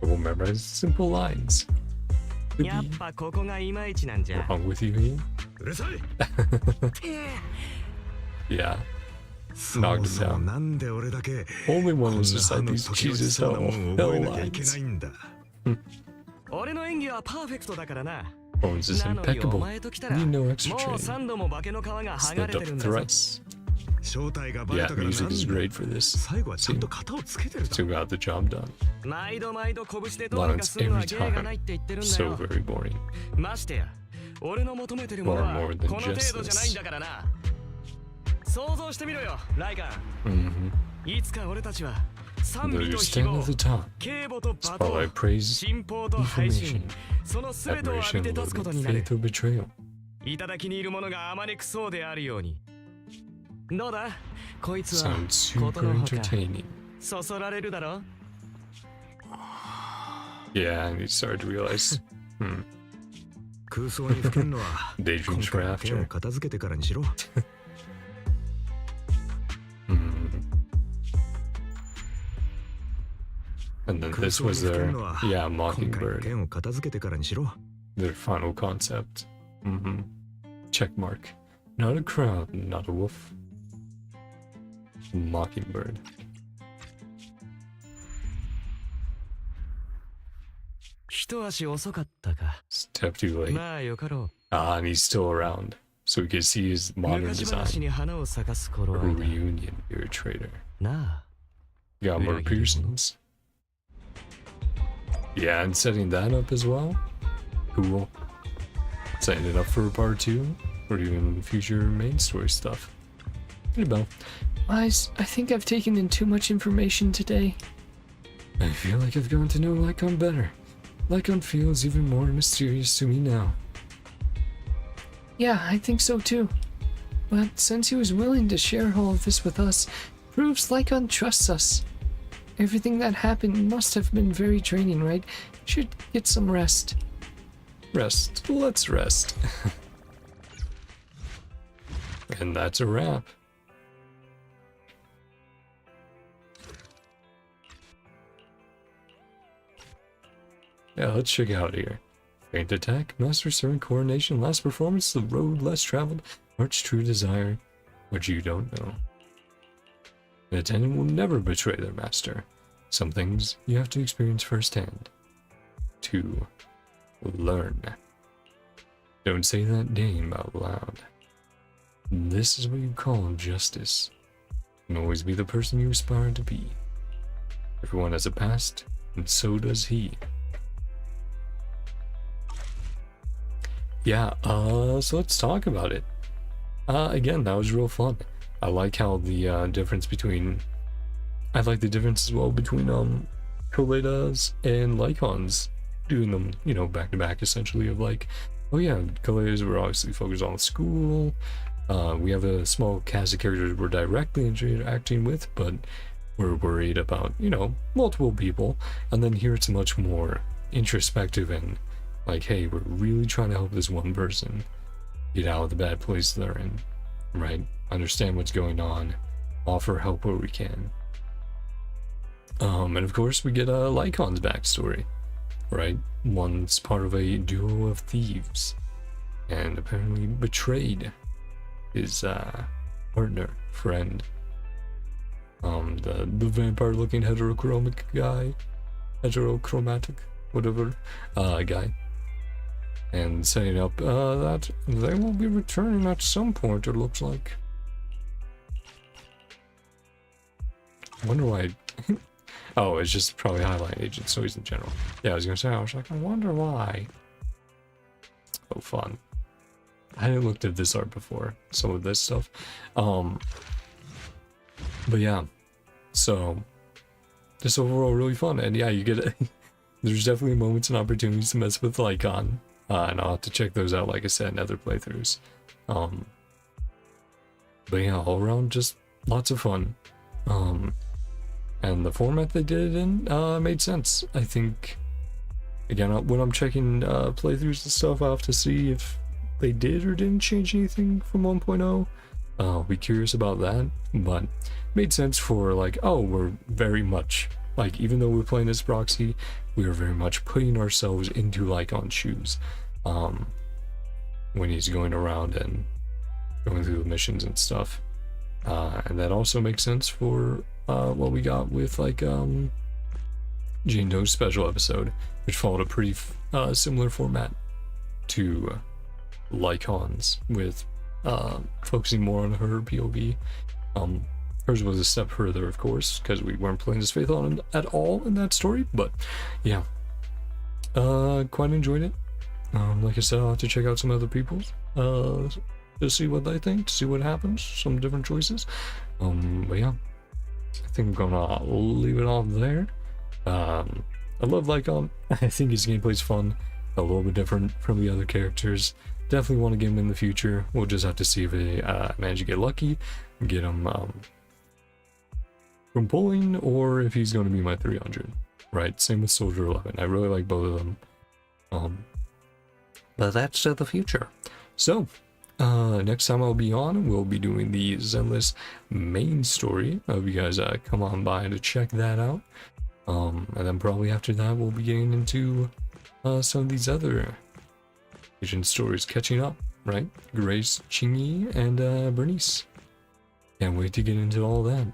But we'll memorize simple lines. Could やっ be ぱここがいまいちなんじゃ wrong with you, Ian? うるさい。 Yeah. そも Knocked そ him も down. なんで俺だけ Only こ one ん was な just 歯 like の these 時々 Jesus そうな hell, もん hell 覚えなきゃいけな lines. いんだ。俺の演技はパーフェクトだからな Bones is なのにお impeccable. 前と来たら Need も no う extra training. 3度も化けの皮が剥がれ Slipped て up るんだぞ thrice. 正体がバレ Yeah, たからなん music is だ。 great for this. 最後はちゃんと型をつけてるだ Still ろ。 got the job done. 毎度毎度拳でどうにか Lines するのは every 芸がないって言ってるんだ So よ very boring. ましてや俺の求めてるものは Far more こ than の程 just 度じゃないんだからな想像してみろよライカ Mm-hmm. ンいつか俺たちは賛美 Though と you 希 stand 望 at the top, 警護と罵 spotlight 倒 praise, 信奉と配信 information, その全てを浴び admiration, て立つことに loyalty, なる faith, or betrayal. 頂にいる者があまねくそうであるようにどうだこいつは Sounds こと super のほか entertaining. そそられるだろ Yeah, and he started to realize. 空想にふけんのは Daydreams 今 for 回の件を after. 片付けてからにしろ。 And then 空 this 想に was ふけ their, んのは yeah, 今回の Mockingbird, 件を片付けてからにしろ。 their final concept. Check mark. Not a crown, not a wolf. Mockingbird. 一足遅かったか Step too late. まあよかろ Ah, and he's still around. So we can see his う modern 昔話 design. に花を咲かす頃 A 合いだ reunion, you're a traitor. なあ Got more Really? piercings. Yeah, and setting that up as well. Cool. Setting it up for a part 2, or even future main story stuff. Hey, Bell. Wise, I think I've taken in too much information today. I feel like I've gotten to know Lycaon better. Lycaon feels even more mysterious to me now. Yeah, I think so too. But since he was willing to share all of this with us, proves Lycaon trusts us. Everything that happened must have been very draining, right? Should get some rest. Rest. Let's rest. And that's a wrap. Yeah, let's check out here. Faint attack, master servant coronation, last performance, the road less traveled, arch true desire, which you don't know. An attendant will never betray their master. Some things you have to experience firsthand. 2. Learn. Don't say that name out loud. This is what you call justice. And always be the person you aspire to be. Everyone has a past, and so does he. Yeah, so let's talk about it. Again, that was real fun. I like how the difference between... I like the difference as well between Coletas and Lycons. Doing them, you know, back to back essentially of like, oh yeah, Coletas were obviously focused on school. We have a small cast of characters we're directly interacting with, but we're worried about, you know, multiple people. And then here it's much more introspective and like, hey, we're really trying to help this one person get out of the bad place they're in, right? Understand what's going on, offer help where we can. And of course we get Lycon's backstory, right? One's part of a duo of thieves and apparently betrayed his partner, friend, the vampire looking heterochromatic whatever guy, and setting up that they will be returning at some point, it looks like. I wonder why Oh, it's just probably highlight agent stories in general. Yeah, I was gonna say, I was like, I wonder why. Oh, fun. I hadn't looked at this art before, some of this stuff. But yeah, so just overall really fun. And yeah, you get there's definitely moments and opportunities to mess with Lycaon, and I'll have to check those out, like I said, in other playthroughs. But yeah, all around just lots of fun. And the format they did it in made sense. I think, again, when I'm checking playthroughs and stuff, I'll have to see if they did or didn't change anything from 1.0. I'll be curious about that, but made sense for like, oh, we're very much, like, even though we're playing as proxy, we are very much putting ourselves into Lycaon's shoes when he's going around and going through the missions and stuff. And that also makes sense for what we got with like Jane Doe's special episode, which followed a pretty similar format to Lycaon's, with focusing more on her POV. Hers was a step further, of course, because we weren't playing as Faith on at all in that story, but yeah, quite enjoyed it. Like I said, I'll have to check out some other people's to see what they think, to see what happens, some different choices. But yeah, I think I'm gonna leave it off there. I love Lycaon. I think his gameplay's fun, a little bit different from the other characters. Definitely want to get him in the future. We'll just have to see if we manage to get lucky, get him from pulling, or if he's going to be my 300. Right, same with Soldier 11. I really like both of them. But that's the future. So, next time I'll be on, we'll be doing the Zenless main story. I hope you guys come on by to check that out. And then probably after that, we'll be getting into some of these other Asian stories, catching up, right? Grace, Chingy, and Bernice. Can't wait to get into all that.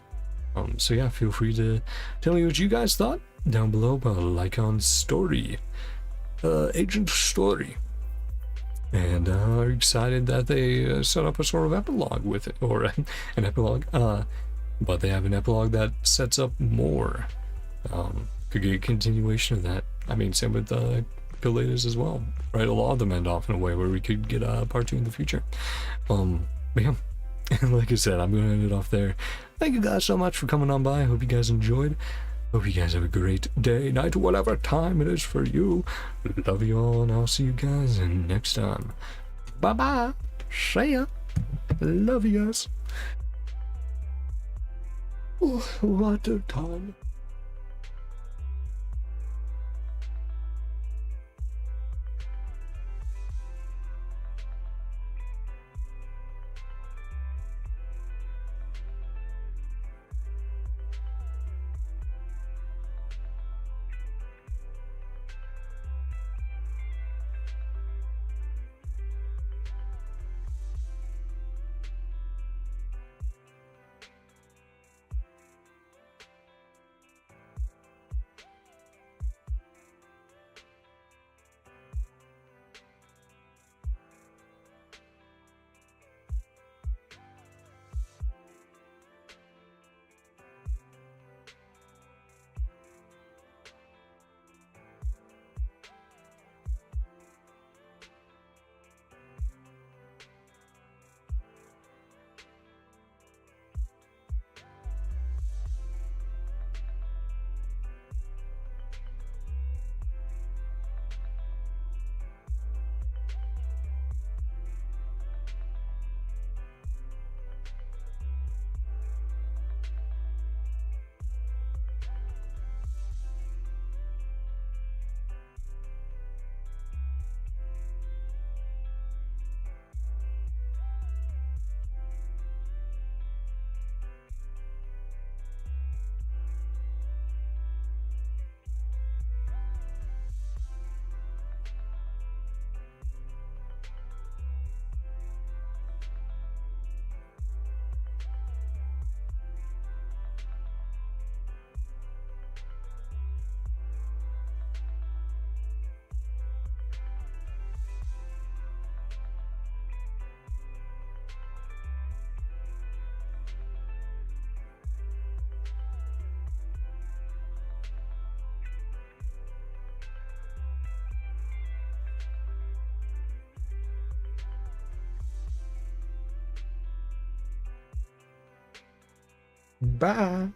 So yeah, feel free to tell me what you guys thought down below about Lycaon's story, Agent Story. And are excited that they set up a sort of epilogue with it, or an epilogue, but they have an epilogue that sets up more. Could get a continuation of that. I mean, same with Pilatus as well, right? A lot of them end off in a way where we could get part 2 in the future. But yeah, like I said, I'm going to end it off there. Thank you guys so much for coming on by. I hope you guys enjoyed. Hope you guys have a great day, night, whatever time it is for you. Love you all, and I'll see you guys next time. Bye-bye. See ya. Love you guys. Oh, what a time. Bye.